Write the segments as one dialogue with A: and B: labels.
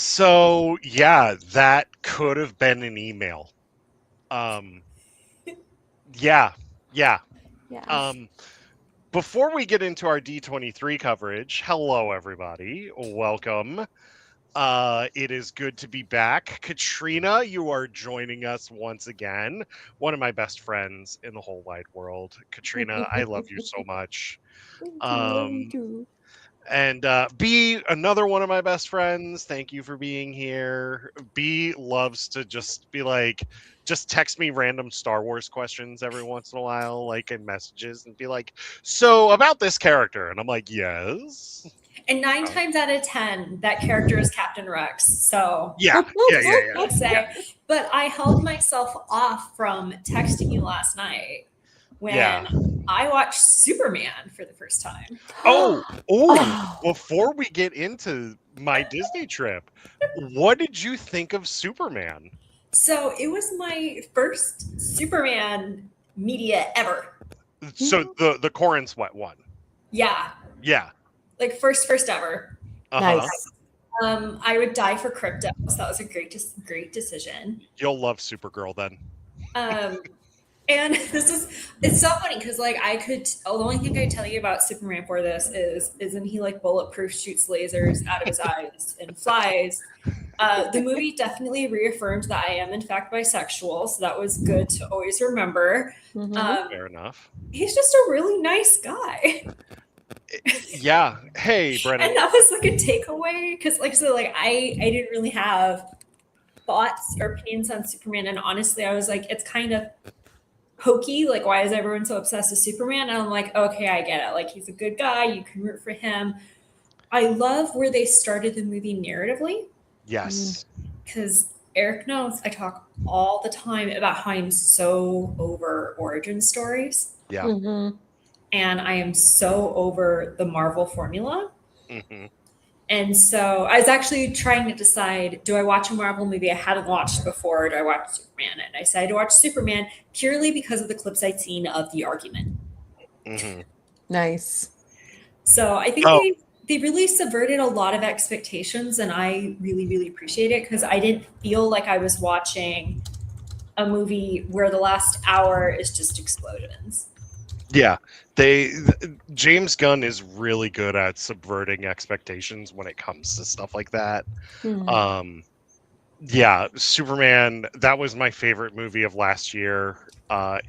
A: So yeah, that could have been an email. Um, yeah, yeah.
B: Yeah.
A: Um, Before we get into our D23 coverage, hello everybody, welcome. It is good to be back. Katrina, you are joining us once again. One of my best friends in the whole wide world. Katrina, I love you so much.
B: Thank you. Love you
A: Um,
B: too.
A: and B, another one of my best friends. Thank you for being here. B loves to just be like, just text me random Star Wars questions every once in a while, like in messages, and be like, "So about this character," and I'm like, "Yes."
C: And nine
A: Oh.
C: times out of 10, that character is Captain Rex. So
A: Yeah, yeah, yeah, yeah,
C: I'd say. But I held myself off from texting you last night when
A: yeah.
C: I watched Superman for the first time.
A: Oh,
B: Oh.
A: before we get into my Disney trip, what did you think of Superman?
C: So it was my first Superman media ever.
A: So the Corin Sweat one.
C: Yeah,
A: Yeah.
C: like first ever.
A: Uh-huh.
B: Nice.
C: I would die for Crypto, so that was a great decision.
A: You'll love Supergirl then.
C: Um, and it's so funny because like the only thing I tell you about Superman for this is isn't he like bulletproof, shoots lasers out of his eyes and flies. The movie definitely reaffirmed that I am in fact bisexual, so that was good to always remember.
B: Mhm.
A: Fair enough.
C: He's just a really nice guy.
A: Yeah. Hey, Brennan.
C: And that was like a takeaway because like so like I didn't really have thoughts or opinions on Superman, and honestly I was like it's kind of hokey, like why is everyone so obsessed with Superman? And I'm like, okay, I get it, like he's a good guy, you can root for him. I love where they started the movie narratively
A: Yes.
C: because Eric knows I talk all the time about how I'm so over origin stories
A: Yeah.
B: Mhm.
C: and I am so over the Marvel formula.
A: Hmm.
C: And so I was actually trying to decide, do I watch a Marvel movie I hadn't watched before, or do I watch Superman? And I decided to watch Superman purely because of the clips I'd seen of the argument.
A: Hmm.
B: Nice.
C: So I think
A: Oh,
C: they really subverted a lot of expectations, and I really appreciate it because I didn't feel like I was watching a movie where the last hour is just explosions.
A: yeah. James Gunn is really good at subverting expectations when it comes to stuff like that.
B: Mhm.
A: Yeah, Superman, that was my favorite movie of last year.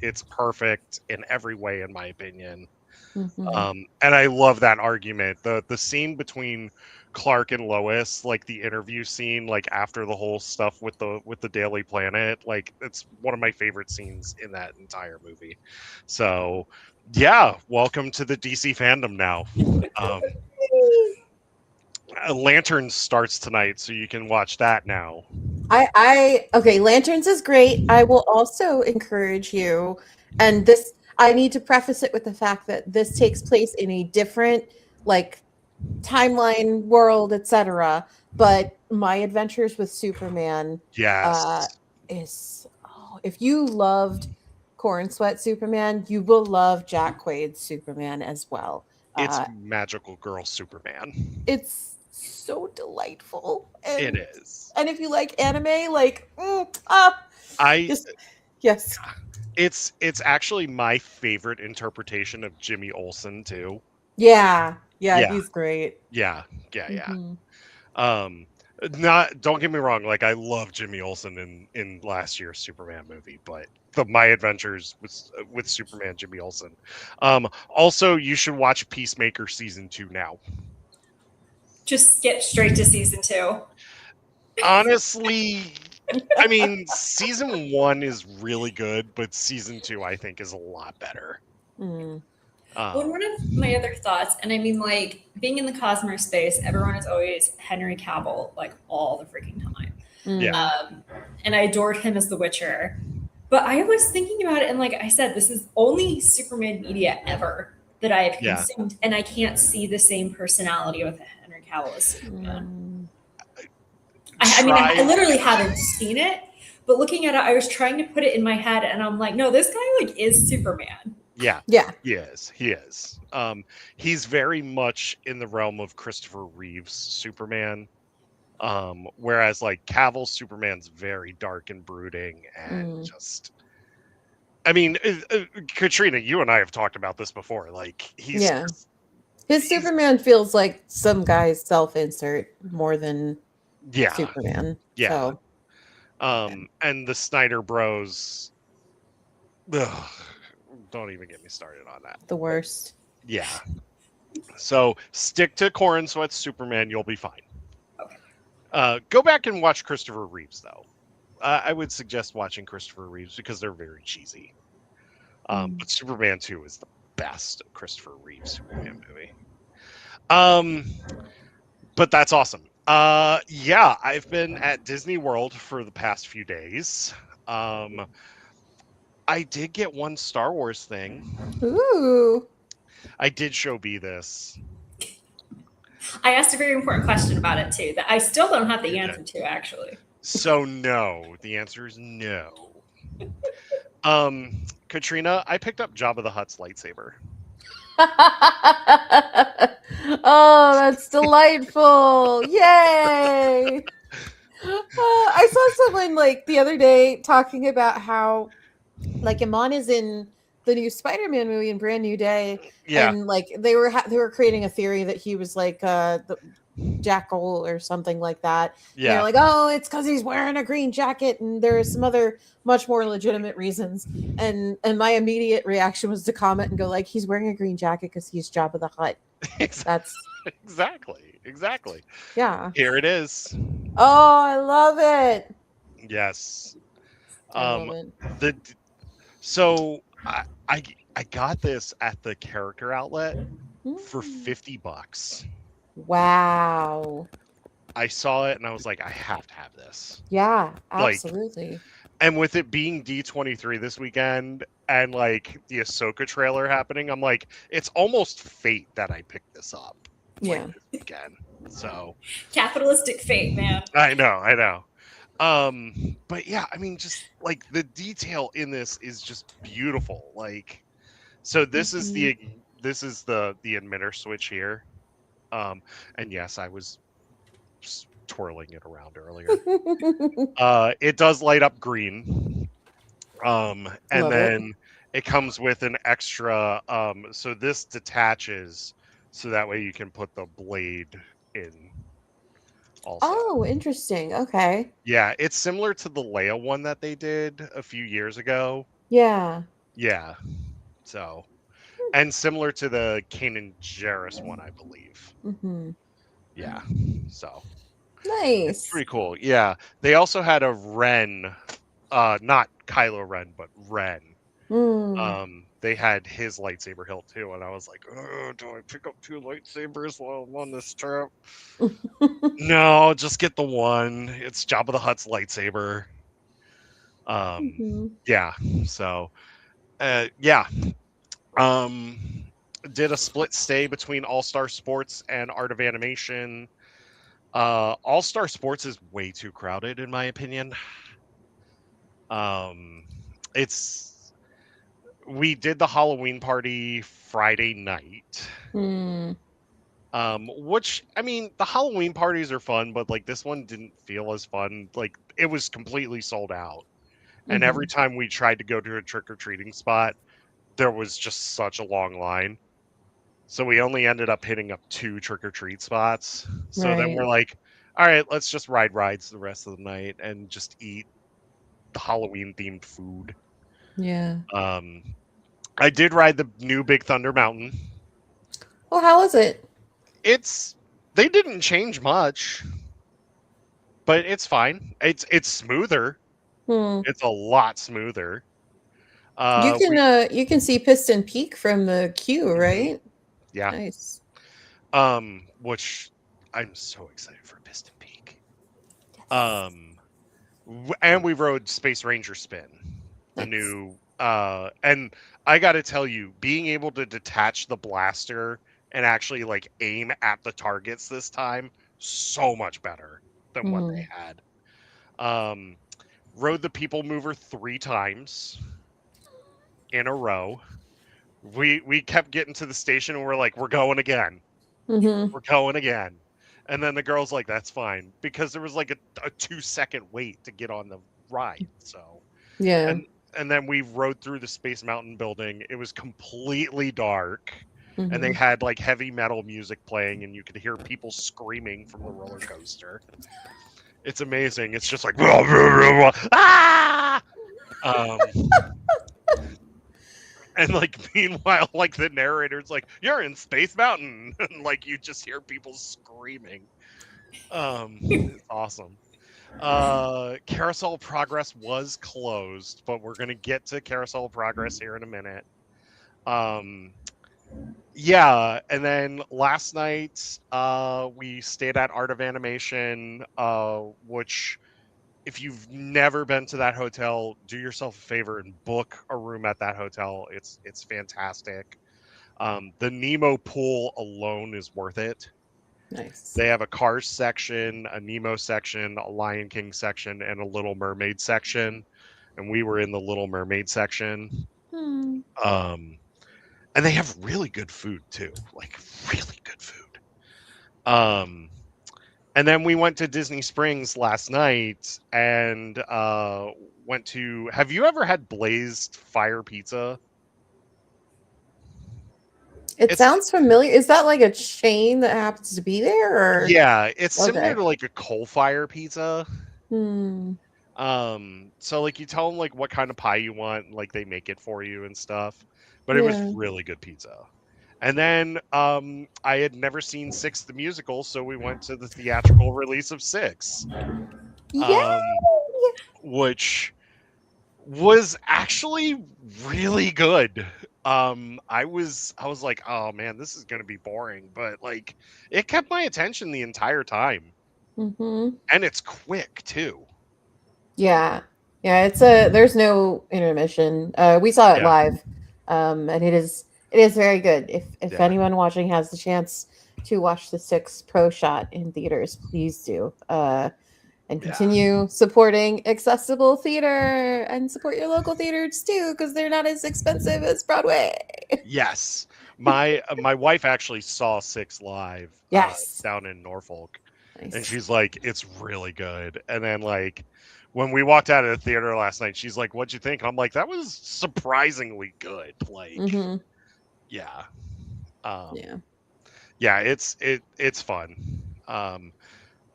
A: It's perfect in every way, in my opinion.
B: Mhm.
A: And I love that argument. The scene between Clark and Lois, like the interview scene, like after the whole stuff with the Daily Planet, like it's one of my favorite scenes in that entire movie. So yeah, welcome to the DC fandom now. Um, Lantern starts tonight, so you can watch that now.
B: Okay, Lanterns is great. I will also encourage you, and this I need to preface it with the fact that this takes place in a different like timeline, world, etc. But My Adventures with Superman uh
A: Yes,
B: if you loved Corn Sweat Superman, you will love Jack Quaid's Superman as well.
A: it's
B: Uh
A: Magical Girl Superman.
B: it's so delightful.
A: It
B: And
A: is.
B: if you like anime, like
A: I
B: just yes.
A: it's actually my favorite interpretation of Jimmy Olsen too.
B: Yeah. Yeah,
A: Yeah,
B: he's great.
A: yeah, yeah, yeah.
B: Mhm.
A: Um, not don't get me wrong, like I love Jimmy Olsen in last year's Superman movie, but the My Adventures with Superman Jimmy Olsen. Also you should watch Peacemaker season 2 now.
C: Just skip straight to season 2.
A: Honestly, I mean, season 1 is really good, but season 2 I think is a lot better.
B: Mm.
C: Well,
A: Um,
C: one of my other thoughts, and I mean, like being in the Cosmere space, everyone is always Henry Cavill, like all the freaking time.
A: yeah,
B: Mm.
C: And I adored him as The Witcher. But I was thinking about it, and like I said, this is only Superman media ever that I have
A: yeah.
C: consumed, and I can't see the same personality with Henry Cavill as Superman.
B: Mm.
C: I mean, I
A: Try
C: literally haven't seen it, but looking at it, I was trying to put it in my head, and I'm like, no, this guy like is Superman.
A: Yeah,
B: Yeah.
A: he is. He is. He's very much in the realm of Christopher Reeve's Superman. Whereas like Cavill's Superman's very dark and brooding and just. I mean, Katrina, you and I have talked about this before. Like he's
B: his Superman feels like some guy's self-insert more than Superman.
A: Yeah.
B: So.
A: And the Snyder Bros. Ugh, don't even get me started on that.
B: The worst.
A: Yeah. So stick to Corrin Sweat's Superman. You'll be fine.
C: Okay.
A: Go back and watch Christopher Reeves, though. I would suggest watching Christopher Reeves because they're very cheesy. But Superman 2 is the best Christopher Reeves Superman movie. But that's awesome. Yeah, I've been at Disney World for the past few days. I did get one Star Wars thing.
B: Ooh.
A: I did show B this.
C: I asked a very important question about it too that I still don't have the answer to, actually.
A: So no, the answer is no. Katrina, I picked up Jabba the Hutt's lightsaber.
B: Oh, that's delightful. Yay. I saw someone like the other day talking about how like Iman is in the new Spider-Man movie in Brand New Day.
A: Yeah.
B: And like they were creating a theory that he was like the Jackal or something like that.
A: Yeah.
B: They're like, oh, it's because he's wearing a green jacket, and there's some other much more legitimate reasons. And my immediate reaction was to comment and go like, he's wearing a green jacket because he's Jabba the Hutt. That's
A: exactly.
B: Yeah.
A: Here it is.
B: Oh, I love it.
A: Yes.
B: I love it.
A: So I got this at the character outlet for $50.
B: Wow.
A: I saw it and I was like, I have to have this.
B: Yeah, absolutely.
A: Like, and with it being D23 this weekend and like the Ahsoka trailer happening, I'm like, it's almost fate that I picked this up.
B: Yeah.
A: Like, this weekend. So
C: capitalistic fate, man.
A: I know. But yeah, I mean, just like the detail in this is just beautiful. Like, so this is the emitter switch here. And yes, I was just twirling it around earlier. It does light up green. And
B: Love
A: then it comes with an extra. So this detaches, so that way you can put the blade in. Also.
B: Oh, interesting. Okay.
A: Yeah, it's similar to the Leia one that they did a few years ago.
B: Yeah.
A: Yeah. So, and similar to the Kanan Jarrus one, I believe.
B: Mm-hmm.
A: Yeah. So.
B: Nice.
A: It's pretty cool. Yeah. They also had a Ren, not Kylo Ren, but Ren. They had his lightsaber hilt too, and I was like, oh, do I pick up 2 lightsabers while I'm on this trip? No, just get the one. It's Jabba the Hutt's lightsaber. Yeah. So, yeah. Did a split stay between All Star Sports and Art of Animation. All Star Sports is way too crowded, in my opinion. We did the Halloween party Friday night. Which, I mean, the Halloween parties are fun, but like this one didn't feel as fun. Like it was completely sold out. And every time we tried to go to a trick-or-treating spot, there was just such a long line. So we only ended up hitting up 2 trick-or-treat spots. So then we're like, all right, let's just ride rides the rest of the night and just eat the Halloween-themed food.
B: Yeah.
A: I did ride the new Big Thunder Mountain.
B: Well, how was it?
A: They didn't change much, but it's fine. It's smoother. It's a lot smoother.
B: You can see Piston Peak from the queue, right?
A: Yeah.
B: Nice.
A: Which I'm so excited for Piston Peak. Yes. And we rode Space Ranger Spin, the new. And I got to tell you, being able to detach the blaster and actually like aim at the targets this time, so much better than what they had. Rode the People Mover 3 times in a row. We kept getting to the station and we're like, we're going again. We're going again. And then the girl's like, that's fine. Because there was like a 2-second wait to get on the ride. So,
B: Yeah.
A: and then we rode through the Space Mountain building. It was completely dark. And they
B: Mhm.
A: had like heavy metal music playing, and you could hear people screaming from the roller coaster. It's amazing. It's just like, ah! And like meanwhile, like the narrator's like, "You're in Space Mountain," and like you just hear people screaming. It's awesome. Carousel Progress was closed, but we're gonna get to Carousel Progress here in a minute. Yeah, and then last night we stayed at Art of Animation, which if you've never been to that hotel, do yourself a favor and book a room at that hotel. It's fantastic. The Nemo pool alone is worth it.
B: Nice.
A: They have a Cars section, a Nemo section, a Lion King section, and a Little Mermaid section. And we were in the Little Mermaid section.
B: Hmm.
A: And they have really good food too, like really good food. And then we went to Disney Springs last night and went to. Have you ever had Blazed Fire Pizza?
B: It
A: It's
B: sounds familiar. Is that like a chain that happens to be there, or
A: yeah, it's similar
B: okay?
A: to like a coal fire pizza.
B: Hmm.
A: So like you tell them like what kind of pie you want, and, like they make it for you and stuff. But it was
B: Yeah.
A: really good pizza. And then I had never seen Six the musical, so we went to the theatrical release of Six,
B: Yeah.
A: um, which was actually really good. I was like, oh man, this is gonna be boring, but like it kept my attention the entire time,
B: Mm-hmm.
A: and it's quick too.
B: Yeah. Yeah. There's no intermission. We saw it
A: Yeah,
B: live, and it is very good. If
A: yeah,
B: anyone watching has the chance to watch the Six Pro Shot in theaters, please do. And
A: yeah.
B: continue supporting accessible theater and support your local theaters too, because they're not as expensive as Broadway.
A: Yes, my wife actually saw Six live
B: Yes.
A: down in Norfolk, and
B: Nice.
A: she's like, it's really good. And then like when we walked out of the theater last night, she's like, "What'd you think?" I'm like, "That was surprisingly good." Like,
B: Mm-hmm.
A: yeah, um,
B: Yeah.
A: yeah, it's fun.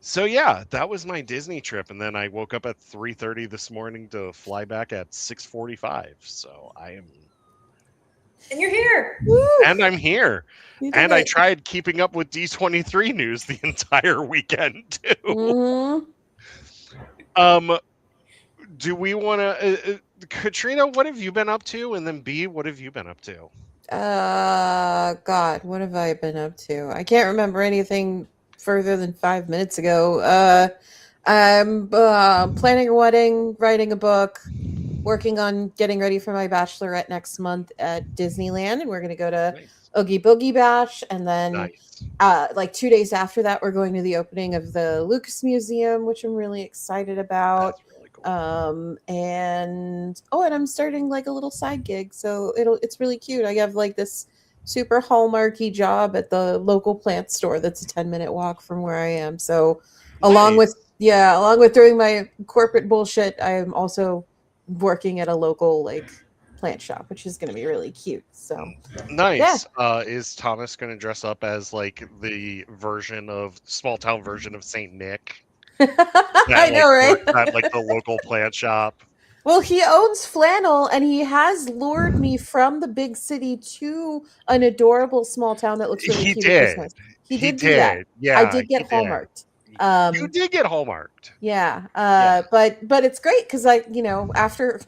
A: So yeah, that was my Disney trip, and then I woke up at 3:30 this morning to fly back at 6:45. So I am,
C: And you're here.
B: Woo!
A: and I'm here,
B: You did
A: and I
B: it.
A: tried keeping up with D23 news the entire weekend too.
B: Mm-hmm.
A: Um, do we want to, Katrina? What have you been up to? And then B, what have you been up to?
B: God, what have I been up to? I can't remember anything further than 5 minutes ago. I'm planning a wedding, writing a book, working on getting ready for my bachelorette next month at Disneyland, and we're going to go to
A: Nice,
B: Oogie Boogie Bash, and then
A: nice.
B: like 2 days after that, we're going to the opening of the Lucas Museum, which I'm really excited about.
A: That's really cool.
B: And I'm starting like a little side gig, so it's really cute. I have like this super hallmarky job at the local plant store that's a 10-minute walk from where I am. So along with
A: Nice.
B: along with doing my corporate bullshit, I am also working at a local like plant shop, which is going to be really cute. So yeah.
A: Nice. Is Thomas going to dress up as like the small town version of Saint Nick
B: I
A: that like
B: know,
A: works at
B: right?
A: like the local plant shop?
B: Well, he owns flannel, and he has lured me from the big city to an adorable small town that looks really
A: He
B: cute at
A: did.
B: Christmas. He
A: He
B: did do that.
A: did.
B: I
A: Yeah,
B: did
A: he
B: get
A: did.
B: hallmarked.
A: You did get hallmarked.
B: Yeah,
A: Yeah.
B: but it's great because after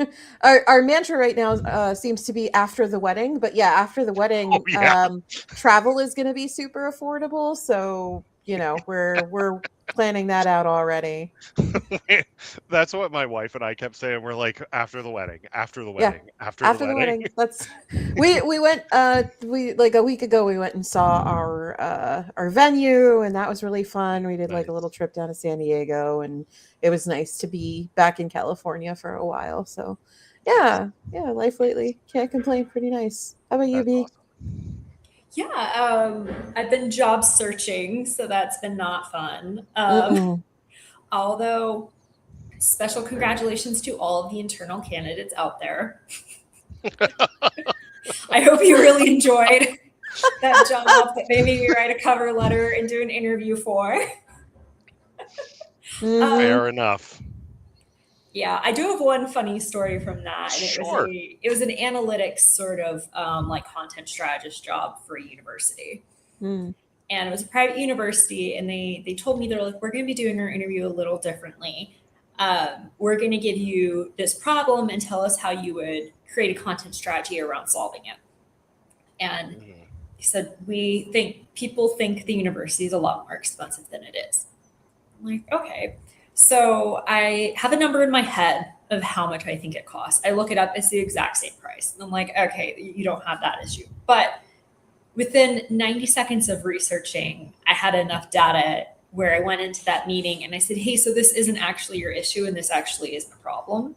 B: our mantra right now seems to be after the wedding. But yeah, after the
A: Oh
B: wedding,
A: yeah.
B: travel is going to be super affordable. So we're planning that out already.
A: That's what my wife and I kept saying. We're like, after the wedding, after the
B: Yeah,
A: wedding, after the
B: after the
A: wedding.
B: wedding. We went we like a week ago we went and saw our venue, and that was really fun. We did like a
A: Nice.
B: little trip down to San Diego, and it was nice to be back in California for a while. So
A: Nice.
B: yeah, life lately can't complain, pretty nice. How about you,
A: That's
B: B?
A: awesome.
C: Yeah, I've been job searching, so that's been not fun. Although, special congratulations to all of the internal candidates out there. I hope you really enjoyed that job that made me write a cover letter and do an interview for.
A: Fair enough.
C: Yeah, I do have one funny story from that. And
A: Sure.
C: it was an analytics sort of like content strategist job for a university. And it was a private university, and they told me, they're like, we're going to be doing our interview a little differently. We're going to give you this problem and tell us how you would create a content strategy around solving it. And he said, people think the university is a lot more expensive than it is. I'm like, okay. So I have a number in my head of how much I think it costs. I look it up, it's the exact same price. And I'm like, okay, you don't have that issue. But within 90 seconds of researching, I had enough data where I went into that meeting and I said, hey, so this isn't actually your issue, and this actually isn't a problem.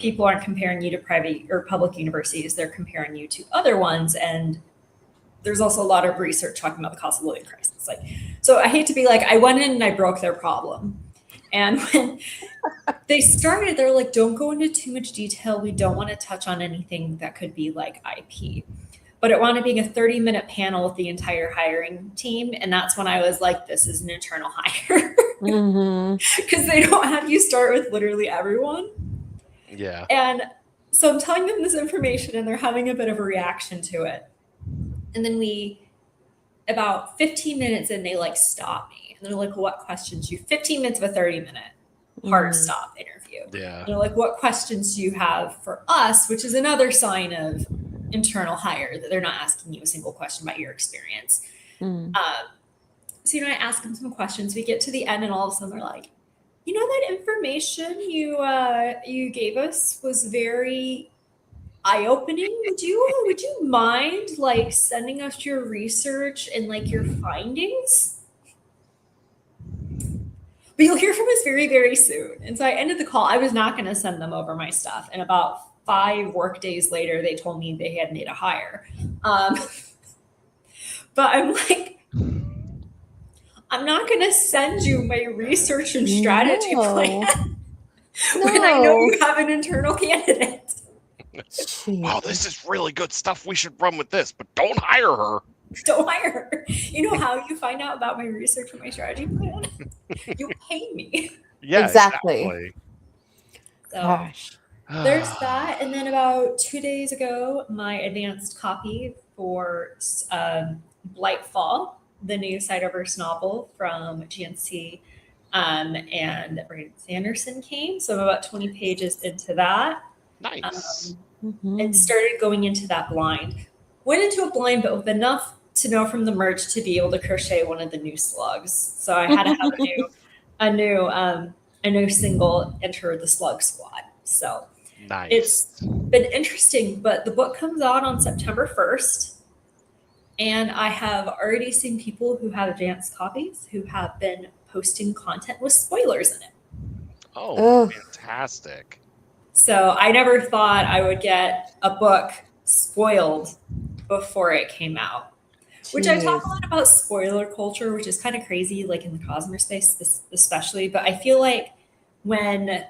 C: People aren't comparing you to private or public universities, they're comparing you to other ones. And there's also a lot of research talking about the cost of living crisis. Like, so I hate to be like, I went in and I broke their problem. And when they started, they're like, don't go into too much detail. We don't want to touch on anything that could be like IP. But it wound up being a 30-minute panel with the entire hiring team. And that's when I was like, this is an internal hire. Because they don't have you start with literally everyone.
A: Yeah.
C: And so I'm telling them this information, and they're having a bit of a reaction to it. And then about 15 minutes in, they like stop me. And they're like, what questions 15 minutes of a 30-minute hard stop interview.
A: Yeah.
C: And they're like, what questions do you have for us? Which is another sign of internal hire, that they're not asking you a single question about your experience. So, I ask them some questions. We get to the end, and all of a sudden they're like, that information you gave us was very eye-opening. Would you mind like sending us your research and like your findings? But you'll hear from us very, very soon. And so I ended the call. I was not going to send them over my stuff. And about 5 work days later, they told me they had made a hire. But I'm like, I'm not going to send you my research and strategy plan when I know you have an internal candidate.
A: Wow, this is really good stuff. We should run with this, but don't hire her.
C: Don't hire her. You know how you find out about my research and my strategy plan? You pay me.
A: Yeah, exactly.
C: So, gosh. There's that. And then about 2 days ago, my advanced copy for Blightfall, the new Cyberverse novel from GNC and Brandon Sanderson came. So I'm about 20 pages into that.
A: Nice.
C: And started going into that blind. Went into a blind, but with enough to know from the merch to be able to crochet one of the new slugs. So I had to have a new single enter the slug squad. So
A: nice.
C: It's been interesting, but the book comes out on September 1st. And I have already seen people who have advanced copies who have been posting content with spoilers in it.
A: Oh, fantastic.
C: So I never thought I would get a book spoiled before it came out. Jeez. Which I talk a lot about spoiler culture, which is kind of crazy, like in the Cosmere space especially. But I feel like when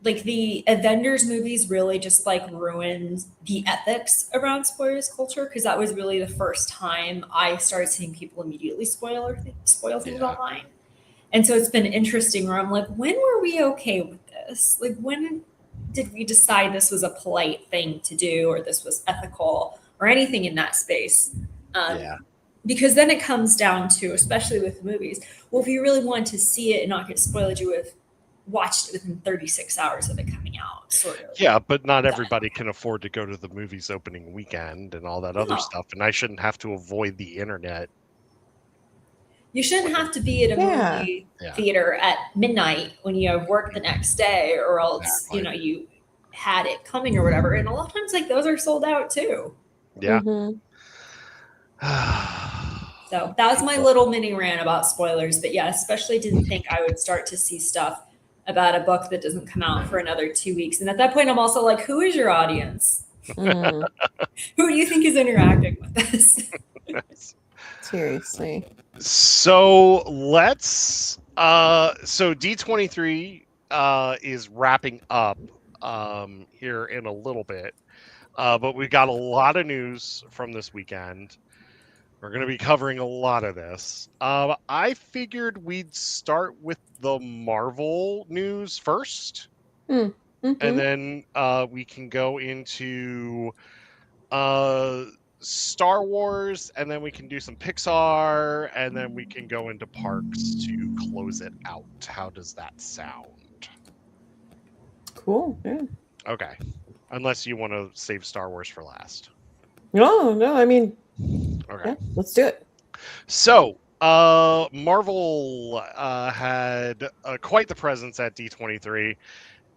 C: like the Avengers movies really just like ruined the ethics around spoilers culture, because that was really the first time I started seeing people immediately spoil things online. And so it's been interesting where I'm like, when were we okay with this? Like, when did we decide this was a polite thing to do, or this was ethical, or anything in that space? Because then it comes down to, especially with movies, well, if you really want to see it and not get spoiled, you would have watched it within 36 hours of it coming out, sort of.
A: Yeah, but not everybody can afford to go to the movies opening weekend and all that other stuff, and I shouldn't have to avoid the internet.
C: You shouldn't have to be at a movie theater at midnight when you have work the next day, or else you had it coming or whatever. And a lot of times, like, those are sold out too.
A: Yeah.
C: So that was my little mini rant about spoilers. But yeah, especially didn't think I would start to see stuff about a book that doesn't come out for another 2 weeks. And at that point, I'm also like, who is your audience?
B: Mm,
C: Who do you think is interacting with this?
B: seriously.
A: So let's so D23 is wrapping up here in a little bit. But we've got a lot of news from this weekend. We're going to be covering a lot of this. I figured we'd start with the Marvel news first,
B: Mm,
A: and
B: hmm
A: then we can go into Star Wars, and then we can do some Pixar, and then we can go into parks to close it out. How does that sound?
B: Cool. Yeah.
A: Okay. Unless you want to save Star Wars for last.
B: No, I mean,
A: Okay.
B: yeah, let's do it.
A: So, Marvel had quite the presence at D23.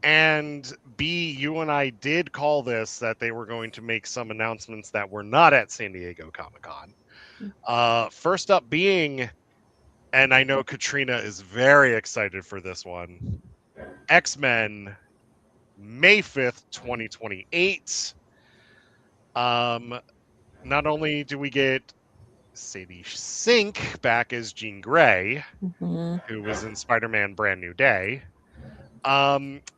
A: And B, you and I did call this that they were going to make some announcements that were not at San Diego Comic-Con. First up being, and I know Katrina is very excited for this one, X-Men, May 5th, 2028. Not only do we get Sadie Sink back as Jean Grey,
B: Mhm.
A: who was in Spider-Man Brand New Day.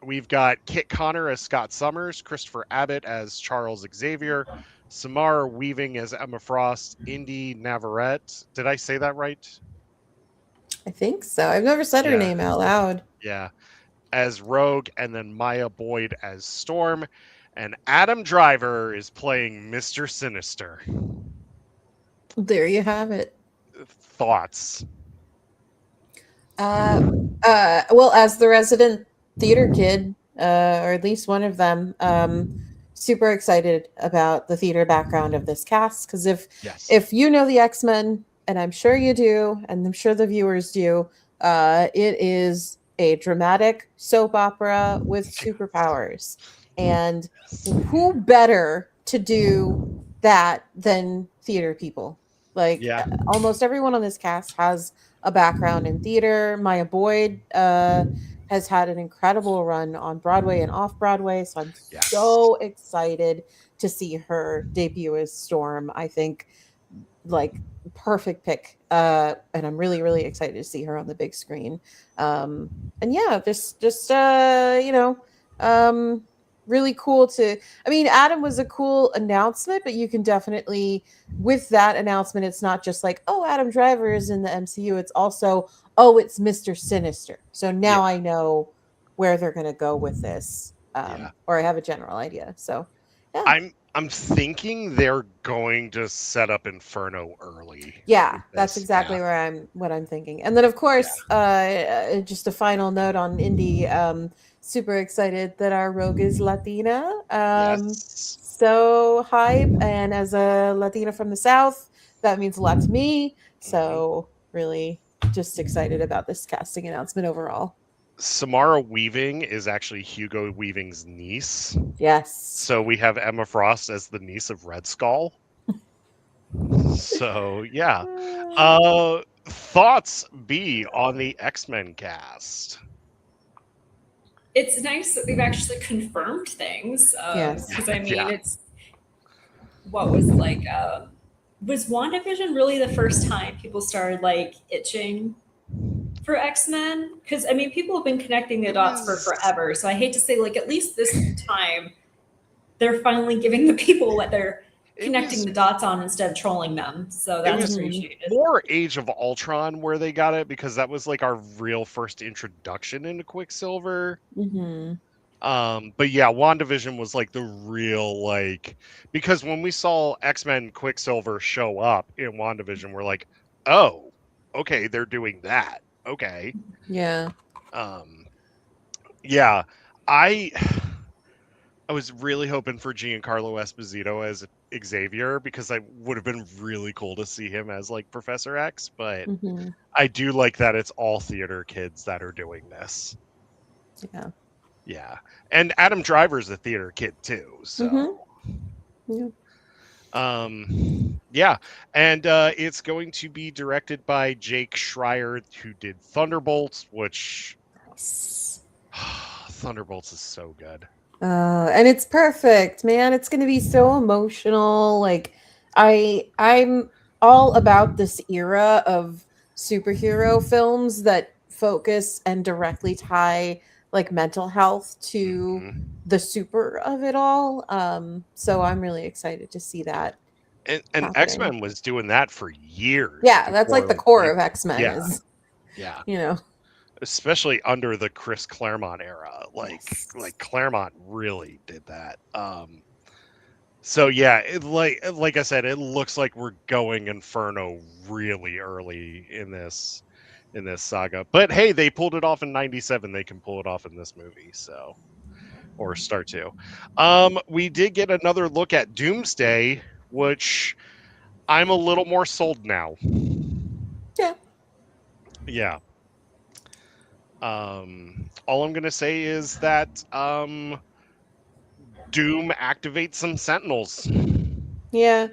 A: We've got Kit Connor as Scott Summers, Christopher Abbott as Charles Xavier, Samara Weaving as Emma Frost, Indy Navarrete. Did I say that right?
B: I think so. I've never said her
A: Yeah.
B: name out loud.
A: Yeah. As Rogue, and then Maya Boyd as Storm. And Adam Driver is playing Mr. Sinister.
B: There you have it.
A: Thoughts?
B: Well, as the resident theater kid, or at least one of them, super excited about the theater background of this cast. Because
A: Yes.
B: if you know the X-Men, and I'm sure you do, and I'm sure the viewers do, it is a dramatic soap opera with superpowers. And who better to do that than theater people? Like,
A: Yeah.
B: almost everyone on this cast has a background in theater. Maya Boyd has had an incredible run on Broadway and off Broadway, so I'm
A: Yes.
B: so excited to see her debut as Storm. I think, like, perfect pick, and I'm really, really excited to see her on the big screen. And yeah, just really cool to. I mean, Adam was a cool announcement, but you can definitely, with that announcement, it's not just like, oh, Adam Driver is in the MCU. It's also, oh, it's Mr. Sinister. So now I know where they're going to go with this, or I have a general idea. So yeah.
A: I'm thinking they're going to set up Inferno early.
B: Yeah, that's exactly what I'm thinking. And then, of course, just a final note on Indy. Super excited that our rogue is Latina.
A: Yes.
B: So hype, and as a Latina from the South, that means a lot to me. So really, just excited about this casting announcement overall.
A: Samara Weaving is actually Hugo Weaving's niece.
B: Yes.
A: So we have Emma Frost as the niece of Red Skull. So yeah. Thoughts B on the X-Men cast?
C: It's nice that they've actually confirmed things.
B: Yes.
C: Because I mean, it's what was like, was WandaVision really the first time people started like itching for X-Men? Because I mean, people have been connecting the dots for forever. So I hate to say, like, at least this time, they're finally giving the people what they're connecting the dots on instead of trolling them. So that's appreciated.
A: More Age of Ultron where they got it, because that was like our real first introduction into Quicksilver.
B: Mm-hmm.
A: But yeah, WandaVision was like the real, like, because when we saw X-Men Quicksilver show up in WandaVision, we're like, oh, okay, they're doing that. Okay.
B: Yeah.
A: Yeah, I was really hoping for Giancarlo Esposito as Xavier, because I would have been really cool to see him as like Professor X, but I do like that it's all theater kids that are doing this.
B: Yeah.
A: Yeah. And Adam Driver's a theater kid too. So yeah. And it's going to be directed by Jake Schreier, who did Thunderbolts, which Thunderbolts is so good.
B: And it's perfect, man. It's going to be so emotional. Like I'm all about this era of superhero films that focus and directly tie like mental health to
A: Mhm.
B: the super of it all. So I'm really excited to see that
A: And
B: happening.
A: X-Men was doing that for years
B: Yeah, that's like the
A: before,
B: core
A: like,
B: of X-Men
A: yeah,
B: is,
A: yeah.
B: you know.
A: Especially under the Chris Claremont era. Like
B: Yes.
A: Claremont really did that. So yeah, like I said, it looks like we're going Inferno really early in this saga. But hey, they pulled it off in 97. They can pull it off in this movie, so or start to. We did get another look at Doomsday, which I'm a little more sold now.
B: Yeah.
A: Yeah. All I'm gonna say is that Doom activates some Sentinels
B: Yeah.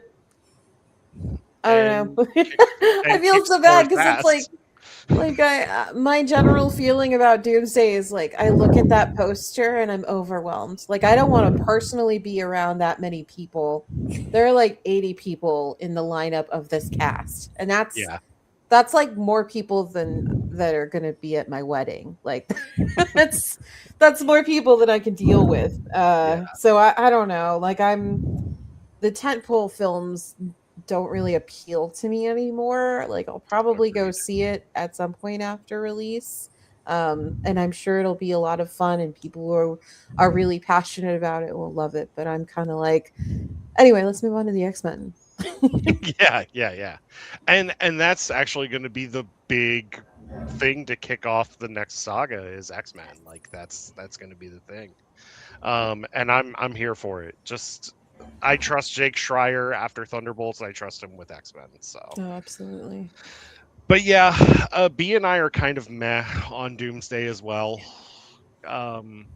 B: I don't
A: and
B: know. I
A: and
B: feel
A: kicks
B: so bad
A: Thor's
B: because it's
A: ass.
B: like I my general feeling about Doomsday is like I look at that poster and I'm overwhelmed. Like I don't want to personally be around that many people. There are like 80 people in the lineup of this cast, and
A: Yeah,
B: that's like more people than that are going to be at my wedding. Like that's that's more people than I can deal with.
A: yeah.
B: So I don't know. Like I'm the tentpole films don't really appeal to me anymore. Like I'll probably go
A: Agreed.
B: see it at some point after release. And I'm sure it'll be a lot of fun and people who are really passionate about it will love it. But I'm kind of like, anyway, let's move on to the X-Men.
A: Yeah, yeah, yeah. And that's actually going to be the big thing to kick off the next saga is X-Men. Like that's going to be the thing. And I'm here for it. Just I trust Jake Schreier after Thunderbolts. I trust him with X-Men. So,
B: Oh, absolutely.
A: but yeah, B and I are kind of meh on Doomsday as well. Um,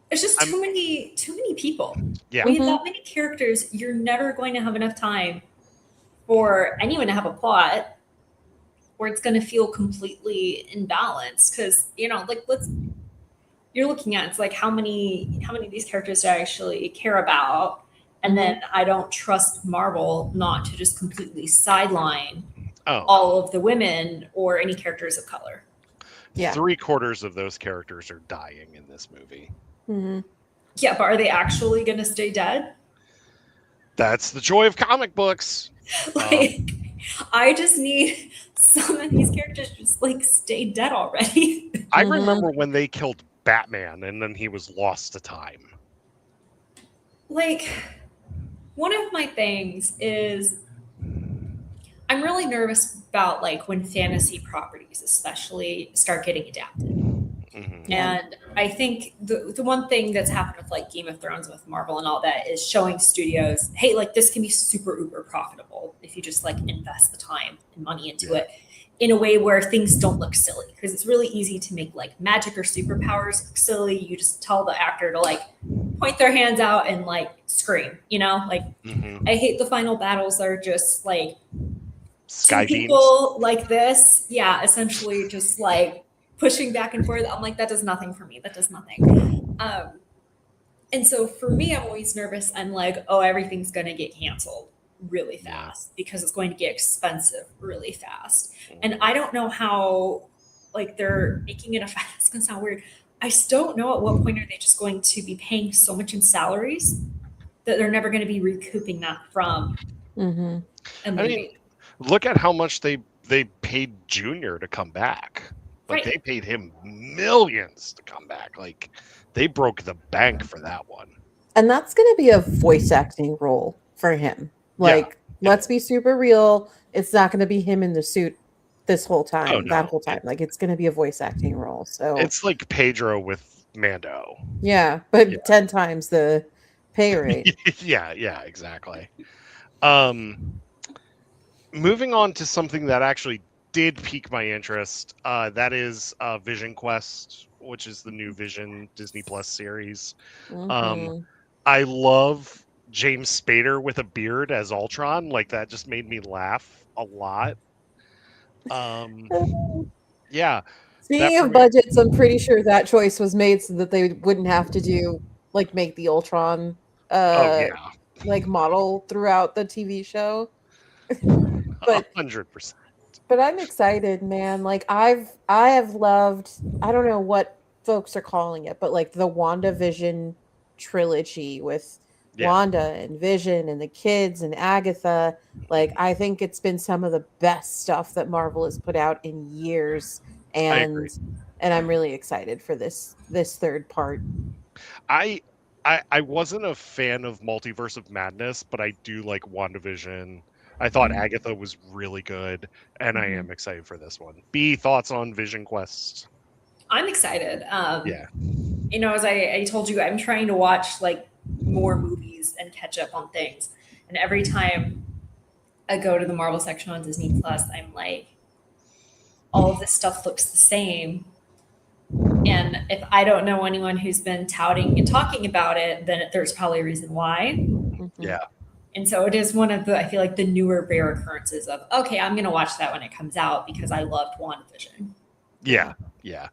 C: It's just
A: I'm
C: too many people.
A: yeah,
C: We have
B: Mhm.
C: that many characters. You're never going to have enough time for anyone to have a plot where it's going to feel completely imbalanced. Because like you're looking at it's like how many of these characters do I actually care about, and then I don't trust Marvel not to just completely sideline
A: oh,
C: all of the women or any characters of color.
B: Yeah.
A: 3/4 of those characters are dying in this movie.
B: Hmm.
C: Yeah, but are they actually going to stay dead?
A: That's the joy of comic books.
C: Like, I just need some of these characters just like stay dead already.
A: I
B: Mhm.
A: remember when they killed Batman and then he was lost to time.
C: Like, one of my things is I'm really nervous about like when fantasy properties especially start getting adapted.
A: Mhm.
B: Yeah.
C: And I think the one thing that's happened with like Game of Thrones with Marvel and all that is showing studios, hey, like this can be super uber profitable if you just like invest the time and money into it in a way where things don't look silly. Because it's really easy to make like magic or superpowers look silly. You just tell the actor to like point their hands out and like scream, like
A: Mhm.
C: I hate the final battles that are just like two
A: Sky beams.
C: people like this, yeah, essentially just like pushing back and forth. I'm like, that does nothing for me. That does nothing. And so for me, I'm always nervous. I'm like, oh, everything's going to get canceled really fast because it's going to get expensive really fast. And I don't know how, like, they're making it effective. It's going to sound weird. I still don't know at what point are they just going to be paying so much in salaries that they're never going to be recouping that from
B: Hmm.
C: a
A: I
C: movie.
A: mean, look at how much they paid Junior to come back. Like
C: Right.
A: they paid him millions to come back. Like they broke the bank for that one.
B: And that's going to be a voice acting role for him. Like, let's be super real. It's not going to be him in the suit this whole time,
A: Oh
B: that
A: no.
B: whole time. Like, it's going to be a voice acting role. So,
A: It's like Pedro with Mando.
B: yeah, but
A: Yeah.
B: 10 times the pay rate.
A: Yeah, yeah, exactly. Moving on to something that actually did pique my interest. That is Vision Quest, which is the new Vision Disney Plus series.
B: Mhm.
A: I love James Spader with a beard as Ultron. Like that just made me laugh a lot. Yeah, that
B: Speaking of
A: premiere.
B: budgets, I'm pretty sure that choice was made so that they wouldn't have to do like make the Ultron
A: Oh yeah,
B: like model throughout the TV show. But
A: 100%.
B: but I'm excited, man. Like I have loved, I don't know what folks are calling it, but like the WandaVision trilogy with
A: Yeah,
B: Wanda and Vision and the kids and Agatha. Like I think it's been some of the best stuff that Marvel has put out in years,
A: I agree.
B: and I'm really excited for this third part.
A: I I wasn't a fan of Multiverse of Madness, but I do like WandaVision. I thought
B: Mhm.
A: Agatha was really good, and I
B: Mhm.
A: am excited for this one. B, thoughts on Vision Quest?
C: I'm excited.
A: Yeah,
C: As I told you, I'm trying to watch like more movies and catch up on things. And every time I go to the Marvel section on Disney Plus, I'm like, all of this stuff looks the same. And if I don't know anyone who's been touting and talking about it, then there's probably a reason why.
B: Mhm.
A: yeah,
C: And so it is one of the, I feel like, the newer rare occurrences of, okay, I'm going to watch that when it comes out because I loved WandaVision.
A: yeah, yeah,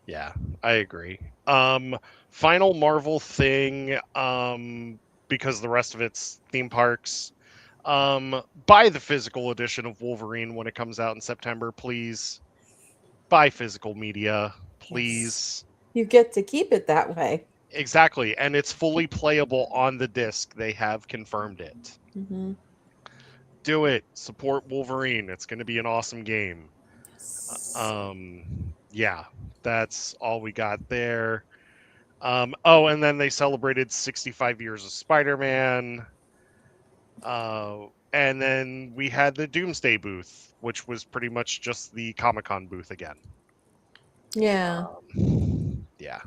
A: yeah. I agree. Final Marvel thing. Because the rest of it's theme parks. Buy the physical edition of Wolverine when it comes out in September, please. Buy physical media,
B: Yes.
A: please.
B: You get to keep it that way.
A: Exactly, and it's fully playable on the disc. They have confirmed it.
B: Mhm.
A: Do it. Support Wolverine. It's going to be an awesome game.
B: Yes.
A: Yeah, that's all we got there. Oh, and then they celebrated 65 years of Spider-Man. And then we had the Doomsday booth, which was pretty much just the Comic-Con booth again.
B: Yeah.
A: Yeah.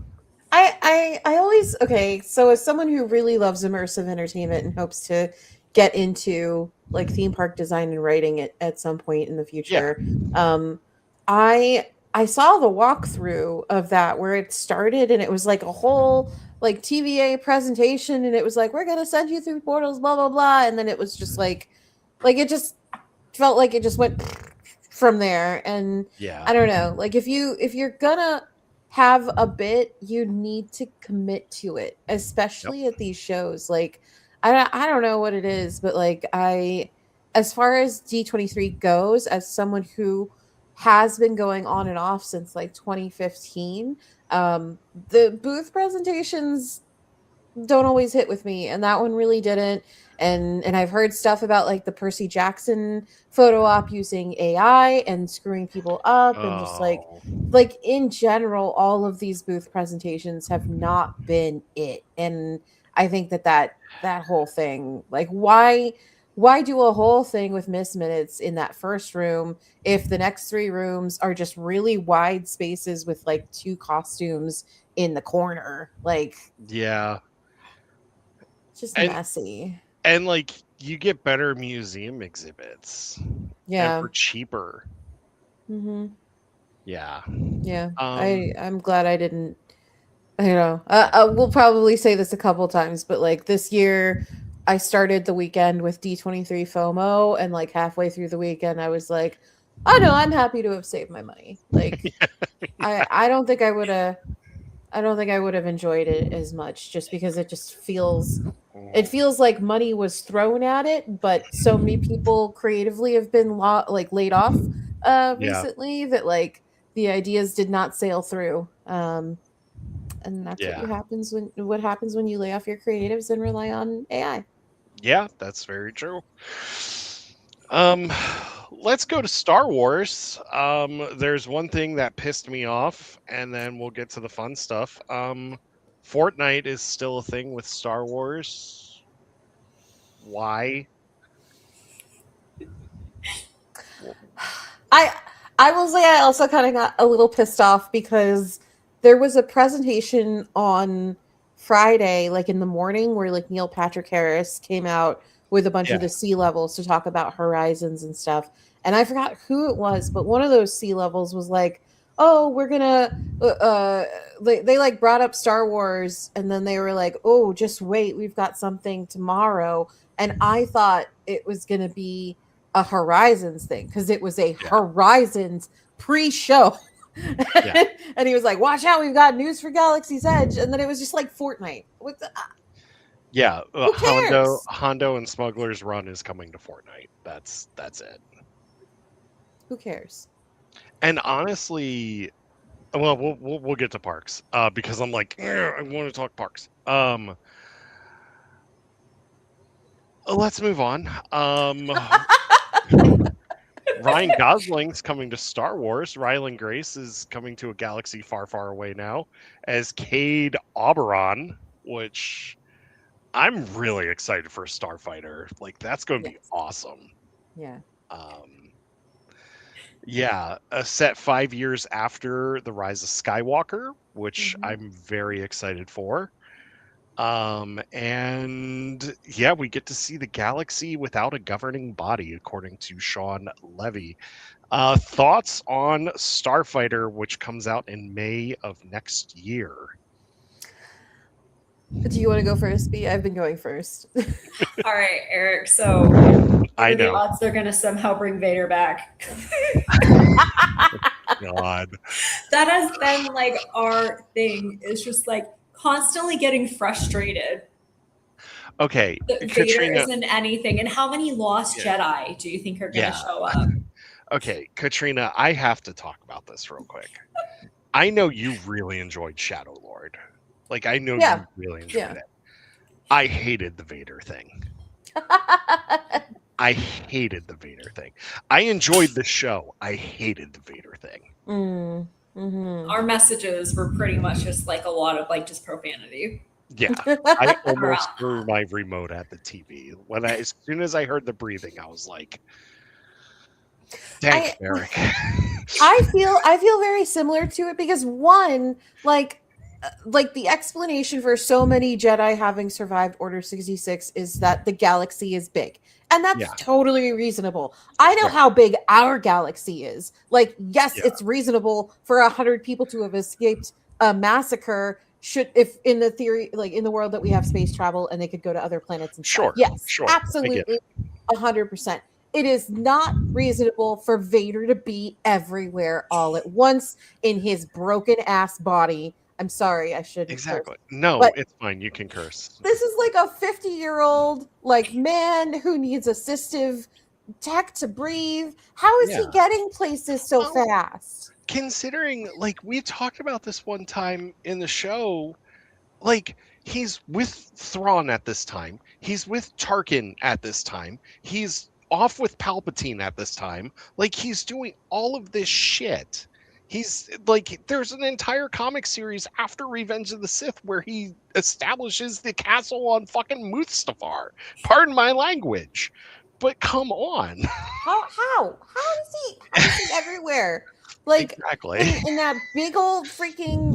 B: I always, okay, so as someone who really loves immersive entertainment and hopes to get into like theme park design and writing at some point in the
A: Yeah.
B: future, um I saw the walkthrough of that where it started and it was like a whole like TVA presentation and it was like we're gonna send you through portals, blah blah blah, and then it was just like it just felt like it just went from there. And
A: Yeah.
B: I don't know, like if you're gonna have a bit, you need to commit to it,
A: Yep.
B: especially at these shows. Like I don't know what it is, but like I, as far as D23 goes, as someone who has been going on and off since like 2015, the booth presentations don't always hit with me, and that one really didn't. And I've heard stuff about like the Percy Jackson photo op using AI and screwing people up, and just
A: Oh.
B: like in general all of these booth presentations have not been it. And I think that whole thing, like why do a whole thing with Miss Minutes in that first room if the next three rooms are just really wide spaces with like two costumes in the corner? Like
A: Yeah.
B: just
A: And
B: messy.
A: and like you get better museum exhibits and
B: Yeah.
A: for cheaper.
B: Mhm.
A: Yeah.
B: Yeah.
A: Um
B: I'm glad I didn't, I will probably say this a couple times, but like this year I started the weekend with D23 FOMO, and like halfway through the weekend I was like, "Oh no, I'm happy to have saved my money." Like I don't think I don't think I would have enjoyed it as much, just because it just it feels like money was thrown at it, but so many people creatively have been like laid off
A: yeah.
B: recently that like the ideas did not sail through. And that's
A: Yeah.
B: what happens when you lay off your creatives and rely on AI.
A: Yeah, that's very true. Um, let's go to Star Wars. There's one thing that pissed me off, and then we'll get to the fun stuff. Fortnite is still a thing with Star Wars. Why?
B: I I will say I also kind of got a little pissed off because there was a presentation on Friday, like in the morning, where like Neil Patrick Harris came out with a bunch of
A: Yeah,
B: the sea levels to talk about horizons and stuff. And I forgot who it was, but one of those sea levels was like, "Oh, we're gonna." They like brought up Star Wars, and then they were like, "Oh, just wait, we've got something tomorrow." And I thought it was gonna be a Horizons thing because it was a
A: yeah,
B: Horizons pre-show.
A: Yeah.
B: And he was like, watch out, we've got news for Galaxy's Edge. And then it was just like Fortnite. What the,
A: Yeah,
B: who cares?
A: Hondo and Smuggler's Run is coming to Fortnite. That's it.
B: Who cares?
A: And honestly, well, we'll get to parks because I'm like, I want to talk parks. Let's move on. Ryan Gosling's coming to Star Wars. Ryland Grace is coming to a galaxy far, far away now as Cade Oberon, which I'm really excited for Starfighter. Like, that's going to be
B: Yes.
A: awesome.
B: Yeah.
A: Yeah, set 5 years after the Rise of Skywalker, which I'm very excited for. And yeah, we get to see the galaxy without a governing body, according to Sean Levy. Thoughts on Starfighter, which comes out in May of next year?
B: Do you want to go first, B? I've been going first.
C: All right, Eric. So, what
A: I
C: are the
A: know.
C: odds they're going to somehow bring Vader back?
A: God.
C: That has been like our thing. Is just like constantly getting frustrated
A: Okay,
C: that Vader
A: Katrina.
C: isn't anything. And how many Lost
A: Yeah.
C: Jedi do you think are going to
A: Yeah.
C: show up?
A: Okay, Katrina, I have to talk about this real quick. I know you really enjoyed Shadow Lord. Like, I know
B: Yeah.
A: you really enjoyed
B: Yeah.
A: it. I hated the Vader thing. I hated the Vader thing. I enjoyed the show. I hated the Vader thing.
C: Our messages were pretty much just like a lot of like just profanity.
A: Yeah, I almost threw my remote at the TV when as soon as I heard the breathing, I was like, "Thanks, Eric."
B: I feel very similar to it because one, like the explanation for so many Jedi having survived Order 66 is that the galaxy is big. And that's totally reasonable. I know how big our galaxy is. Like, yes, it's reasonable for 100 people to have escaped a massacre if in the theory, like in the world that we have space travel and they could go to other planets and stuff. Yes, absolutely, 100%. It is not reasonable for Vader to be everywhere all at once in his broken ass body. I'm sorry, I shouldn't.
A: Exactly.
B: Curse.
A: No,
B: But
A: it's fine. You can curse.
B: this is like a 50-year-old like man who needs assistive tech to breathe. How is he getting places so fast?
A: Considering, like, we talked about this one time in the show, like, he's with Thrawn at this time. He's with Tarkin at this time. He's off with Palpatine at this time. Like, he's doing all of this shit. He's like, there's an entire comic series after Revenge of the Sith where he establishes the castle on fucking Mustafar. Pardon my language, but come on.
B: How is he everywhere? Like,
A: exactly
B: in that big old freaking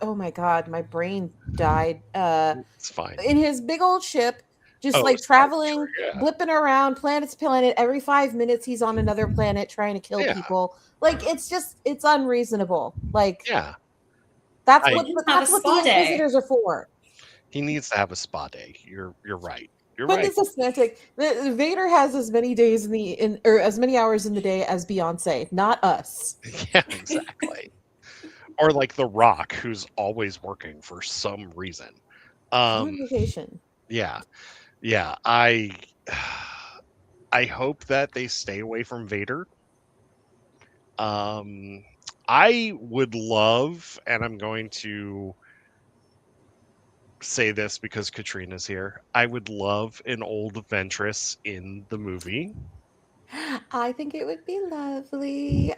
B: oh my god, my brain died.
A: It's fine.
B: In his big old ship, just like traveling, blipping around planet to planet. Every 5 minutes, he's on another planet trying to kill people. Like, it's unreasonable. Like, that's what these visitors are for.
A: He needs to have a spa day. You're right. You're
B: but
A: right.
B: It's aesthetic. Vader has as many days or as many hours in the day as Beyonce, not us.
A: Yeah, exactly. Or like The Rock, who's always working for some reason.
B: Vacation.
A: Yeah. I hope that they stay away from Vader. I would love, and I'm going to say this because Katrina's here, I would love an old Ventress in the movie.
B: I think it would be lovely.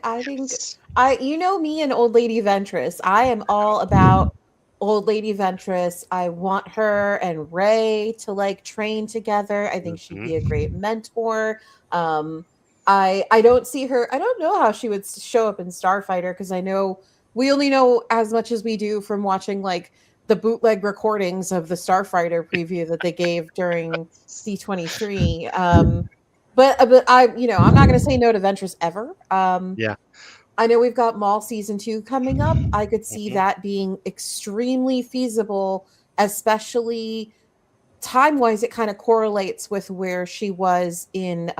B: You know me and Old Lady Ventress. I am all about Old Lady Ventress. I want her and Rey to like train together. I think she'd be a great mentor. I don't see her. I don't know how she would show up in Starfighter because I know we only know as much as we do from watching like the bootleg recordings of the Starfighter preview that they gave during D23. But I, I'm not going to say no to Ventress ever. I know we've got Maul season 2 coming up. I could see that being extremely feasible, especially time-wise. It kind of correlates with where she was in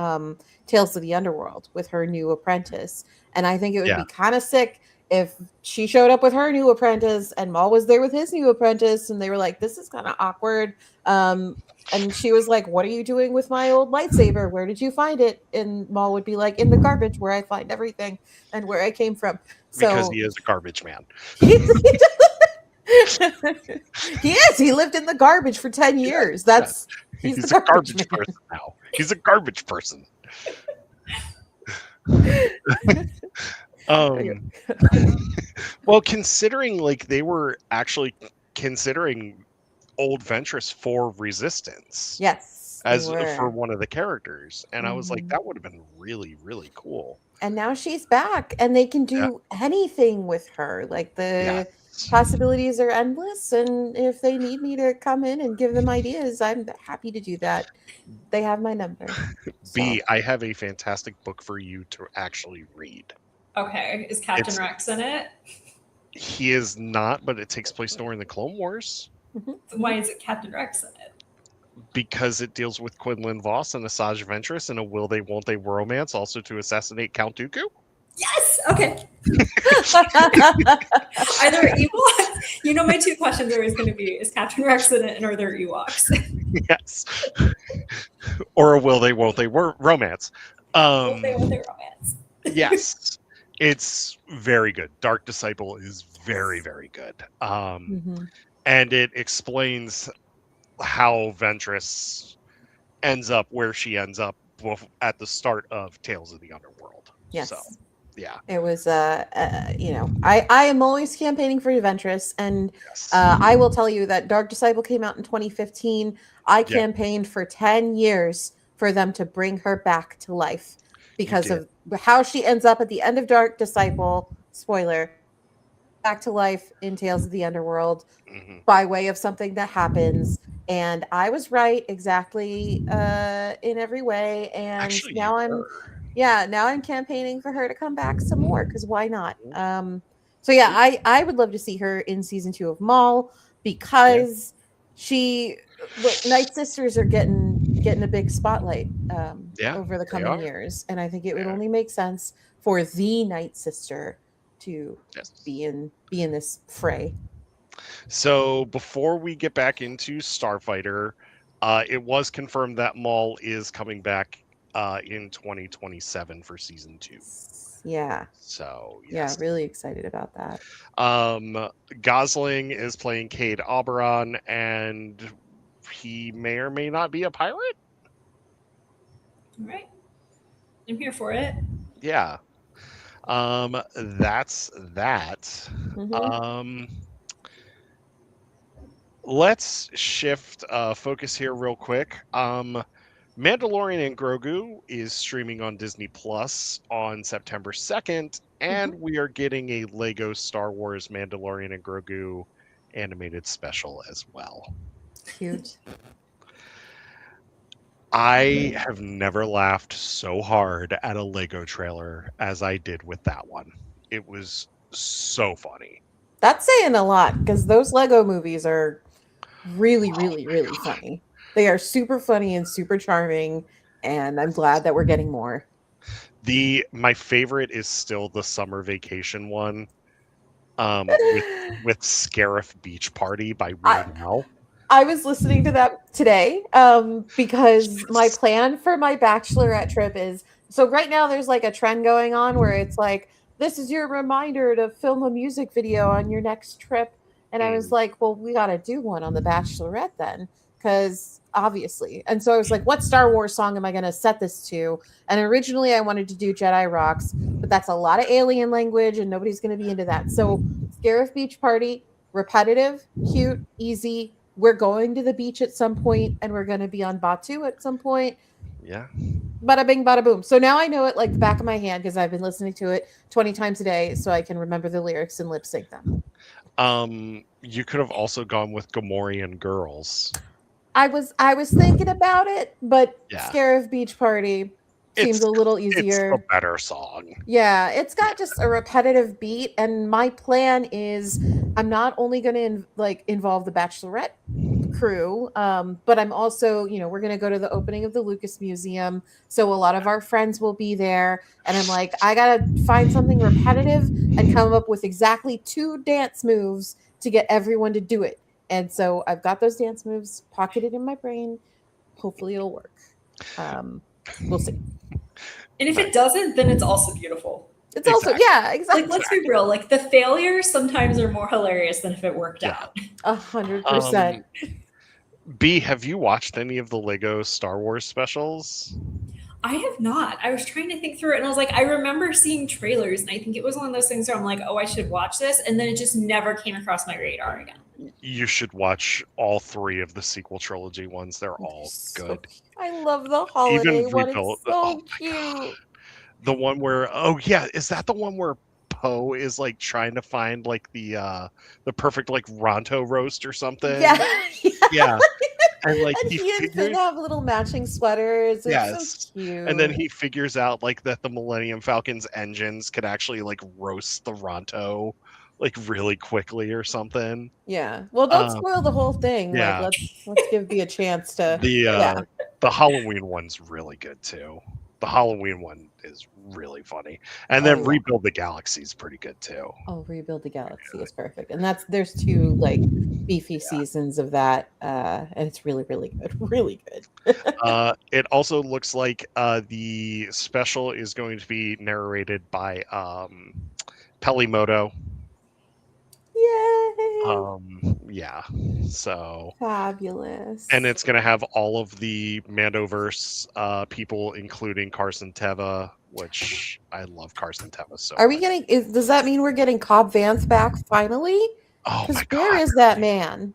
B: Tales of the Underworld with her new apprentice. And I think it would
A: Yeah.
B: be kind of sick if she showed up with her new apprentice and Maul was there with his new apprentice, and they were like, this is kind of awkward. And she was like, what are you doing with my old lightsaber? Where did you find it? And Maul would be like, in the garbage where I find everything and where I came from.
A: Because
B: So
A: he is a garbage man.
B: he is. He lived in the garbage for 10 years. That's he's the
A: a
B: garbage man.
A: person now. He's a garbage person. Well, considering like they were actually considering old Ventress for Resistance.
B: Yes.
A: As for one of the characters. And I was like,
B: Mhm.
A: that would have been really, really cool.
B: And now she's back and they can do anything with her. Like the possibilities are endless. And if they need me to come in and give them ideas, I'm happy to do that. They have my number.
A: B, I have a fantastic book for you to actually read.
C: Okay. Is Captain Rex in it?
A: He is not, but it takes place during the Clone Wars.
C: Why is it Captain Rex in it?
A: Because it deals with Quinlan Voss and Asajj Ventress in a will they won't they romance, also to assassinate Count Dooku.
C: Yes. Okay. Are there Ewoks? You know, my two questions are always going to be: is Captain Rex in it, and are there Ewoks?
A: Yes. Or a will they won't they romance.
C: Will they won't they romance?
A: Yes. It's very good. Dark Disciple is very, very good. And it explains how Ventress ends up where she ends up at the start of Tales of the Underworld.
B: Yes.
A: So, yeah.
B: It was, you know, I am always campaigning for Ventress, and I will tell you that Dark Disciple came out in 2015. I campaigned for 10 years for them to bring her back to life because of how she ends up at the end of Dark Disciple. Spoiler. Back to life in Tales of the Underworld by way of something that happens. And I was right exactly in every way. And
A: actually,
B: now I'm campaigning for her to come back some more, because why not? So yeah, I would love to see her in season 2 of Maul, because Night Sisters are getting a big spotlight over the coming years. And I think it would only make sense for the Night Sister to be in this fray.
A: So before we get back into Starfighter, it was confirmed that Maul is coming back in 2027 for season 2.
B: Yeah.
A: So
B: yeah, really excited about that.
A: Gosling is playing Cade Oberon, and he may or may not be a pirate.
C: All right, I'm here for it.
A: Yeah. That's that. Let's shift focus here real quick. Mandalorian and Grogu is streaming on Disney Plus on September 2nd, and we are getting a Lego Star Wars Mandalorian and Grogu animated special as well.
B: Cute.
A: I have never laughed so hard at a Lego trailer as I did with that one. It was so funny.
B: That's saying a lot, because those Lego movies are really, really, really funny. They are super funny and super charming, and I'm glad that we're getting more.
A: My favorite is still the summer vacation one, with Scarif Beach Party by Weird Al.
B: I was listening to that today because my plan for my bachelorette trip is, so right now there's like a trend going on where it's like, this is your reminder to film a music video on your next trip. And I was like, well, we got to do one on the bachelorette then, because obviously. And so I was like, what Star Wars song am I going to set this to? And originally I wanted to do Jedi Rocks, but that's a lot of alien language and nobody's going to be into that. So Scarif Beach Party, repetitive, cute, easy. We're going to the beach at some point, and we're going to be on Batu at some point.
A: Yeah.
B: Bada bing, bada boom. So now I know it like the back of my hand, because I've been listening to it 20 times a day, so I can remember the lyrics and lip sync them.
A: You could have also gone with Gamorrean Girls.
B: I was thinking about it, but Scarif Beach Party seems a little easier.
A: It's a better song.
B: Yeah, it's got just a repetitive beat, and my plan is I'm not only going to involve the Bachelorette crew, but I'm also, we're going to go to the opening of the Lucas Museum. So a lot of our friends will be there. And I'm like, I got to find something repetitive and come up with exactly 2 dance moves to get everyone to do it. And so I've got those dance moves pocketed in my brain. Hopefully it'll work. We'll see.
C: And if it doesn't, then it's also beautiful.
B: It's also, yeah, exactly.
C: Like, let's be real. Like, the failures sometimes are more hilarious than if it worked out.
B: 100%.
A: B, have you watched any of the Lego Star Wars specials?
C: I have not. I was trying to think through it, and I was like, I remember seeing trailers, and I think it was one of those things where I'm like, oh, I should watch this, and then it just never came across my radar again.
A: You should watch all 3 of the sequel trilogy ones. They're all good.
B: I love the holiday
A: Even
B: one.
A: rebuilt.
B: It's so cute.
A: The one where, is that the one where Poe is like trying to find like the perfect like Ronto roast or something?
B: Yeah.
A: And like
B: and he and Finn have little matching sweaters. It's so cute.
A: And then he figures out like that the Millennium Falcon's engines could actually like roast the Ronto like really quickly or something.
B: Yeah. Well, don't spoil the whole thing.
A: Yeah.
B: Like let's give B a chance to.
A: The Halloween one's really good too. The Halloween one is really funny. And then Rebuild the Galaxy is pretty good too.
B: Oh, Rebuild the Galaxy is perfect. And there's 2 like beefy seasons of that. And it's really, really good. Really good.
A: It also looks like the special is going to be narrated by Pelimoto.
B: Yay!
A: Yeah. So
B: fabulous.
A: And it's going to have all of the Mandoverse people, including Carson Teva, which I love Carson Teva so
B: Are we getting? Does that mean we're getting Cobb Vanth back finally?
A: Oh my God!
B: Where is that man?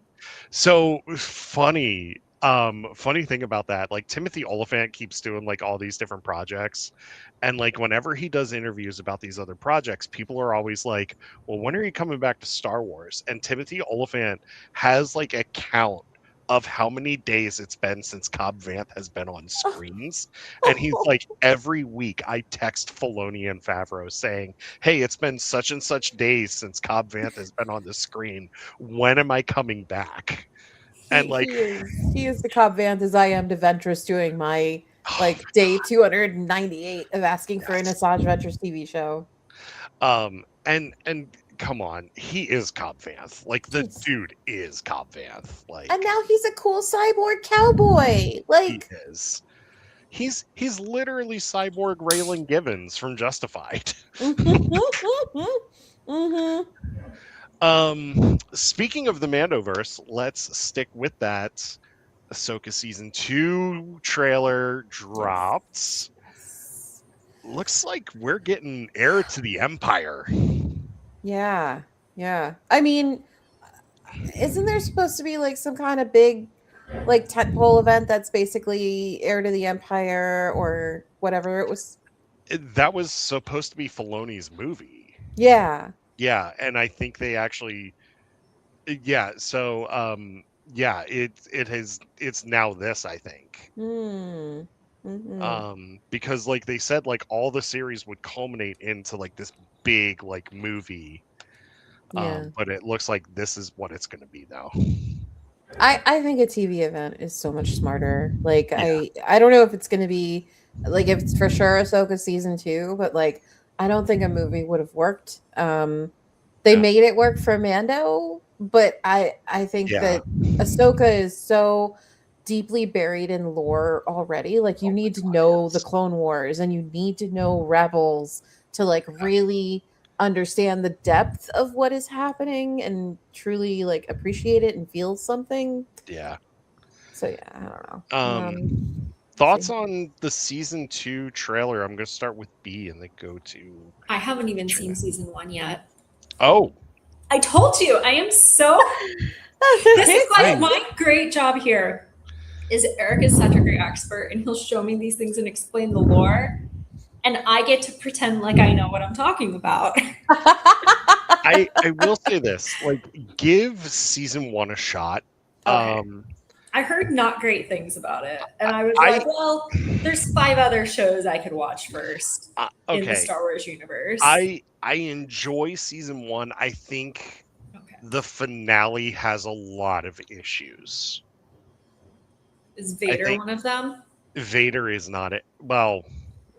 A: So funny. Funny thing about that, like Timothy Oliphant keeps doing like all these different projects, and like whenever he does interviews about these other projects, people are always like, well, when are you coming back to Star Wars? And Timothy Oliphant has like a count of how many days it's been since Cobb Vanth has been on screens. And he's like, every week I text Filoni and Favreau saying, hey, it's been such and such days since Cobb Vanth has been on the screen. When am I coming back? And like
B: he is the Cobb Vanth as I am to Ventress doing my like day 298 of asking for an Asajj Ventress TV show.
A: And come on, he is Cobb Vanth. Like the dude is Cobb Vanth. Like,
B: and now he's a cool cyborg cowboy. Like
A: he is. He's literally cyborg Raylan Givens from Justified. Speaking of the Mandoverse, let's stick with that. Ahsoka season 2 trailer dropped. Looks like we're getting Heir to the Empire.
B: Yeah. I mean, isn't there supposed to be like some kind of big like tentpole event that's basically Heir to the Empire or whatever it was?
A: That was supposed to be Filoni's movie.
B: Yeah.
A: Yeah, and I think they actually it's now this, I think. Because like they said, like all the series would culminate into like this big like movie. But it looks like this is what it's going to be now.
B: I think a TV event is so much smarter. Like I don't know if it's going to be like if it's for sure Ahsoka season 2, but like I don't think a movie would have worked. They made it work for Mando, but I think that Ahsoka is so deeply buried in lore already. Like you need to know the Clone Wars and you need to know Rebels to like really understand the depth of what is happening and truly like appreciate it and feel something.
A: Yeah.
B: So yeah, I don't know.
A: Thoughts on the season 2 trailer? I'm going to start with B and then go to.
C: I haven't even seen season 1 yet.
A: Oh,
C: I told you, I am so. This is like my great job here. Is Eric is such a great expert, and he'll show me these things and explain the lore, and I get to pretend like I know what I'm talking about.
A: I will say this: like, give season 1 a shot.
C: Okay. I heard not great things about it, and I was like, well, there's 5 other shows I could watch first in the Star Wars universe.
A: I enjoy season 1. I think the finale has a lot of issues.
C: Is
A: I
C: Vader
A: think
C: one of them?
A: Vader is not it. Well,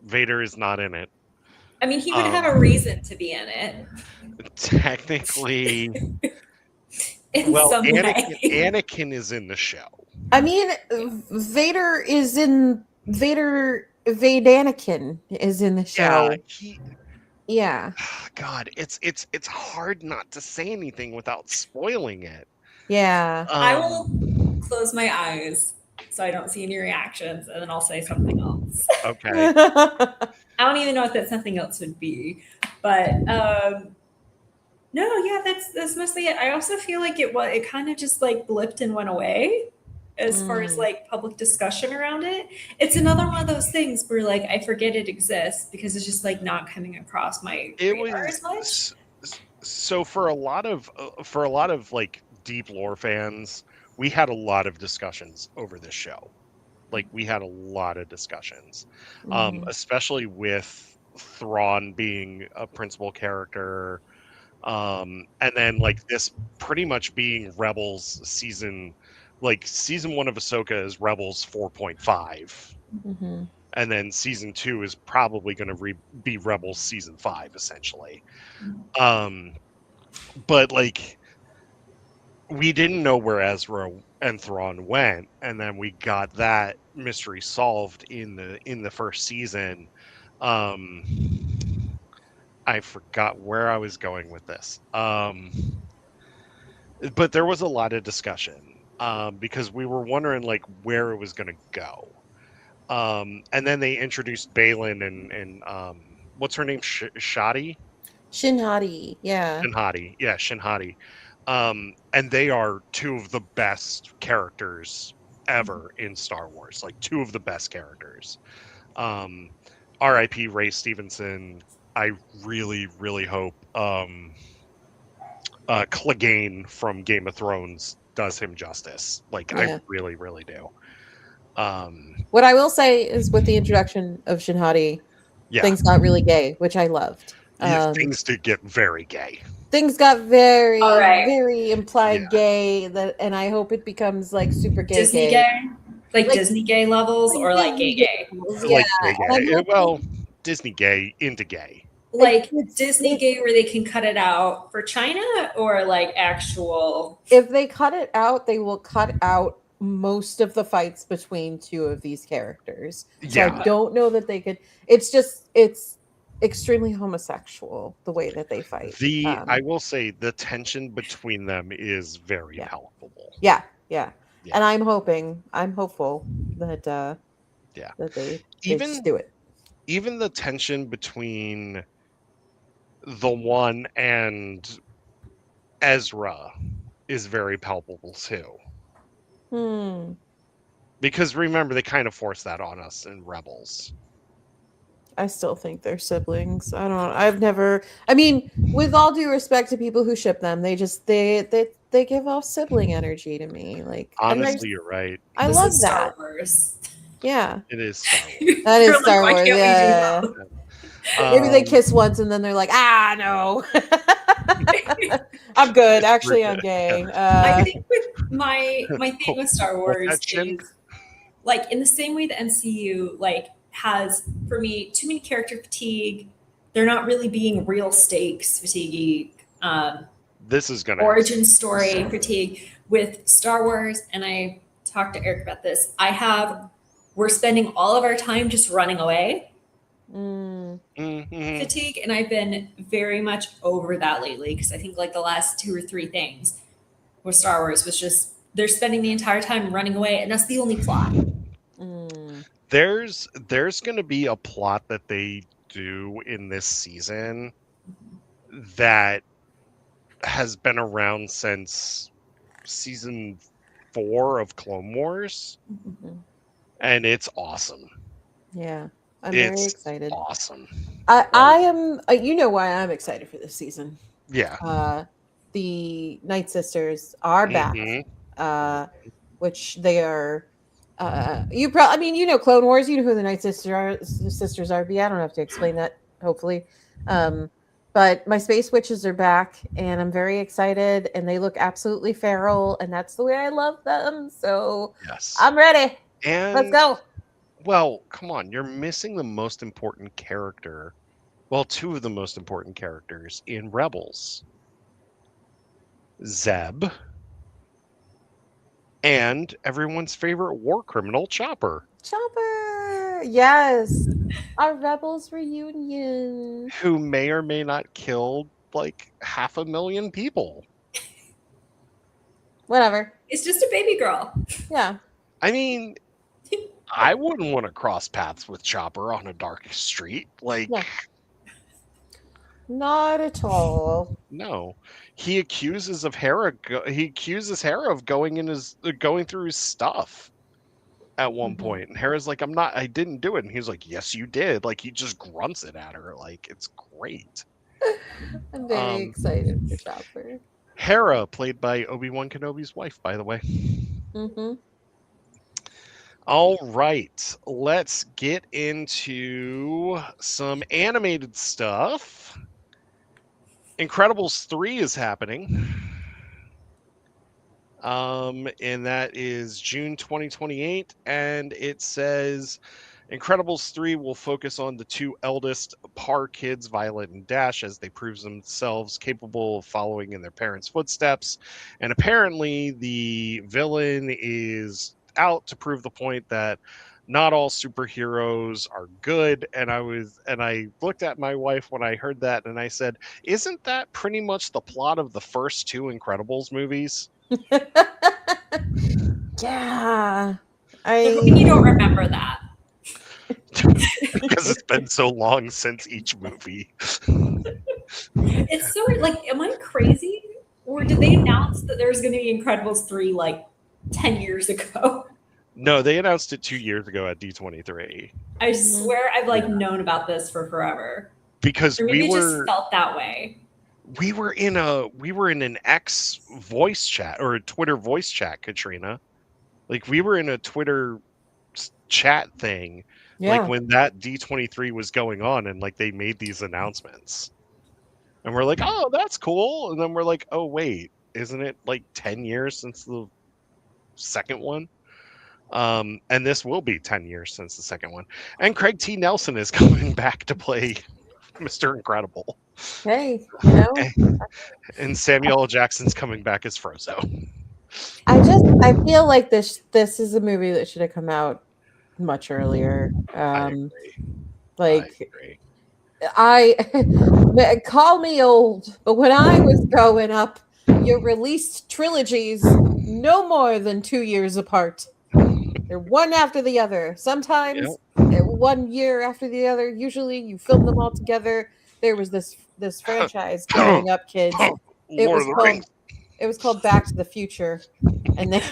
A: Vader is not in it.
C: I mean, he would have a reason to be in it.
A: Technically,
C: In some way.
A: Anakin is in the show.
B: I mean, Vader is in Vadanikin is in the show. Yeah.
A: God, it's hard not to say anything without spoiling it.
B: Yeah.
C: I will close my eyes so I don't see any reactions, and then I'll say something else.
A: Okay.
C: I don't even know what that something else would be, but no, yeah, that's mostly it. I also feel like it kind of just like blipped and went away as far as like public discussion around it. It's another one of those things where like I forget it exists because it's just like not coming across my radar as much.
A: So for a lot of like deep lore fans, we had a lot of discussions over this show. Like we had a lot of discussions, especially with Thrawn being a principal character, and then like this pretty much being Rebels season 1 of Ahsoka is Rebels 4.5. And then season 2 is probably going to be Rebels season 5 essentially. But like we didn't know where Ezra and Thrawn went, and then we got that mystery solved in the first season. I forgot where I was going with this. But there was a lot of discussion because we were wondering like where it was going to go. And then they introduced Balin and what's her name? Shadi?
B: Shinhati. Yeah.
A: Shinhati. Yeah, Shinhati. And they are two of the best characters ever in Star Wars. Like two of the best characters. R.I.P. Ray Stevenson. I really, really hope Clegane from Game of Thrones does him justice. Like
B: Yeah.
A: I really, really do.
B: What I will say is with the introduction of Shinhati, things got really gay, which I loved.
A: Things did get very gay.
B: Things got very,
C: right.
B: very implied gay, and I hope it becomes like super gay.
C: Disney gay? Like Disney gay levels or like gay?
A: Like gay. Well, Disney gay into gay.
C: Like Disney gay where they can cut it out for China or like actual.
B: If they cut it out, they will cut out most of the fights between two of these characters. So I don't know that they could. It's extremely homosexual the way that they fight.
A: I will say the tension between them is very palpable.
B: Yeah. And I'm hopeful that that they just do it.
A: Even the tension between the One and Ezra is very palpable too. Because remember, they kind of forced that on us in Rebels.
B: I still think they're siblings. I mean, with all due respect to people who ship them, they give off sibling energy to me. Like
A: honestly, you're right.
B: I love that.
C: Star Wars.
B: Yeah.
A: It is Star Wars.
B: That is Star Wars. Yeah. Maybe they kiss once and then they're like, no. I'm good. Actually, I'm gay.
C: I think with my thing with Star Wars is like in the same way the MCU like has for me too many character fatigue. They're not really being real stakes fatigue.
A: This is gonna
C: origin story fatigue with Star Wars, and I talked to Eric about this. We're spending all of our time just running away. Fatigue, and I've been very much over that lately because I think like the last 2 or 3 things with Star Wars was just they're spending the entire time running away, and that's the only plot.
A: There's going to be a plot that they do in this season that has been around since season 4 of Clone Wars, and it's awesome.
B: Yeah. I'm very excited.
A: Awesome.
B: I am. You know why I'm excited for this season?
A: Yeah.
B: The Night Sisters are back, which they are. You know Clone Wars. You know who the Night Sisters are. But yeah, I don't have to explain that. Hopefully, but my space witches are back, and I'm very excited. And they look absolutely feral, and that's the way I love them. So
A: yes,
B: I'm ready.
A: And
B: Let's go.
A: well, come on, you're missing the most important character. Well, two of the most important characters in Rebels. Zeb and everyone's favorite war criminal, Chopper.
B: Chopper. Yes. Our Rebels reunion.
A: Who may or may not kill like 500,000 people.
B: Whatever.
C: It's just a baby girl.
B: Yeah.
A: I mean, I wouldn't want to cross paths with Chopper on a dark street. Like,
B: No. Not at all.
A: no. He accuses Hera of going through his stuff at one point. And Hera's like, I didn't do it. And he's like, yes, you did. Like, he just grunts it at her. Like, it's great.
B: I'm very excited for Chopper.
A: Hera, played by Obi-Wan Kenobi's wife, by the way.
B: Mm-hmm.
A: All right, let's get into some animated stuff. Incredibles 3 is happening. And that is June 2028, and it says Incredibles 3 will focus on the two eldest Parr kids, Violet and Dash, as they prove themselves capable of following in their parents' footsteps. And apparently the villain is out to prove the point that not all superheroes are good. And I looked at my wife when I heard that, and I said, isn't that pretty much the plot of the first two Incredibles movies?
B: Yeah.
C: I hope you don't remember that.
A: Because it's been so long since each movie.
C: It's so like, am I crazy? Or did they announce that there's going to be Incredibles 3 like 10 years ago?
A: No, they announced it 2 years ago at D23.
C: I swear I've like known about this for forever.
A: Because
C: Or maybe
A: we
C: it
A: were
C: just felt that way.
A: we were in an X voice chat or a Twitter voice chat, Katrina. Like we were in a Twitter chat thing.
B: Yeah.
A: Like when that D23 was going on and like they made these announcements. And we're like, oh, that's cool. And then we're like, oh, wait, isn't it like 10 years since the second one? And this will be 10 years since the second one. And Craig T. Nelson is coming back to play Mr. Incredible.
B: Hey, you know?
A: And Samuel L. Jackson's coming back as Frozo.
B: I feel like this is a movie that should have come out much earlier.
A: I agree.
B: Like
A: I agree.
B: call me old, but when I was growing up, you released trilogies no more than 2 years apart. They're one after the other. Sometimes 1 year after the other. Usually you film them all together. There was this franchise growing up, kids. It was called Back to the Future. And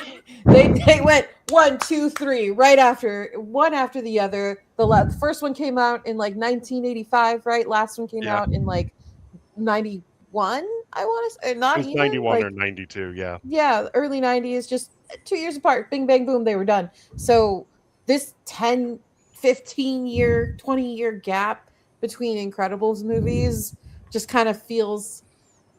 B: they went 1, 2, 3 right after one after the other. The first one came out in like 1985, right? Last one came out in like 91. I want to say not even
A: 91
B: like,
A: or 92. Yeah.
B: Yeah, early 90s, just 2 years apart. Bing, bang, boom, they were done. So this 10, 15 year, 20 year gap between Incredibles movies just kind of feels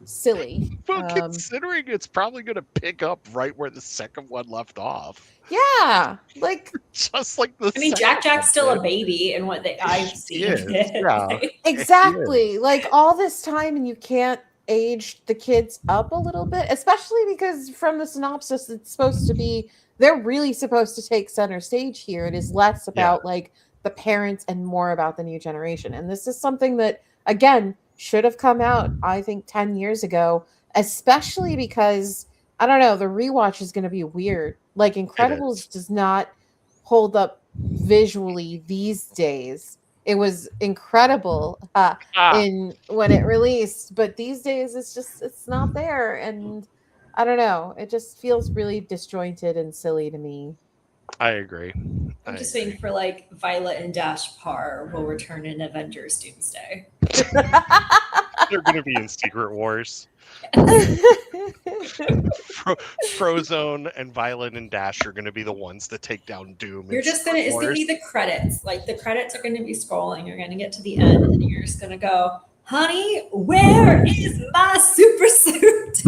B: silly.
A: Well, considering it's probably going to pick up right where the second one left off.
B: Yeah, like
A: just like the.
C: I mean, Jack's still a baby, in what I've seen.
A: Yeah,
B: exactly. Like all this time, and you can't age the kids up a little bit, especially because from the synopsis, it's supposed to be they're really supposed to take center stage here. It is less about like the parents and more about the new generation, and this is something that again should have come out, I think, 10 years ago, especially because, I don't know, the rewatch is going to be weird. Like, Incredibles does not hold up visually these days. It was incredible when it released, but these days it's not there. And I don't know, it just feels really disjointed and silly to me.
A: I agree.
C: I'm just waiting for like Violet and Dash Parr will return in Avengers Doomsday.
A: They're going to be in Secret Wars. Frozone and Violet and Dash are going to be the ones that take down Doom.
C: It's going to be the credits. Like the credits are going to be scrolling. You're going to get to the end and you're just going to go, honey, where is my super suit?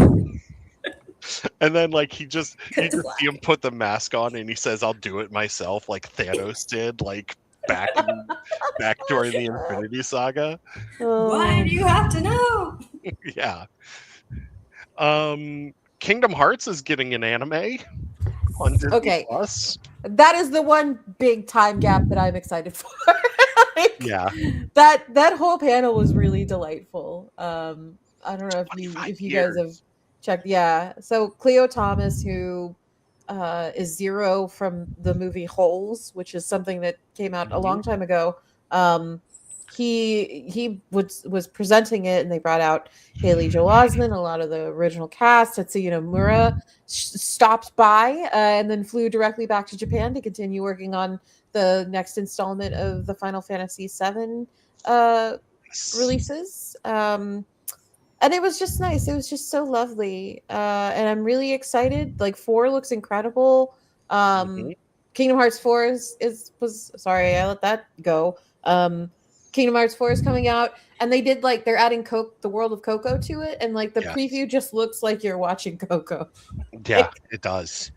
A: And then like you
C: Cut
A: just
C: to
A: see
C: black.
A: him put the mask on and he says, "I'll do it myself," like Thanos did, like back during the Infinity Saga.
C: Why do you have to know?
A: Yeah. Kingdom Hearts is getting an anime on Disney
B: Okay,
A: Plus.
B: that is the one big time gap that I'm excited for. Like,
A: Yeah.
B: that whole panel was really delightful. I don't know if
A: 25
B: you guys have
A: years.
B: checked. Yeah, so Cleo Thomas, who is Zero from the movie Holes, which is something that came out a
A: Mhm.
B: long time ago. Um, he was presenting it, and they brought out Haley Joel Osment, a lot of the original cast. Tetsuya Nomura stopped by and then flew directly back to Japan to continue working on the next installment of the Final Fantasy VII releases. And it was just nice. It was just so lovely. And I'm really excited. Like 4 looks incredible.
A: Mhm.
B: Kingdom Hearts 4 is was sorry, I let that go. Kingdom Hearts 4 is coming out, and they did like they're adding the world of Coco to it, and like the
A: Yes.
B: preview just looks like you're watching Coco.
A: Yeah, it does.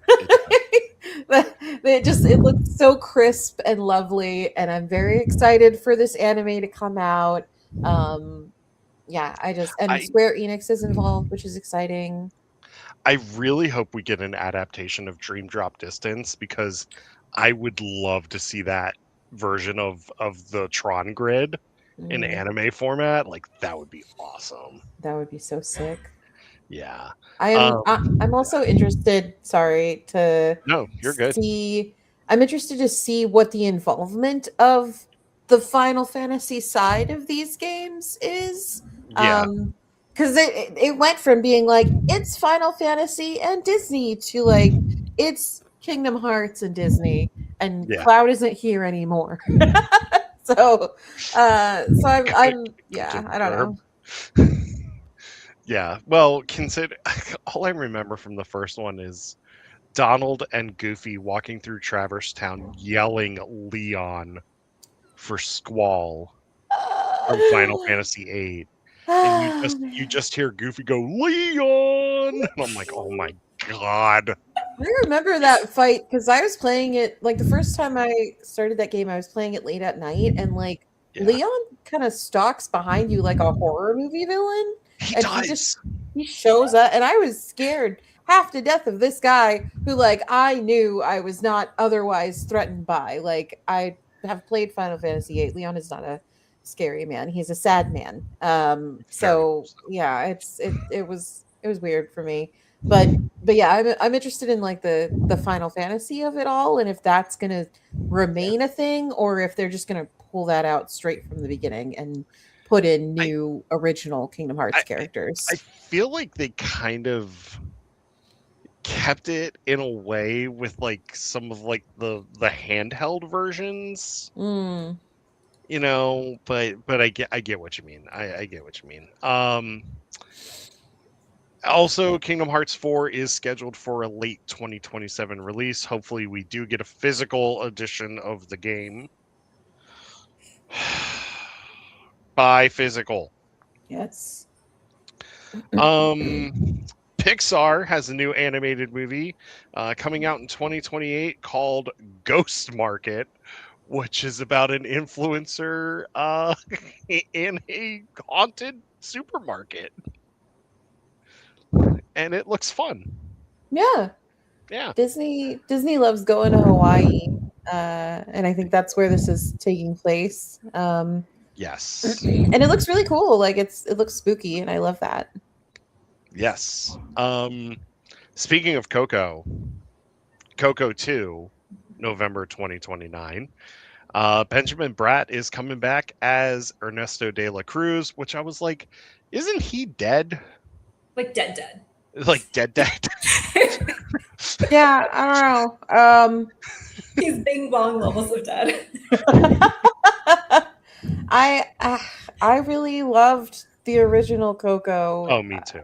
A: It does.
B: It looks so crisp and lovely, and I'm very excited for this anime to come out. Yeah, and
A: I
B: Square Enix is involved, which is exciting.
A: I really hope we get an adaptation of Dream Drop Distance because I would love to see that version of the Tron grid in
B: Mm,
A: anime format. Like that would be awesome.
B: that would be so sick.
A: Yeah.
B: I'm also interested, sorry, to
A: No, you're good.
B: see I'm interested to see what the involvement of the Final Fantasy side of these games is.
A: Yeah.
B: Because it went from being like it's Final Fantasy and Disney to like it's Kingdom Hearts and Disney, and
A: Yeah.
B: Cloud isn't here anymore. So I'm yeah, I don't
A: Curb.
B: know.
A: Yeah. Well, consider all I remember from the first one is Donald and Goofy walking through Traverse Town yelling Leon for Squall from Final Fantasy VIII. And you just hear Goofy go Leon, and I'm like, oh my god.
B: I remember that fight because I was playing it like the first time I started that game, I was playing it late at night, and like
A: Yeah,
B: Leon kind of stalks behind you like a horror movie villain,
A: he
B: and
A: does.
B: he shows up, and I was scared half to death of this guy who like I knew I was not otherwise threatened by. Like I have played Final Fantasy VIII. Leon is not a scary man; he's a sad man.
A: Very much
B: So
A: so.
B: yeah, it was weird for me, but yeah, I'm interested in like the Final Fantasy of it all, and if that's gonna
A: Yeah.
B: remain a thing, or if they're just gonna pull that out straight from the beginning and put in
A: I
B: new original Kingdom
A: I
B: Hearts
A: I
B: characters.
A: feel like they kind of kept it in a way with like some of like the handheld versions,
B: Mm.
A: but I get what you mean. I get what you mean. Also, Kingdom Hearts 4 is scheduled for a late 2027 release. Hopefully, we do get a physical edition of the game. By physical.
B: Yes.
A: Pixar has a new animated movie coming out in 2028 called Ghost Market, which is about an influencer in a haunted supermarket. And it looks fun.
B: Yeah.
A: Yeah.
B: Disney loves going to Hawaii. And I think that's where this is taking place.
A: Yes.
B: And it looks really cool. Like it looks spooky, and I love that.
A: Yes. Speaking of Coco 2, November 2029. Benjamin Bratt is coming back as Ernesto de la Cruz, which I was like, isn't he dead?
C: Like dead.
A: Like dead.
B: Yeah, I don't know.
C: He's bing bong levels of dead.
B: I I really loved the original Coco,
A: Oh, me too.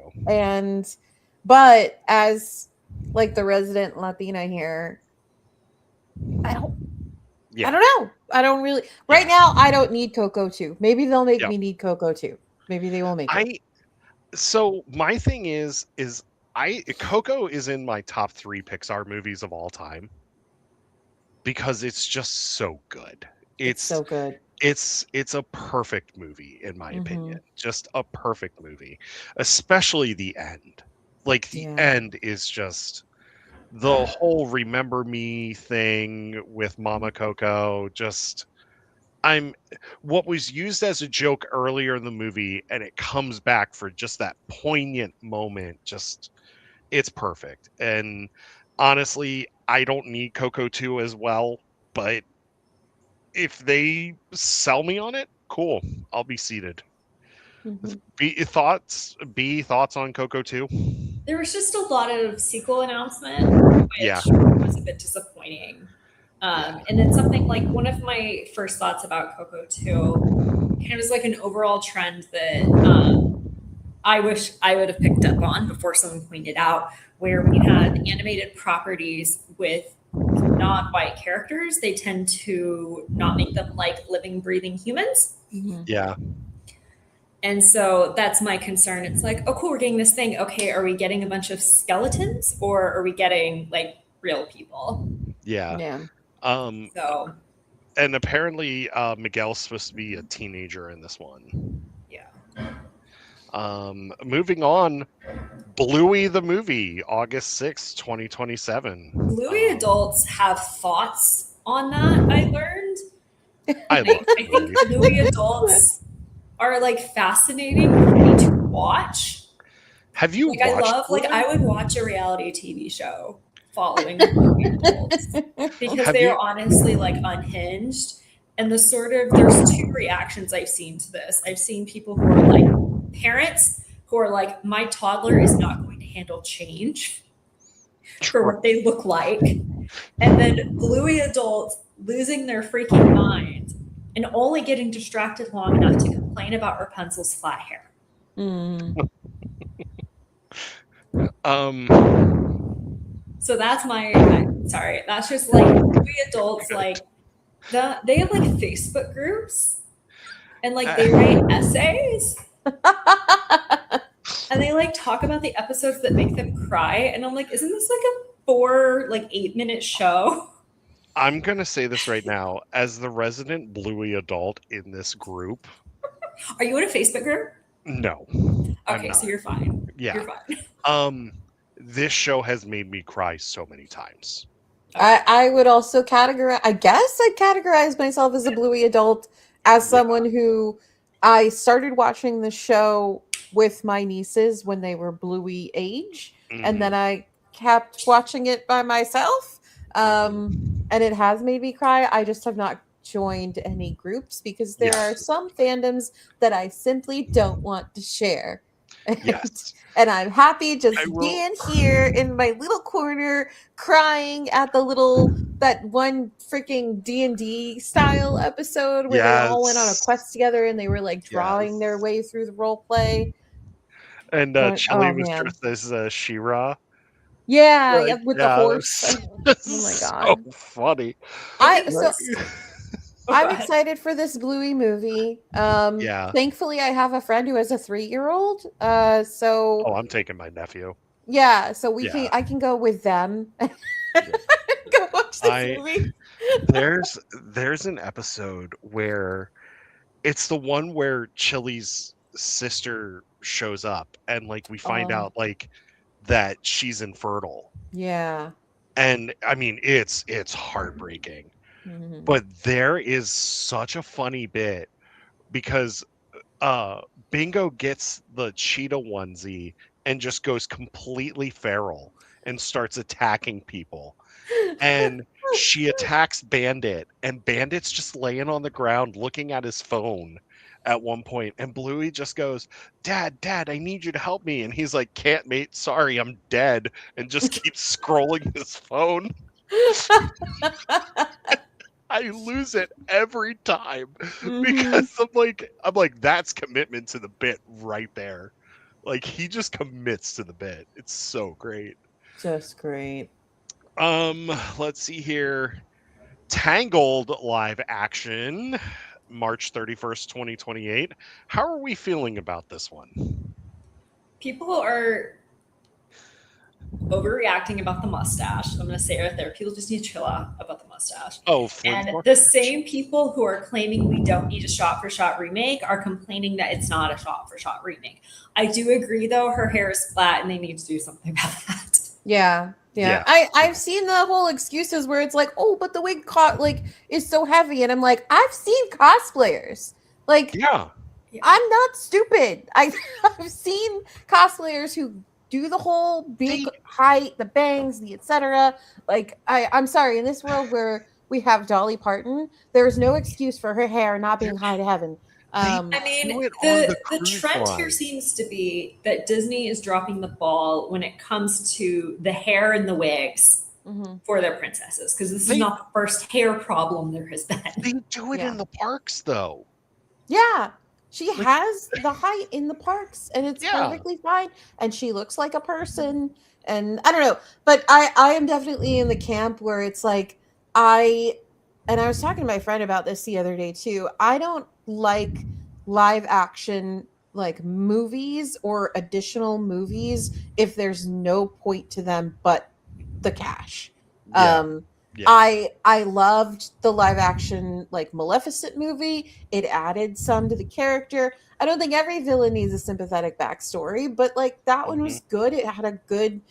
B: but as like the resident Latina here, I don't
A: Yeah.
B: I don't know. I don't really right
A: Yeah.
B: now. I don't need Coco 2. Maybe they'll make
A: Yeah.
B: me need Coco 2. Maybe they will make it.
A: So my thing is Coco is in my top 3 Pixar movies of all time because it's just so good.
B: It's so good.
A: It's a perfect movie in my opinion.
B: Mhm.
A: Just a perfect movie, especially the end. Like the
B: Yeah.
A: end is just the whole remember me thing with Mama Coco. Just I'm what was used as a joke earlier in the movie, and it comes back for just that poignant moment. Just it's perfect. And honestly, I don't need Coco 2 as well, but if they sell me on it, cool. I'll be seated.
B: Mhm.
A: B thoughts on Coco 2?
C: There was just a lot of sequel announcement,
A: Yeah.
C: which was a bit disappointing.
A: Yeah.
C: And then something like one of my first thoughts about Coco 2 kind of was like an overall trend that I wish I would have picked up on before someone pointed out, where when you have animated properties with non-white characters, they tend to not make them like living, breathing humans.
B: Mhm.
A: Yeah.
C: And so that's my concern. It's like, oh, cool, we're getting this thing. Okay, are we getting a bunch of skeletons or are we getting like real people?
A: Yeah.
B: Yeah.
A: Um
C: So,
A: and apparently Miguel's supposed to be a teenager in this one.
C: yeah.
A: Moving on, Bluey the movie, August 6th, 2027.
C: Bluey adults have thoughts on that, I learned.
A: I
C: And
A: love
C: I
A: Bluey.
C: think Bluey adults are like fascinating for me to watch.
A: Have you
C: Like I
A: watched
C: love, like
A: Bluey?
C: I would watch a reality TV show following Bluey adults because
A: Have
C: they
A: you
C: are honestly like unhinged. And the sort of there's two reactions I've seen to this. I've seen people who are like parents who are like, my toddler is not going to handle change for what they look like. And then Bluey adults losing their freaking mind and only getting distracted long enough to complain about Rapunzel's flat hair.
B: Mm.
C: So that's sorry, that's just like Bluey adults like they have like Facebook groups and like they write essays and they like talk about the episodes that make them cry. And I'm like, isn't this like a 8-minute show?
A: I'm gonna say this right now, as the resident Bluey adult in this group.
C: Are you in a Facebook group?
A: No, I'm
C: Okay,
A: not.
C: so you're fine.
A: Yeah.
C: You're fine.
A: This show has made me cry so many times.
B: I would also I guess I'd categorize myself as a Bluey adult, as someone who I started watching the show with my nieces when they were Bluey age, and then I kept watching it by myself. And it has made me cry. I just have not joined any groups because there are some fandoms that I simply don't want to share.
A: Yes.
B: And I'm happy just being here in my little corner, crying at that one freaking D&D style episode where they all went on a quest together and they were like drawing their way through the role play.
A: And Chili was dressed as She-Ra.
B: Yeah, with the horse. Oh my god,
A: so funny.
B: I'm excited for this Bluey movie. Thankfully, I have a friend who has a 3-year-old. So
A: I'm taking my nephew.
B: Yeah, so I can go with them. Go watch this movie.
A: There's an episode where it's the one where Chili's sister shows up and like we find out like that she's infertile.
B: Yeah.
A: And I mean it's heartbreaking.
B: Mm-hmm.
A: But there is such a funny bit because Bingo gets the cheetah onesie and just goes completely feral and starts attacking people. And she attacks Bandit, and Bandit's just laying on the ground looking at his phone at one point, and Bluey just goes, Dad, I need you to help me. And he's like, can't, mate, sorry, I'm dead, and just keeps scrolling his phone. I lose it every time because I'm like, that's commitment to the bit right there. Like he just commits to the bit. It's so great.
B: Just great.
A: Let's see here. Tangled live action, March 31st, 2028. How are we feeling about this one?
C: People are overreacting about the mustache. I'm going to say it right there. People just need to chill out about the mustache.
A: Oh,
C: and the same people who are claiming we don't need a shot-for-shot remake are complaining that it's not a shot-for-shot remake. I do agree, though, her hair is flat, and they need to do something about that.
B: Yeah. I've seen the whole excuses where it's like, oh, but the wig is so heavy, and I'm like, I've seen cosplayers. Like,
A: yeah.
B: I'm not stupid. I've seen cosplayers who do the whole big height, the bangs, the etc. Like, I'm sorry, in this world where we have Dolly Parton, there is no excuse for her hair not being high to heaven.
C: I mean, the trend here seems to be that Disney is dropping the ball when it comes to the hair and the wigs for their princesses, because this is not the first hair problem there has been.
A: They do it in the parks, though.
B: Yeah. She has the height in the parks, and it's perfectly fine. And she looks like a person. And I don't know. But I am definitely in the camp where it's like, I was talking to my friend about this the other day, too. I don't like live action, like, movies or additional movies if there's no point to them but the cash. I loved the live action, like, Maleficent movie. It added some to the character. I don't think every villain needs a sympathetic backstory, but like that one was good. It had a good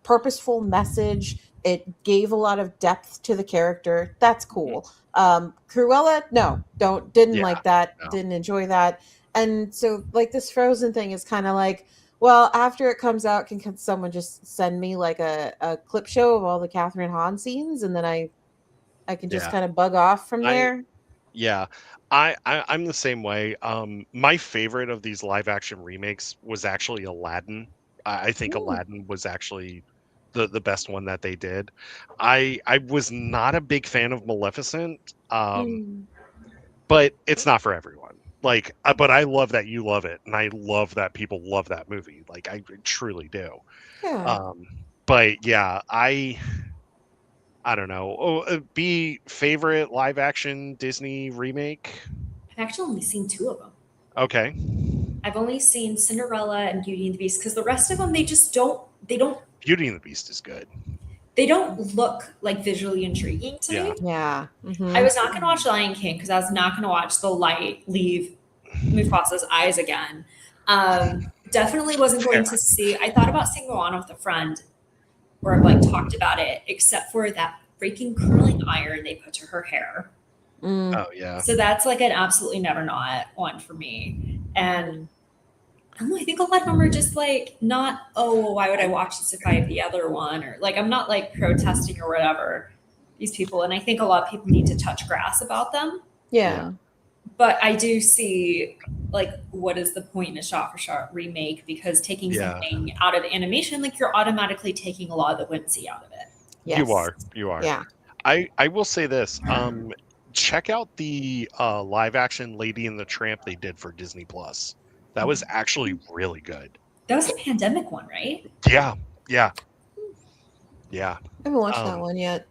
B: purposeful message. It gave a lot of depth to the character. That's cool. Cruella, didn't like that. No. Didn't enjoy that. And so, like, this Frozen thing is kind of like, well, after it comes out, can someone just send me like a clip show of all the Catherine Hahn scenes, and then I can just kind of bug off from there?
A: I'm the same way. My favorite of these live action remakes was actually Aladdin. I think Aladdin was actually the best one that they did. I was not a big fan of Maleficent, but it's not for everyone. Like, but I love that you love it, and I love that people love that movie. Like, I truly do.
B: Yeah.
A: But yeah, I don't know. Favorite live action Disney remake?
C: I've actually only seen 2 of them.
A: Okay.
C: I've only seen Cinderella and Beauty and the Beast, because the rest of them, they don't.
A: Beauty and the Beast is good.
C: They don't look like visually intriguing to me.
B: Yeah.
C: I was not going to watch Lion King because I was not going to watch the light leave Mufasa's eyes again. Definitely wasn't going to see. I thought about seeing Moana with a friend, or I've like talked about it, except for that freaking curling iron they put to her hair.
A: Oh yeah.
C: So that's like an absolutely never not one for me. And I don't know, I think a lot of them are just like not, why would I watch this if I have the other one? Or like, I'm not like protesting or whatever these people. And I think a lot of people need to touch grass about them.
B: Yeah.
C: But I do see like, what is the point in a shot for shot remake? Because taking something out of animation, like you're automatically taking a lot of the whimsy out of it.
B: Yes.
A: You are.
B: Yeah.
A: I will say this. Check out the live action Lady and the Tramp they did for Disney Plus. That was actually really good.
C: That was the pandemic one, right?
A: Yeah.
B: I haven't watched that one yet.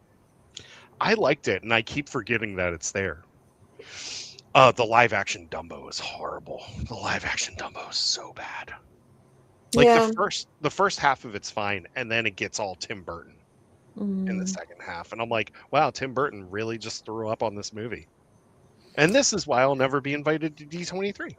A: I liked it, and I keep forgetting that it's there. The live action Dumbo is horrible. The live action Dumbo is so bad. Like the first half of it's fine, and then it gets all Tim Burton in the second half. And I'm like, wow, Tim Burton really just threw up on this movie. And this is why I'll never be invited to D23.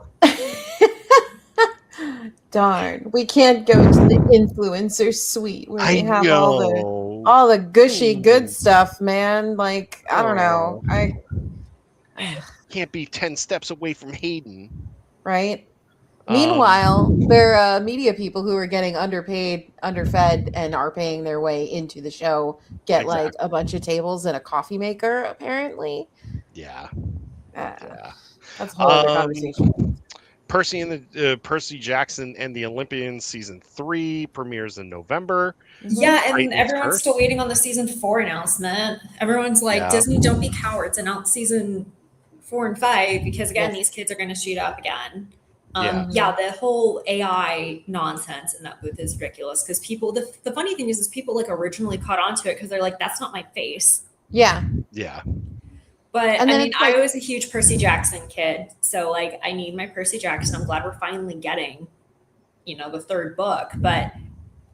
B: Darn, we can't go to the influencer suite where they have all the gushy good stuff, man. Like, I don't know. I
A: can't be 10 steps away from Hayden.
B: Right? Meanwhile, there are media people who are getting underpaid, underfed, and are paying their way into the show get like a bunch of tables and a coffee maker, apparently.
A: Yeah.
B: That's a whole other conversation.
A: Percy Jackson and the Olympians season 3 premieres in November.
C: Yeah, and everyone's still waiting on the season 4 announcement. Everyone's like, Disney, don't be cowards, announce season 4 and 5 because again, these kids are going to shoot up again. The whole AI nonsense in that booth is ridiculous because people. The funny thing is people like originally caught on to it because they're like, that's not my face.
B: Yeah.
C: But I mean, I was a huge Percy Jackson kid, so like I need my Percy Jackson. I'm glad we're finally getting, the 3rd book. But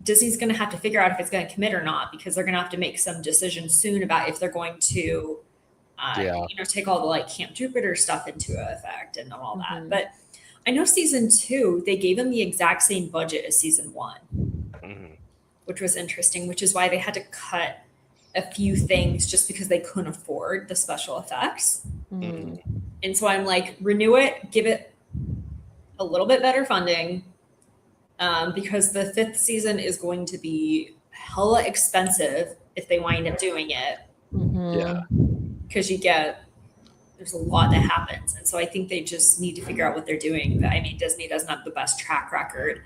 C: Disney's going to have to figure out if it's going to commit or not, because they're going to have to make some decisions soon about if they're going to, take all the like Camp Jupiter stuff into effect and all that. But I know season 2, they gave them the exact same budget as season 1, which was interesting, which is why they had to cut a few things just because they couldn't afford the special effects. And so I'm like, renew it, give it a little bit better funding, because the 5th season is going to be hella expensive if they wind up doing it.
A: Yeah.
C: Because there's a lot that happens. And so I think they just need to figure out what they're doing. I mean, Disney doesn't have the best track record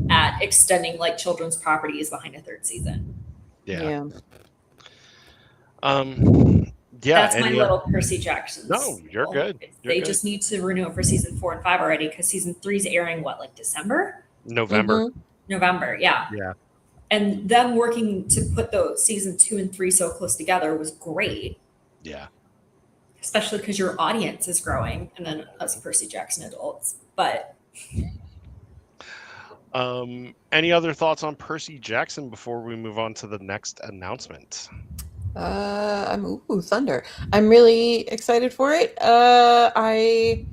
C: at extending like children's properties behind a 3rd season.
A: Yeah.
C: That's my little Percy Jackson.
A: No, you're good.
C: They just need to renew it for season 4 and 5 already, because season 3 is airing like December?
A: November,
C: yeah. And them working to put those season 2 and 3 so close together was great.
A: Yeah.
C: Especially because your audience is growing, and then us Percy Jackson adults. But
A: any other thoughts on Percy Jackson before we move on to the next announcement?
B: Thunder. I'm really excited for it. I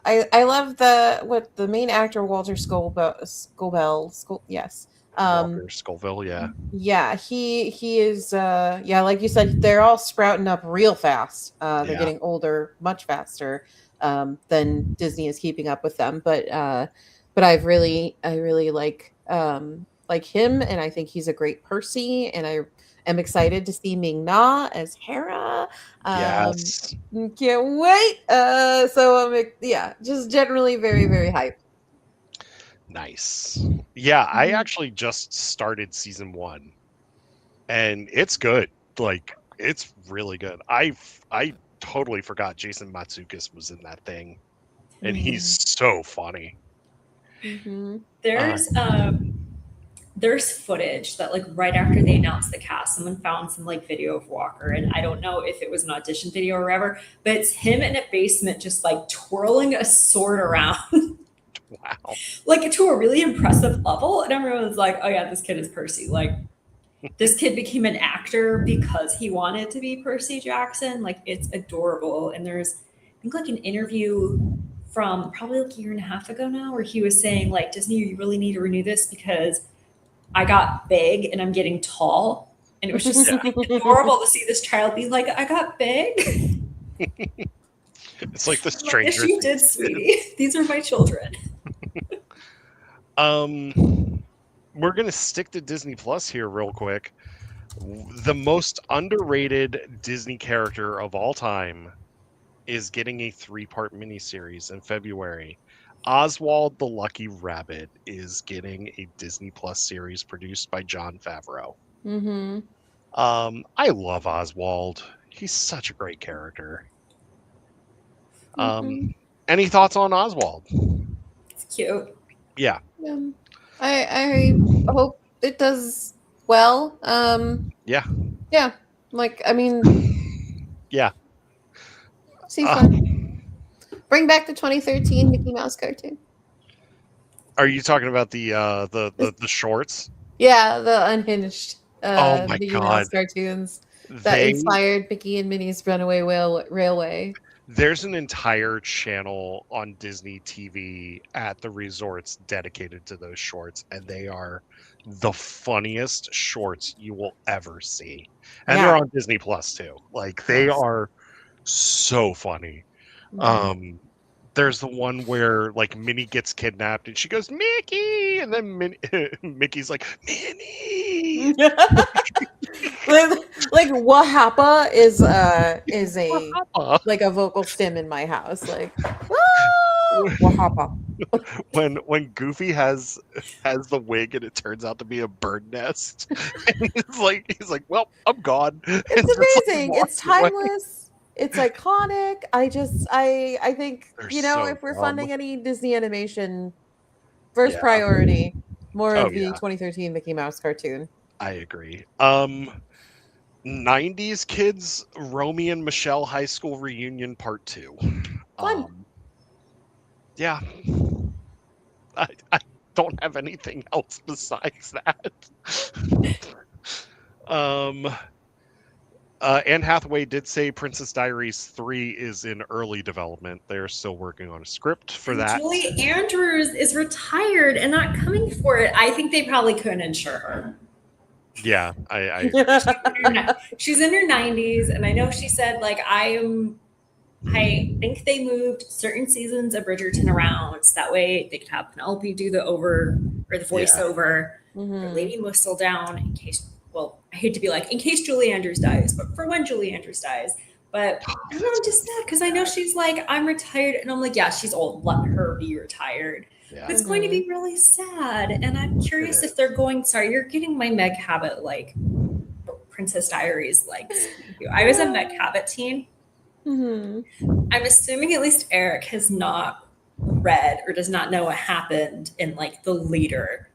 B: love the main actor, Walter Scobell. Yes.
A: Walter Scoville, yeah.
B: Yeah, he is like you said, they're all sprouting up real fast. They're getting older much faster than Disney is keeping up with them. But I really like him, and I think he's a great Percy, and I am excited to see Ming Na as Hera.
A: Yes.
B: Can't wait. So I'm just generally very, very hyped.
A: Nice. Yeah, I actually just started season 1, and it's good. Like, it's really good. I totally forgot Jason Matsukas was in that thing, and he's so funny.
C: There's footage that like right after they announced the cast, someone found some like video of Walker, and I don't know if it was an audition video or whatever, but it's him in a basement just like twirling a sword around.
A: Wow.
C: Like to a really impressive level, and everyone's like, oh yeah, this kid is Percy. Like this kid became an actor because he wanted to be Percy Jackson. Like it's adorable. And there's I think like an interview from probably like a year and a half ago now where he was saying like, Disney, you really need to renew this because I got big and I'm getting tall. And it was just adorable to see this child be like, I got big.
A: It's like the stranger.
C: Yes, you did, sweetie. These are my children.
A: We're gonna stick to Disney Plus here real quick. The most underrated Disney character of all time is getting a 3-part miniseries in February. Oswald the Lucky Rabbit is getting a Disney Plus series produced by Jon Favreau. I love Oswald. He's such a great character. Any thoughts on Oswald?
C: It's cute.
A: Yeah.
B: I hope it does well.
A: Yeah.
B: Like, I mean,
A: yeah.
B: Seems fun. Bring back the 2013 Mickey Mouse cartoon.
A: Are you talking about the shorts?
B: Yeah, the unhinged
A: oh my
B: Mickey
A: God.
B: Mouse cartoons that inspired Mickey and Minnie's Runaway Railway.
A: There's an entire channel on Disney TV at the resorts dedicated to those shorts, and they are the funniest shorts you will ever see. And they're on Disney Plus too. Like they are so funny. There's the one where like Minnie gets kidnapped and she goes, Mickey, and then Mickey's like, Minnie.
B: like Wahapa is a like a vocal stim in my house. Like Wahapa.
A: when Goofy has the wig and it turns out to be a bird nest, and he's like, well, I'm gone.
B: It's amazing. It's timeless. It's iconic. I think
A: They're so
B: if we're
A: dumb.
B: funding any Disney animation, first priority more of the 2013 Mickey Mouse cartoon.
A: I agree. 90s Kids Romy and Michelle High School Reunion Part 2.
B: Fun.
A: Yeah. don't have anything else besides that. Anne Hathaway did say Princess Diaries 3 is in early development. They're still working on a script for that.
C: Julie Andrews is retired and not coming for it. I think they probably couldn't insure her.
A: Yeah,
C: she's in her 90s, and I know she said, like, I think they moved certain seasons of Bridgerton around so that way they could have Penelope do the voiceover, or Lady Whistledown in case, well, I hate to be like, in case Julie Andrews dies, but for when Julie Andrews dies. But I don't know, just that, because I know she's like, I'm retired, and I'm like, yeah, she's old. Let her be retired. Yeah. It's going to be really sad, and I'm curious if they're going. Sorry, you're getting my Meg Habit like Princess Diaries like. I was a Meg Habit teen. I'm assuming at least Eric has not read or does not know what happened in like the later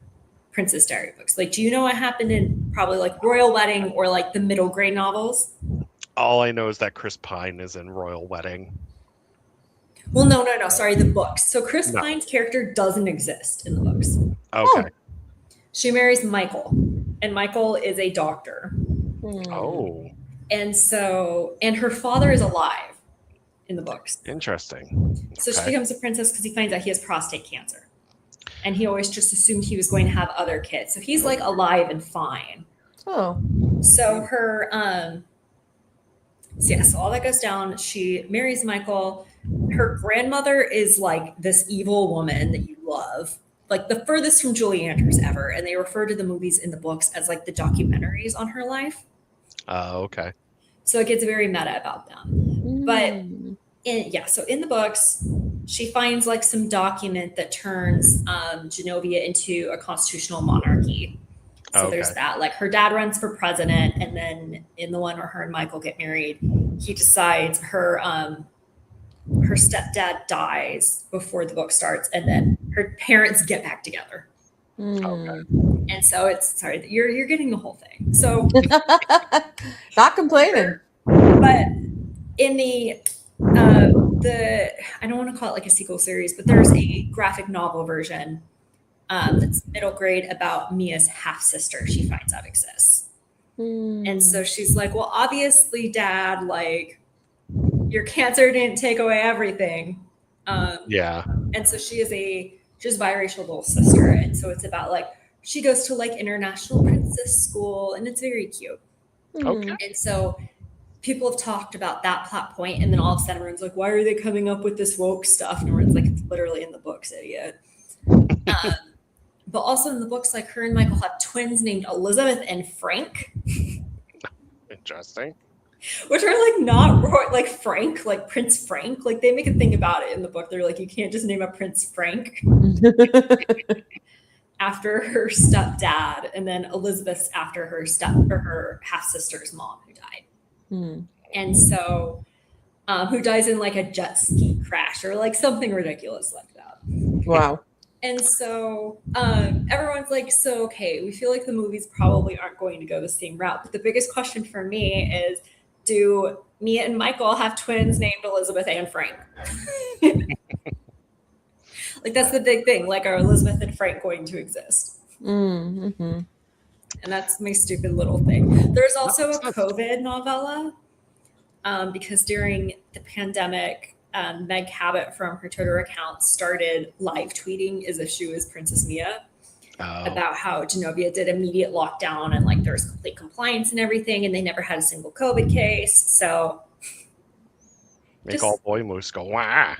C: Princess Diary books. Like, do you know what happened in probably like Royal Wedding or like the middle grade novels?
A: All I know is that Chris Pine is in Royal Wedding.
C: Well, no. Sorry, the books. So Chris Pine's character doesn't exist in the books.
A: Okay.
C: She marries Michael, and Michael is a doctor.
A: Oh.
C: And her father is alive in the books.
A: Interesting.
C: So she becomes a princess because he finds out he has prostate cancer. And he always just assumed he was going to have other kids. So he's like alive and fine.
B: Oh.
C: So so all that goes down. She marries Michael. Her grandmother is like this evil woman that you love, like the furthest from Julie Andrews ever. And they refer to the movies in the books as like the documentaries on her life.
A: Okay.
C: So it gets very meta about them. But so in the books, she finds like some document that turns Genovia into a constitutional monarchy. So there's that. Like her dad runs for president, and then in the one where her and Michael get married, he decides her stepdad dies before the book starts, and then her parents get back together.
A: Okay.
C: And so you're getting the whole thing. So
B: not complaining.
C: But in the I don't want to call it like a sequel series, but there's a graphic novel version that's middle grade about Mia's half sister. She finds out exists, and so she's like, "Well, obviously, Dad, like your cancer didn't take away everything." And so she has a biracial little sister, and so it's about like she goes to like international princess school, and it's very cute.
A: Okay.
C: And so people have talked about that plot point, and then all of a sudden everyone's like, why are they coming up with this woke stuff? And everyone's like, it's literally in the books, idiot. But also in the books, like her and Michael have twins named Elizabeth and Frank.
A: Interesting.
C: Which are like not like Frank, like Prince Frank. Like they make a thing about it in the book. They're like, you can't just name a Prince Frank after her stepdad, and then Elizabeth's after her half sister's mom who died. And so who dies in like a jet ski crash or like something ridiculous like that.
B: Wow.
C: And so everyone's like, so okay, we feel like the movies probably aren't going to go the same route. But the biggest question for me is, do Mia and Michael have twins named Elizabeth and Frank? Like that's the big thing. Like, are Elizabeth and Frank going to exist? And that's my stupid little thing. There's also a COVID novella because during the pandemic, Meg Habit from her Twitter account started live tweeting as if she was Princess Mia about how Genovia did immediate lockdown and like there was complete compliance and everything, and they never had a single COVID case. So
A: make all boy moose go wah.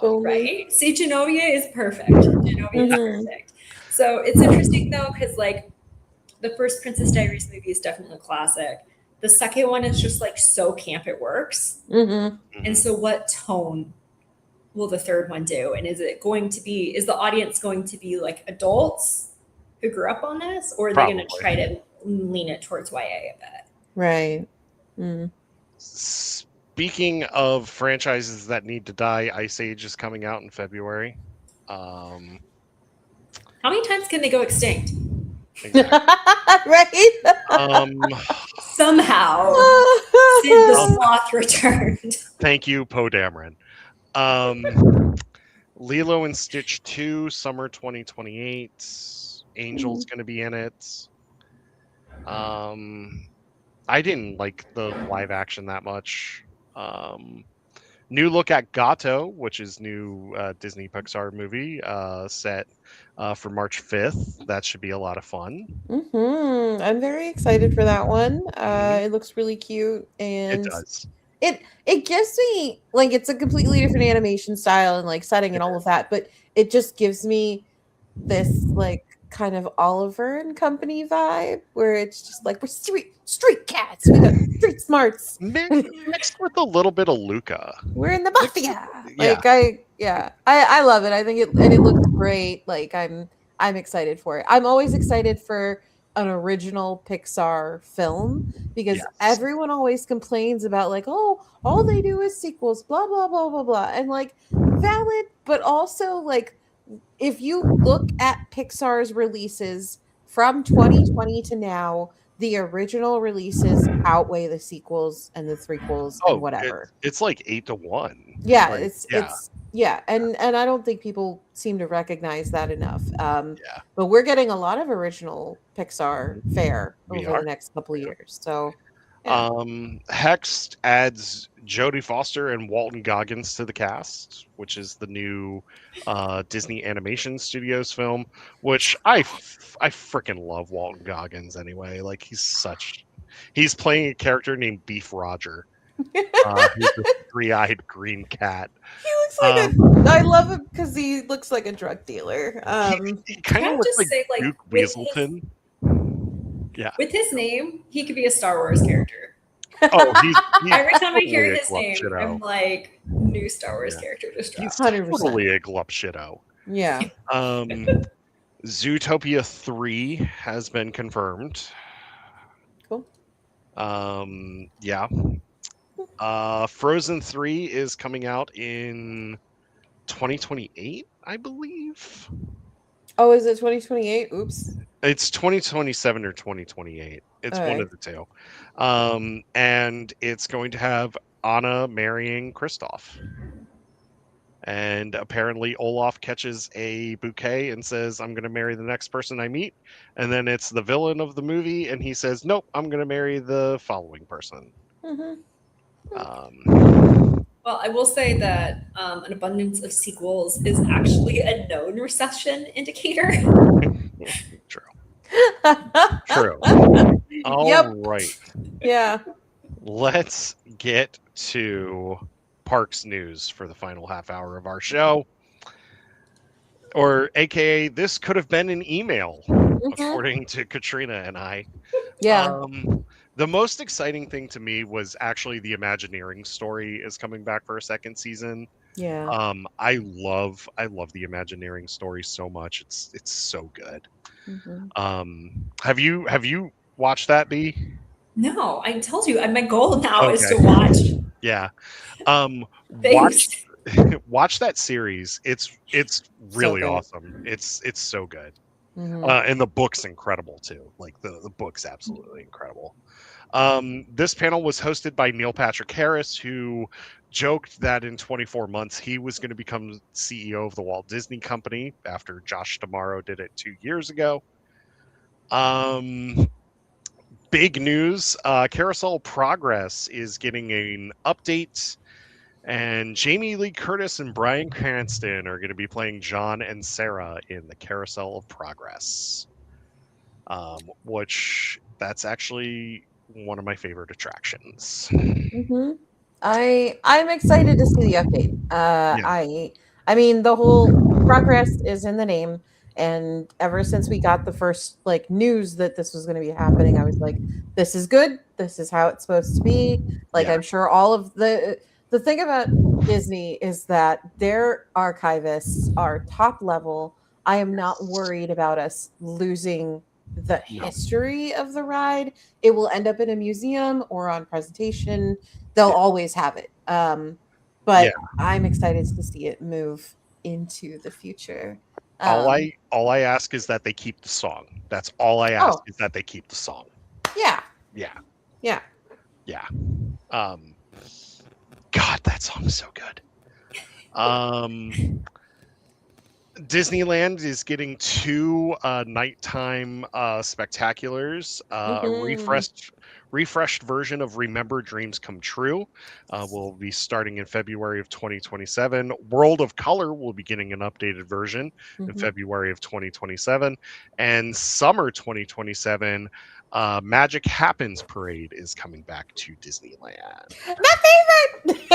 C: Right? See, Genovia is perfect. Genovia is perfect. So it's interesting though, because like the first Princess Diaries movie is definitely a classic. The second one is just like so camp it works. And so what tone will the third one do? And is the audience going to be like adults who grew up on this? Or are they going to try to lean it towards YA a bit?
B: Right.
A: Speaking of franchises that need to die, Ice Age is coming out in February.
C: How many times can they go extinct?
A: Exactly.
B: Right?
C: Somehow, Sid the Sloth returned.
A: Thank you, Poe Dameron. Lilo and Stitch 2, summer 2028. Angel's going to be in it. I didn't like the live action that much. New look at Gato, which is new Disney Pixar movie set for March 5th. That should be a lot of fun.
B: I'm very excited for that one.
A: Mhm.
B: It looks really cute,
A: It
B: and
A: does.
B: it gives me like it's a completely different animation style and like setting and all of that, but it just gives me this like kind of Oliver and Company vibe where it's just like we're street cats, we got street smarts,
A: Mixed with a little bit of Luca.
B: we're in the
A: Mixed with-
B: mafia.
A: yeah.
B: Like I love it. I think it looks great. Like I'm excited for it. I'm always excited for an original Pixar film because
A: Yes.
B: everyone always complains about like, oh, all they do is sequels, blah blah blah blah blah. And like valid, but also like if you look at Pixar's releases from 2020 to now, the original releases outweigh the sequels and the threequels and whatever.
A: It's like 8-1.
B: Yeah,
A: Like,
B: it's yeah, and I don't think people seem to recognize that enough.
A: yeah.
B: But we're getting a lot of original Pixar fare
A: We
B: over
A: are.
B: the next couple of years. So yeah.
A: Hext adds Jodie Foster and Walton Goggins to the cast, which is the new Disney Animation Studios film. Which I freaking love Walton Goggins anyway. Like he's playing a character named Beef Roger. He's a three-eyed green cat.
B: He looks like I love him because he looks like a drug dealer.
A: He kind of looks
C: just
A: like
C: say, like,
A: Duke
C: with his-
A: Weaselton. Yeah.
C: With his name, he could be a Star Wars character.
A: Oh, he's
C: Every time I
A: totally
C: hear
A: a
C: his name,
A: glupshitto.
C: I'm like, new Star Wars
A: Yeah.
C: character just
A: He's
C: dropped.
B: 100%.
A: totally a glupshitto.
B: Yeah.
A: Zootopia 3 has been confirmed.
B: Cool.
A: Yeah. Frozen 3 is coming out in 2028, I believe.
B: Oh, is it 2028? Oops.
A: It's 2027 or 2028. It's one
B: Okay.
A: of the two. And it's going to have Anna marrying Kristoff. And apparently Olaf catches a bouquet and says, I'm going to marry the next person I meet. And then it's the villain of the movie. And he says, nope, I'm going to marry the following person.
B: Mhm.
C: Well, I will say that an abundance of sequels is actually a known recession indicator.
A: True. True. All
B: Yep.
A: right.
B: Yeah.
A: Let's get to parks news for the final half hour of our show. Or AKA, this could have been an email, according to Katrina and I.
B: Yeah.
A: The most exciting thing to me was actually the Imagineering story is coming back for a second season.
B: Yeah.
A: I love the Imagineering story so much. It's so good.
B: Mhm.
A: Have you watched that, B?
C: No, I told you, my goal now is to
A: Okay.
C: watch.
A: Yeah.
C: Thanks.
A: Watch that series. It's really
B: good.
A: awesome. It's so good.
B: Mhm.
A: And the book's incredible too. Like the book's absolutely incredible. This panel was hosted by Neil Patrick Harris, who joked that in 24 months he was going to become CEO of the Walt Disney Company after Josh D'Amaro did it 2 years ago. Big news, Carousel Progress is getting an update, and Jamie Lee Curtis and Bryan Cranston are going to be playing John and Sarah in the Carousel of Progress, which that's actually one of my favorite attractions.
B: Mhm. I'm excited to see the update.
A: Yeah.
B: I mean the whole progress is in the name, and ever since we got the first like news that this was going to be happening, I was like, this is good. This is how it's supposed to be. Like
A: Yeah.
B: I'm sure all of the thing about Disney is that their archivists are top level. I am not worried about us losing the
A: No.
B: history of the ride. It will end up in a museum or on presentation. They'll always have it. But
A: Yeah.
B: I'm excited to see it move into the future.
A: All I ask is that they keep the song. That's all I ask is that they keep the song.
B: Yeah.
A: Yeah.
B: Yeah.
A: Yeah. God, that song's so good. Disneyland is getting 2 nighttime spectaculars. A
B: Mhm.
A: refreshed version of Remember Dreams Come True will be starting in February of 2027. World of Color will be getting an updated version in
B: Mhm.
A: February of 2027. And summer 2027, Magic Happens Parade is coming back to Disneyland.
B: My favorite.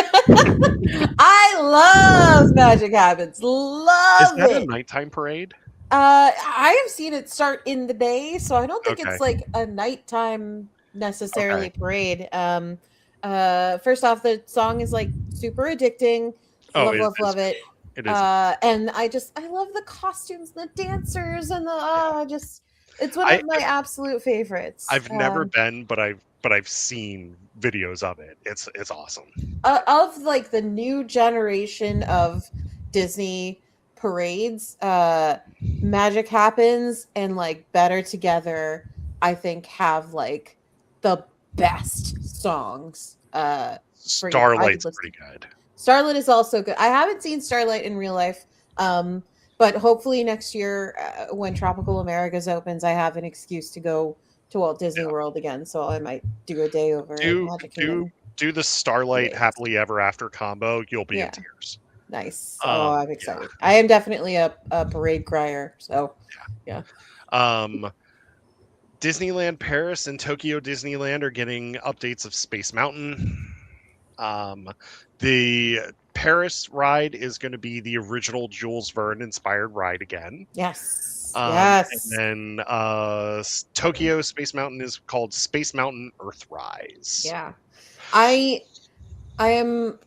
B: I love Magic Habits.
A: Is
B: Love
A: that a
B: it.
A: nighttime parade?
B: I have seen it start in the day, so I don't think
A: Okay.
B: it's like a nighttime necessarily
A: Okay.
B: parade. First off, the song is like super addicting.
A: Oh,
B: Love,
A: it
B: love,
A: is.
B: love it.
A: It is.
B: And I love the costumes, the dancers, and the
A: Yeah.
B: just it's one
A: I
B: of my absolute favorites.
A: I've never been, but I've seen videos of it. It's awesome.
B: Of like the new generation of Disney parades, Magic Happens and like Better Together, I think have like the best songs for I could
A: Starlight's
B: listen.
A: pretty good.
B: Starlight is also good. I haven't seen Starlight in real life. But hopefully next year when Tropical Americas opens, I have an excuse to go to Walt Disney
A: Yeah.
B: World again, so I might do a day over at
A: Do
B: Magic
A: do
B: Kingdom.
A: do the Starlight
B: Yes.
A: Happily Ever After combo. You'll be in
B: Yeah.
A: tears.
B: Nice. Oh, I'm
A: Yeah.
B: excited. I am definitely a parade crier. So, yeah.
A: Disneyland Paris and Tokyo Disneyland are getting updates of Space Mountain. The Paris ride is going to be the original Jules Verne inspired ride again.
B: Yes.
A: And
B: Yes.
A: then Tokyo Space Mountain is called Space Mountain Earthrise.
B: Yeah. I am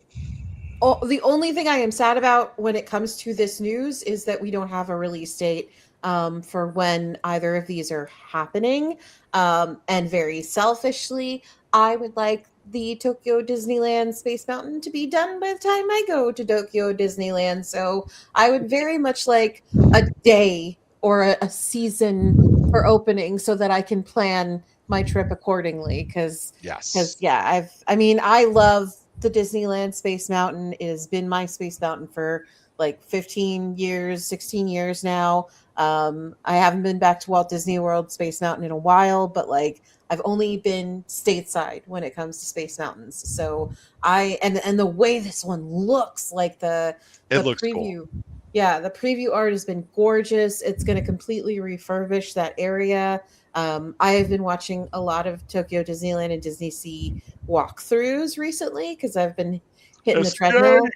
B: the only thing I am sad about when it comes to this news is that we don't have a release date for when either of these are happening. And very selfishly, I would like the Tokyo Disneyland Space Mountain to be done by the time I go to Tokyo Disneyland. So I would very much like a day or a season for opening so that I can plan my trip accordingly. Because
A: Yes.
B: yeah, I love the Disneyland Space Mountain. It has been my Space Mountain for like 15 years, 16 years now. I haven't been back to Walt Disney World Space Mountain in a while, but like I've only been stateside when it comes to Space Mountains. So and the way this one looks, like
A: It
B: the
A: looks
B: preview.
A: cool.
B: Yeah, the preview art has been gorgeous. It's going to completely refurbish that area. I have been watching a lot of Tokyo Disneyland and Disney Sea walkthroughs recently because I've been hitting the
A: Escape!
B: treadmill.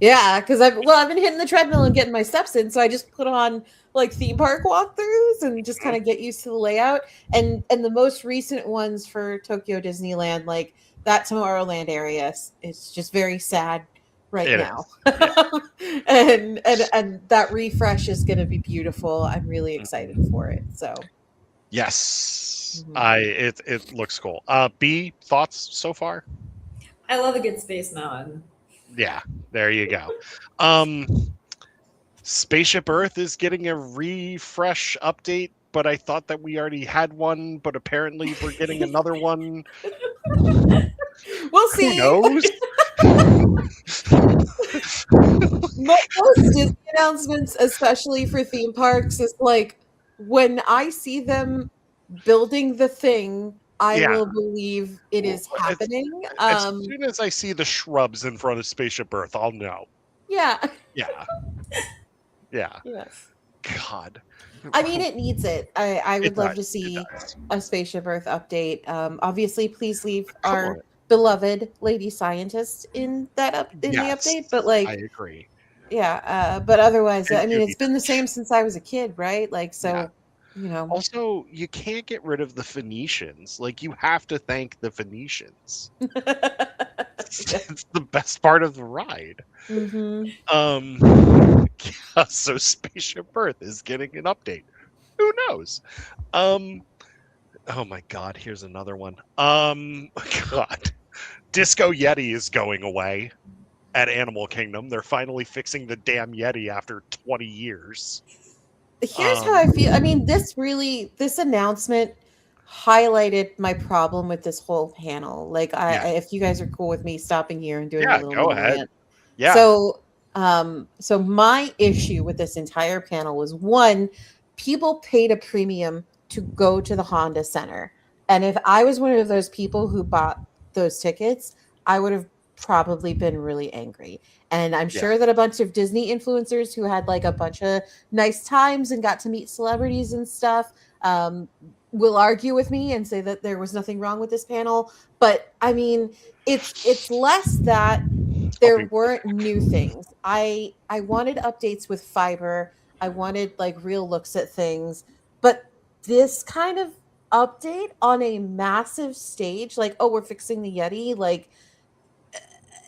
B: Yeah, because I've been hitting the treadmill and getting my steps in, so I just put on like theme park walkthroughs and just kind of get used to the layout. And the most recent ones for Tokyo Disneyland, like that Tomorrowland area, it's just very sad right
A: It
B: now.
A: is. Yeah.
B: And that refresh is going to be beautiful. I'm really excited for it. So
A: Yes.
B: Mhm.
A: It looks cool. B, thoughts so far?
C: I love a good Space Mountain.
A: Yeah, there you go. Spaceship Earth is getting a refresh update, but I thought that we already had one, but apparently we're getting another one.
B: We'll
A: Who
B: see.
A: knows?
B: Most Disney announcements, especially for theme parks, is like when I see them building the thing, I
A: Yeah.
B: will believe it is
A: As,
B: happening.
A: as soon as I see the shrubs in front of Spaceship Earth, I'll know.
B: Yeah.
A: Yeah. Yeah.
B: Yes.
A: God.
B: I mean, it needs it. I would love to
A: It
B: see
A: does.
B: a Spaceship Earth update. Obviously, please leave
A: Come
B: our
A: on.
B: beloved lady scientist in the
A: Yes,
B: update. But
A: I
B: like,
A: agree.
B: yeah. But otherwise,
A: And
B: I mean,
A: Judy
B: it's been the
A: Dench.
B: same since I was a kid, right? Like,
A: Yeah.
B: so you know.
A: Also, you can't get rid of the Phoenicians. Like, you have to thank the Phoenicians. It's the best part of the ride.
B: Mm-hmm.
A: Yeah, so Spaceship Earth is getting an update. Who knows? Oh my God, here's another one. God, Disco Yeti is going away at Animal Kingdom. They're finally fixing the damn Yeti after 20 years.
B: Here's how I feel. I mean, this announcement highlighted my problem with this whole panel. Like,
A: Yeah.
B: if you guys are cool with me stopping here and doing a
A: Yeah,
B: little
A: go
B: mini
A: ahead.
B: rant.
A: Yeah.
B: So, So my issue with this entire panel was one, people paid a premium to go to the Honda Center. And if I was one of those people who bought those tickets, I would have probably been really angry. And I'm
A: Yeah.
B: sure that a bunch of Disney influencers who had like a bunch of nice times and got to meet celebrities and stuff will argue with me and say that there was nothing wrong with this panel. But I mean, it's less that there weren't new things. I wanted updates with fiber. I wanted like real looks at things, but this kind of update on a massive stage, like, oh, we're fixing the Yeti, like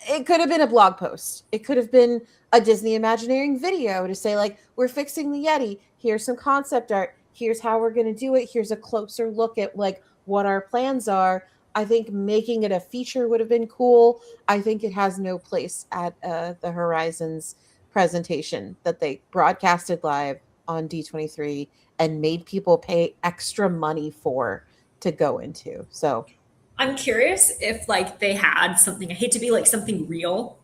B: it could have been a blog post. It could have been a Disney Imagineering video to say, like, we're fixing the Yeti. Here's some concept art. Here's how we're going to do it. Here's a closer look at like what our plans are. I think making it a feature would have been cool. I think it has no place at the Horizons presentation that they broadcasted live on D23 and made people pay extra money for to go into. So
C: I'm curious if like they had something, I hate to be like something real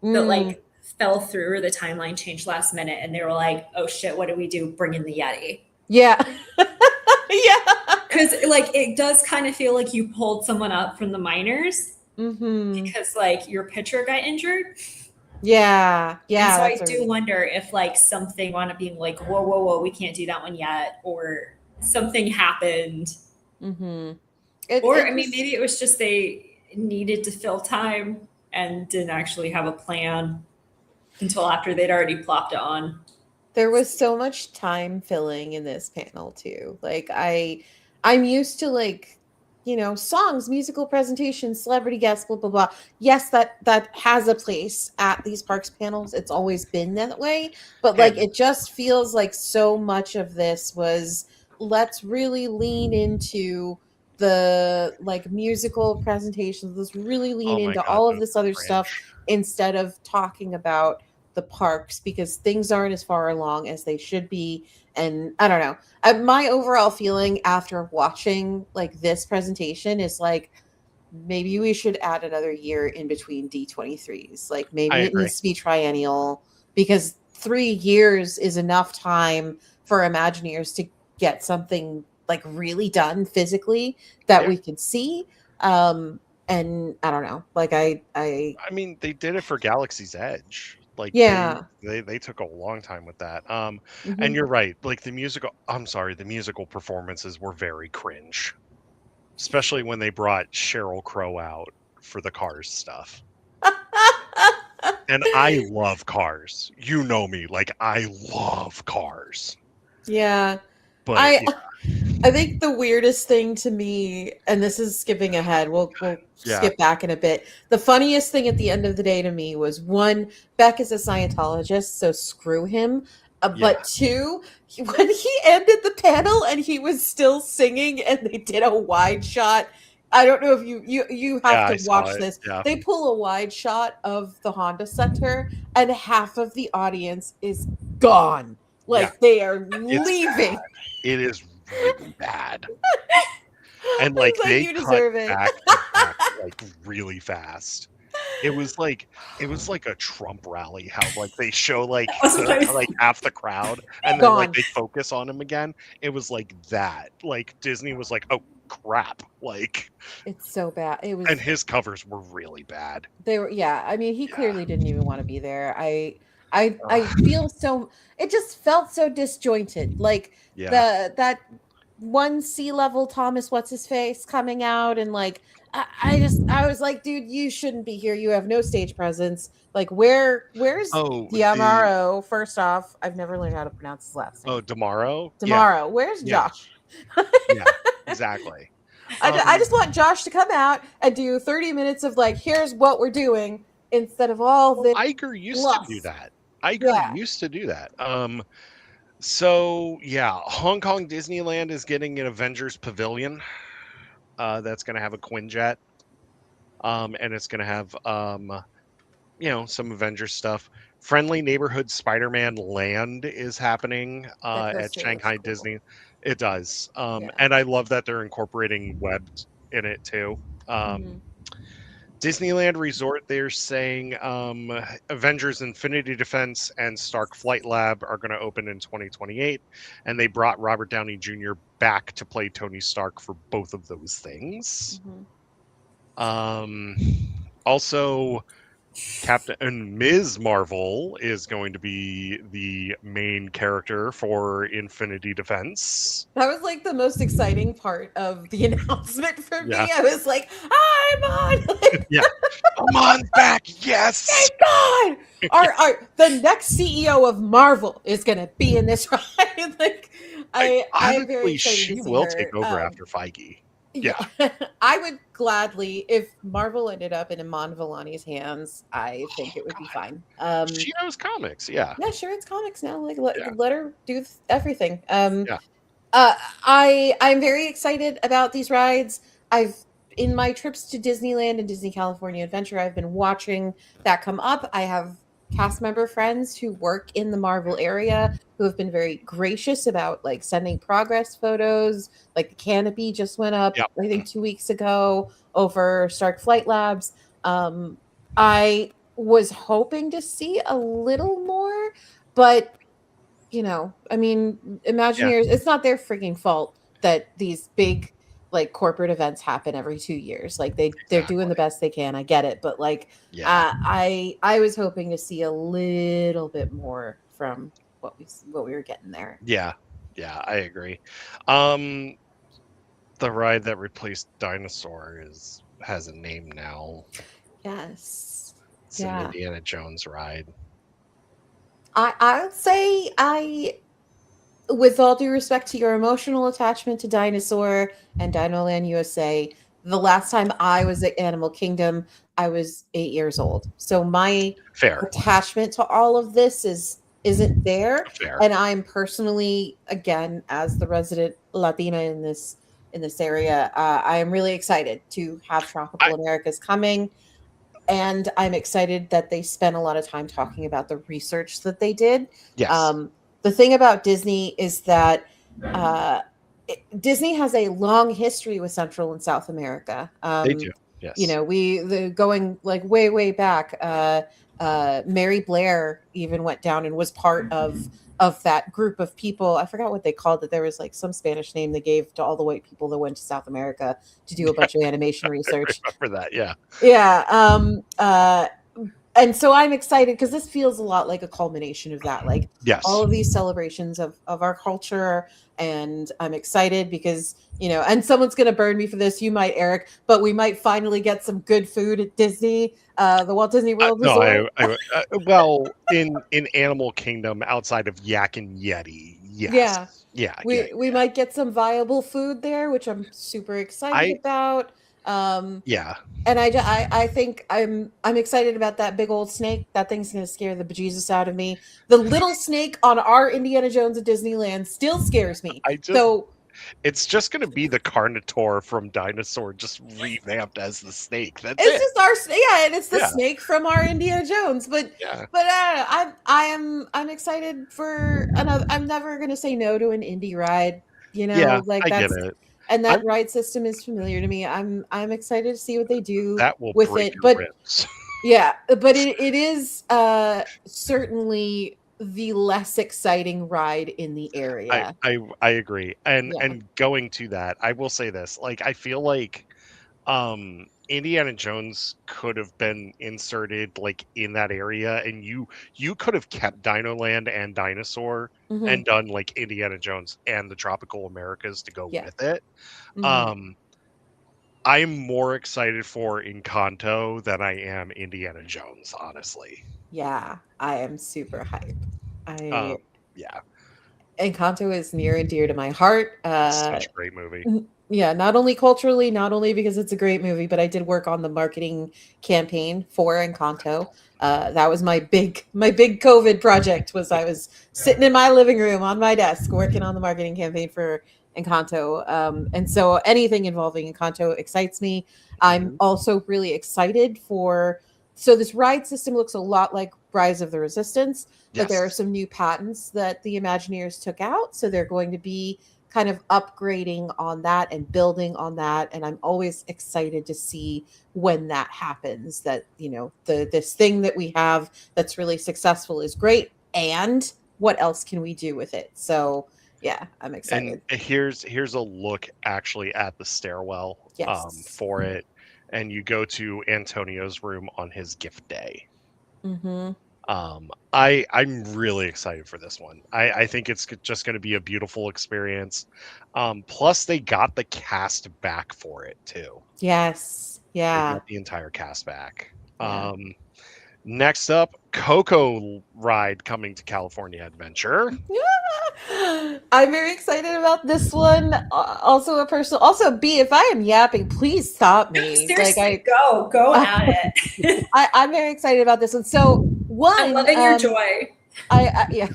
C: that like fell through or the timeline changed last minute and they were like, oh shit, what do we do? Bring in the Yeti.
B: Yeah. Yeah.
C: Because like it does kind of feel like you pulled someone up from the minors because like your pitcher got injured.
B: Yeah. Yeah.
C: And so I do wonder if like something wound up being like, whoa, whoa, whoa, we can't do that one yet, or something happened. Or I mean, maybe it was just they needed to fill time and didn't actually have a plan until after they'd already plopped it on.
B: There was so much time filling in this panel too. Like I'm used to like, you know, songs, musical presentations, celebrity guests, blah blah blah. Yes, that has a place at these parks panels. It's always been that way, but like it just feels like so much of this was let's really lean into the like musical presentations. Let's really lean into all of this other stuff instead of talking about the parks because things aren't as far along as they should be. And I don't know. My overall feeling after watching like this presentation is like maybe we should add another year in between D23s. Like maybe it needs to be triennial because 3 years is enough time for Imagineers to get something like really done physically that we can see. And I don't know. Like I
A: mean, they did it for Galaxy's Edge. Like they took a long time with that. And you're right. Like the musical performances were very cringe. Especially when they brought Sheryl Crow out for the Cars stuff. And I love Cars. You know me, like I love Cars.
B: Yeah.
A: But
B: I think the weirdest thing to me, and this is skipping ahead, we'll skip back in a bit. The funniest thing at the end of the day to me was one, Beck is a Scientologist, so screw him. But two, when he ended the panel and he was still singing and they did a wide shot. I don't know if you have to watch this.
A: Yeah.
B: They pull a wide shot of the Honda Center and half of the audience is gone. Like they are leaving.
A: Bad. It is really bad. And like they cut back like really fast. It was like a Trump rally. How like they show like half the crowd and then like they focus on him again. It was like that. Like Disney was like, oh crap! Like
B: it's so bad. It was,
A: and his covers were really bad.
B: They were, yeah. I mean, he clearly didn't even want to be there. I feel so. It just felt so disjointed. Like that one sea level Thomas, what's his face, coming out and like I was like, dude, you shouldn't be here. You have no stage presence. Like, where's Diamaro? First off, I've never learned how to pronounce his last name.
A: Oh, Damaro.
B: Yeah. Where's Josh?
A: Yeah, exactly.
B: I just want Josh to come out and do 30 minutes of like, here's what we're doing instead of all this.
A: Iger used to do that. Iger used to do that. So yeah, Hong Kong Disneyland is getting an Avengers Pavilion. That's going to have a Quinjet. And it's going to have, some Avengers stuff. Friendly Neighborhood Spider-Man Land is happening at Shanghai Disney. It does. And I love that they're incorporating web in it too. Disneyland Resort, they're saying Avengers Infinity Defense and Stark Flight Lab are going to open in 2028. And they brought Robert Downey Jr. back to play Tony Stark for both of those things. Also, Captain and Ms. Marvel is going to be the main character for Infinity Defense.
B: That was like the most exciting part of the announcement for
A: Yeah.
B: me. I was like, I'm on.
A: Yeah. Amon's back. Yes.
B: Thank God. The next CEO of Marvel is going to be in this ride. Like, I'm very
A: Honestly,
B: excited
A: she
B: to see
A: will
B: her.
A: take over after Feige.
B: Yeah. I would gladly, if Marvel ended up in Iman Vellani's hands, I think it would be fine.
A: She knows comics. Yeah.
B: Yeah, sure, it's comics now. Like,
A: Yeah.
B: let her do everything.
A: Yeah.
B: I'm very excited about these rides. In my trips to Disneyland and Disney California Adventure, I've been watching that come up. I have cast member friends who work in the Marvel area who have been very gracious about like sending progress photos. Like the canopy just went up,
A: Yep.
B: I think 2 weeks ago over Stark Flight Labs. I was hoping to see a little more, but you know, I mean, Imagineers, it's not their freaking fault that these big like corporate events happen every 2 years. Like they're doing the best they can. I get it, but like I was hoping to see a little bit more from what we were getting there.
A: Yeah, I agree. The ride that replaced Dinosaur has a name now.
B: Yes.
A: It's an Indiana Jones ride.
B: I would say with all due respect to your emotional attachment to Dinosaur and Dinoland USA, the last time I was at Animal Kingdom, I was 8 years old. So my attachment to all of this isn't there.
A: Fair.
B: And I'm personally, again, as the resident Latina in this area, I am really excited to have Tropical Americas coming. And I'm excited that they spent a lot of time talking about the research that they did.
A: Yes.
B: The thing about Disney is that Disney has a long history with Central and South America.
A: They do. Yes.
B: You know, going like way back. Mary Blair even went down and was part of that group of people. I forgot what they called it. There was like some Spanish name they gave to all the white people that went to South America to do a bunch of animation research.
A: I remember that, yeah.
B: Yeah. And so I'm excited because this feels a lot like a culmination of that. Like all of these celebrations of our culture. And I'm excited because, you know, and someone's going to burn me for this. You might, Eric, but we might finally get some good food at Disney, the Walt Disney World Resort.
A: Well, in Animal Kingdom, outside of Yak and Yeti, yes. Yeah.
B: We might get some viable food there, which I'm super excited about. And I think I'm excited about that big old snake. That thing's gonna scare the bejesus out of me. The little snake on our Indiana Jones at Disneyland still scares me.
A: It's just gonna be the Carnotaur from Dinosaur, just revamped as the snake. That's
B: it's just our and it's the snake from our Indiana Jones. But I'm excited for another. I'm never gonna say no to an indie ride. You know, like that's. Get it. And that ride system is familiar to me. I'm excited to see what they do with it. But but it is certainly the less exciting ride in the area.
A: I agree. And going to that, I will say this. Like I feel like Indiana Jones could have been inserted like in that area, and you could have kept Dinoland and Dinosaur and done like Indiana Jones and the Tropical Americas to go with it. I'm more excited for Encanto than I am Indiana Jones, honestly.
B: Yeah, I am super hyped.
A: Yeah.
B: Encanto is near and dear to my heart.
A: Such a great movie.
B: Yeah, not only culturally, not only because it's a great movie, but I did work on the marketing campaign for Encanto. That was my big COVID project. Was I was sitting in my living room on my desk working on the marketing campaign for Encanto. And so anything involving Encanto excites me. I'm also really excited for. So this ride system looks a lot like Rise of the Resistance, but there are some new patents that the Imagineers took out. So they're going to be kind of upgrading on that and building on that. And I'm always excited to see when that happens, that, you know, this thing that we have that's really successful is great. And what else can we do with it? So yeah, I'm excited.
A: And here's a look actually at the stairwell
B: Yes.
A: for it. And you go to Antonio's room on his gift day.
B: Mm-hmm.
A: I'm really excited for this one. I think it's just going to be a beautiful experience. Plus they got the cast back for it too.
B: Yes.
A: They
B: Yeah.
A: got the entire cast back.
B: Yeah.
A: Next up, Coco ride coming to California Adventure.
B: I'm very excited about this one. Also a personal. Also, B, if I am yapping, please stop
C: No,
B: me.
C: seriously, go at it.
B: I'm very excited about this one. So one,
C: I'm loving your joy.
B: Yeah.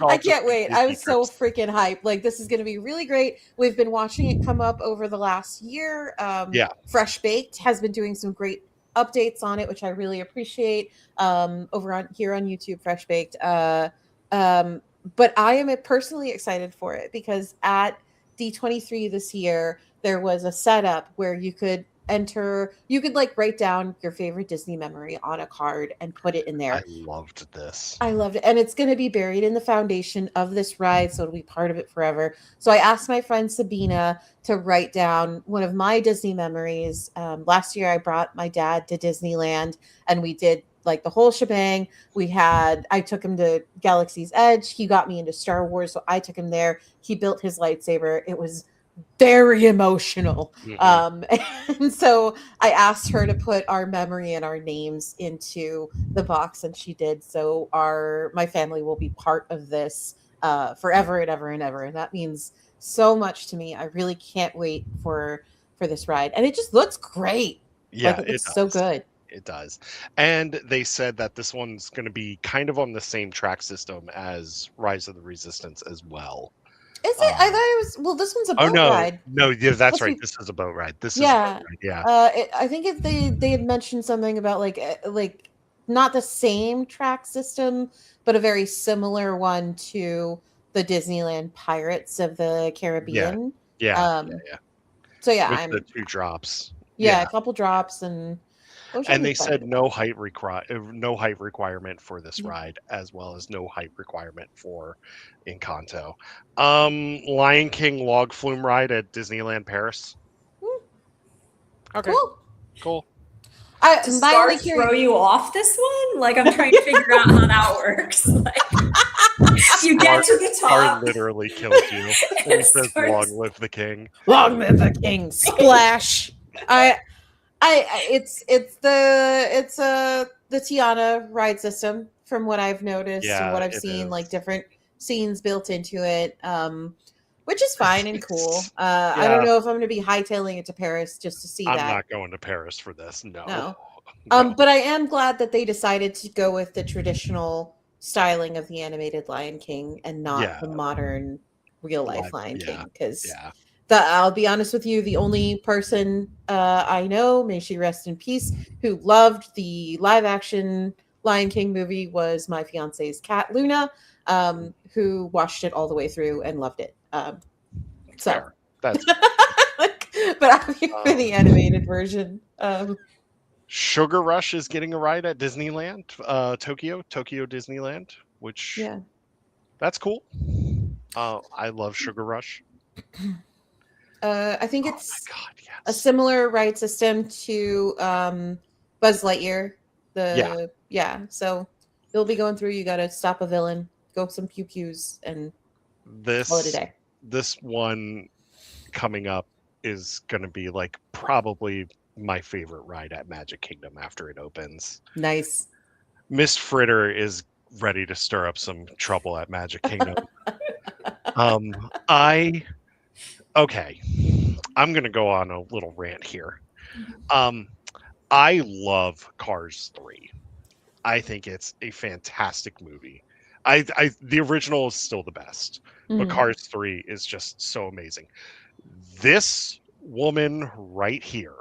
B: I can't wait. I'm so freaking hyped. Like, this is going to be really great. We've been watching it come up over the last year.
A: Yeah.
B: Fresh Baked has been doing some great updates on it, which I really appreciate. Over on YouTube, Fresh Baked. But I am personally excited for it because at D23 this year, there was a setup where you could like write down your favorite Disney memory on a card and put it in there.
A: I loved this.
B: I loved it. And it's going to be buried in the foundation of this ride. So it'll be part of it forever. So I asked my friend Sabina to write down one of my Disney memories. Last year, I brought my dad to Disneyland and we did like the whole shebang. I took him to Galaxy's Edge. He got me into Star Wars. So I took him there. He built his lightsaber. It was very emotional. And so I asked her to put our memory and our names into the box, and she did. So my family will be part of this forever and ever and ever. And that means so much to me. I really can't wait for this ride. And it just looks great.
A: Yeah,
B: like, it looks so good.
A: It does. And they said that this one's going to be kind of on the same track system as Rise of the Resistance as well.
B: Is it? I thought it was. Well, this one's a boat ride.
A: No, yeah, that's right. This is a boat ride. This is a boat ride, yeah.
B: I think they had mentioned something about like not the same track system, but a very similar one to the Disneyland Pirates of the Caribbean.
A: Yeah.
B: So yeah,
A: with the 2 drops.
B: Yeah, a couple drops and
A: they said no height requirement for this ride, as well as no height requirement for Encanto. Lion King log flume ride at Disneyland Paris. Okay, cool.
C: Does Star throw you off this one? Like, I'm trying to figure out how that works. Like, you get to the top.
A: Star literally kills you. And it says, "Long live the king."
B: Long live the king! Splash. It's the Tiana ride system from what I've noticed and what I've seen, like different scenes built into it, which is fine and cool. I don't know if I'm going to be hightailing it to Paris just to see that.
A: I'm not going to Paris for this. No.
B: But I am glad that they decided to go with the traditional styling of the animated Lion King and not the modern real life Lion King, because I'll be honest with you, the only person I know, may she rest in peace, who loved the live action Lion King movie was my fiance's cat, Luna, who watched it all the way through and loved it.
A: Fair. That's
B: but I'm here for the animated version.
A: Sugar Rush is getting a ride at Disneyland, Tokyo Disneyland, which that's cool. I love Sugar Rush.
B: I think it's a similar ride system to Buzz Lightyear. So you'll be going through. You got to stop a villain, go some pew pews, and call it a day.
A: This one coming up is going to be like probably my favorite ride at Magic Kingdom after it opens.
B: Nice.
A: Miss Fritter is ready to stir up some trouble at Magic Kingdom. Okay, I'm going to go on a little rant here. I love Cars 3. I think it's a fantastic movie. The original is still the best, but Cars 3 is just so amazing. This woman right here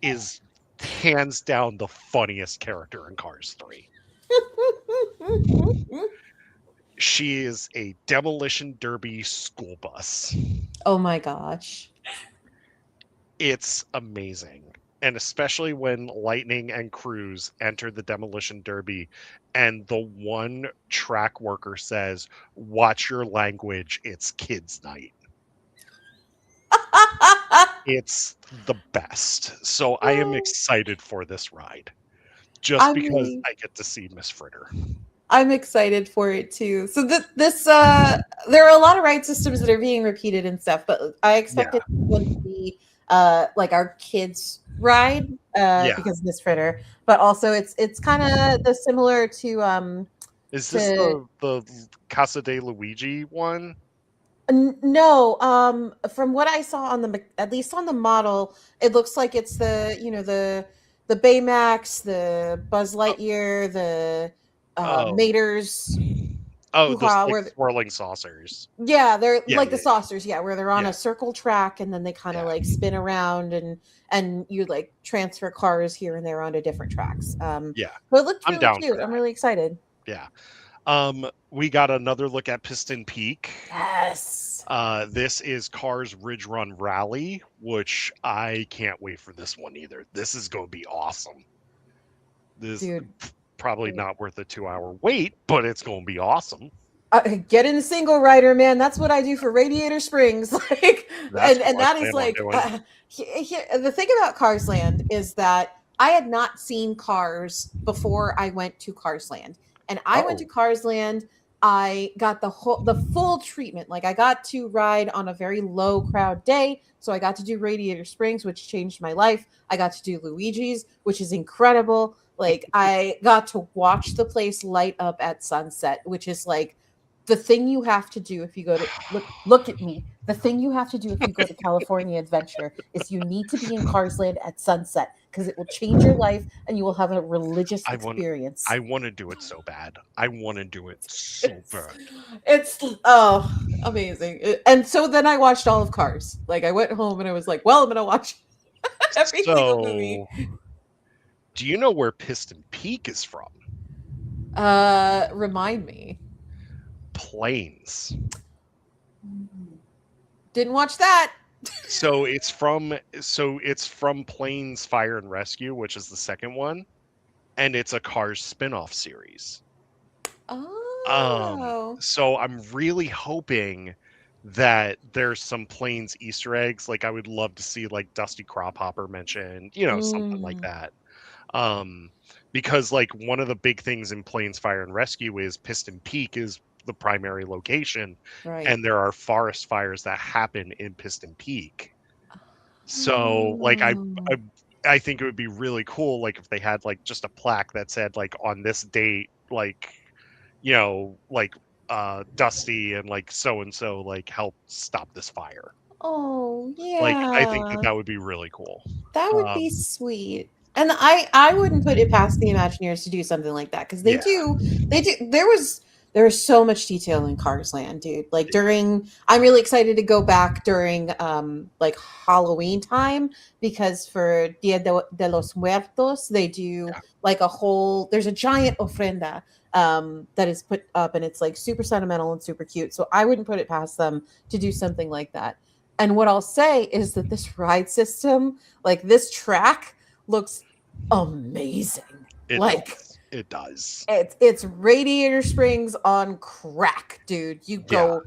A: is hands down the funniest character in Cars 3. She is a demolition derby school bus.
B: Oh my gosh.
A: It's amazing. And especially when Lightning and Cruz enter the demolition derby and the one track worker says, "Watch your language, it's kids night." It's the best. So I am excited for this ride. Just because I get to see Miss Fritter.
B: I'm excited for it too. So there are a lot of ride systems that are being repeated and stuff, but I expected one to be like our kids ride because Miss Fritter, but also it's kind of the similar to
A: Is this the Casa de Luigi one?
B: No, from what I saw on at least on the model, it looks like it's the Baymax, the Buzz Lightyear, the Maters.
A: Oh, the swirling saucers.
B: Yeah, they're like the saucers, where they're on a circle track and then they kind of like spin around and you like transfer cars here and there onto different tracks. So it looked really cute. I'm really excited.
A: Yeah. We got another look at Piston Peak.
B: Yes.
A: This is Cars Ridge Run Rally, which I can't wait for this one either. This is going to be awesome. This is probably not worth a 2-hour wait, but it's going to be awesome.
B: Get in the single rider, man. That's what I do for Radiator Springs. Like, and that is like the thing about Cars Land is that I had not seen Cars before I went to Cars Land. And I went to Cars Land. I got the full treatment. Like I got to ride on a very low crowd day. So I got to do Radiator Springs, which changed my life. I got to do Luigi's, which is incredible. Like I got to watch the place light up at sunset, which is like the thing you have to do if you go to look at me. The thing you have to do if you go to California Adventure is you need to be in Cars Land at sunset because it will change your life and you will have a religious experience.
A: I want to do it so bad. I want to do it so bad.
B: It's amazing. And so then I watched all of Cars. Like I went home and I was like, well, I'm gonna watch every single movie.
A: Do you know where Piston Peak is from?
B: Remind me.
A: Planes.
B: Didn't watch that.
A: So it's from Planes Fire and Rescue, which is the second one, and it's a Cars spin-off series.
B: Oh.
A: So I'm really hoping that there's some Planes Easter eggs. Like I would love to see like Dusty Crophopper mentioned, something like that. Because like one of the big things in Planes Fire and Rescue is Piston Peak is the primary location, and there are forest fires that happen in Piston Peak. So like I think it would be really cool like if they had like just a plaque that said like on this date like Dusty and like so and so like help stop this fire.
B: Oh yeah.
A: Like I think that would be really cool.
B: That would be sweet. And I wouldn't put it past the Imagineers to do something like that because they do. There was so much detail in Cars Land, dude. Like I'm really excited to go back during like Halloween time because for Dia de los Muertos they do like there's a giant ofrenda that is put up and it's like super sentimental and super cute. So I wouldn't put it past them to do something like that. And what I'll say is that this ride system, like this track, looks amazing.
A: It does.
B: It's Radiator Springs on crack, dude. You go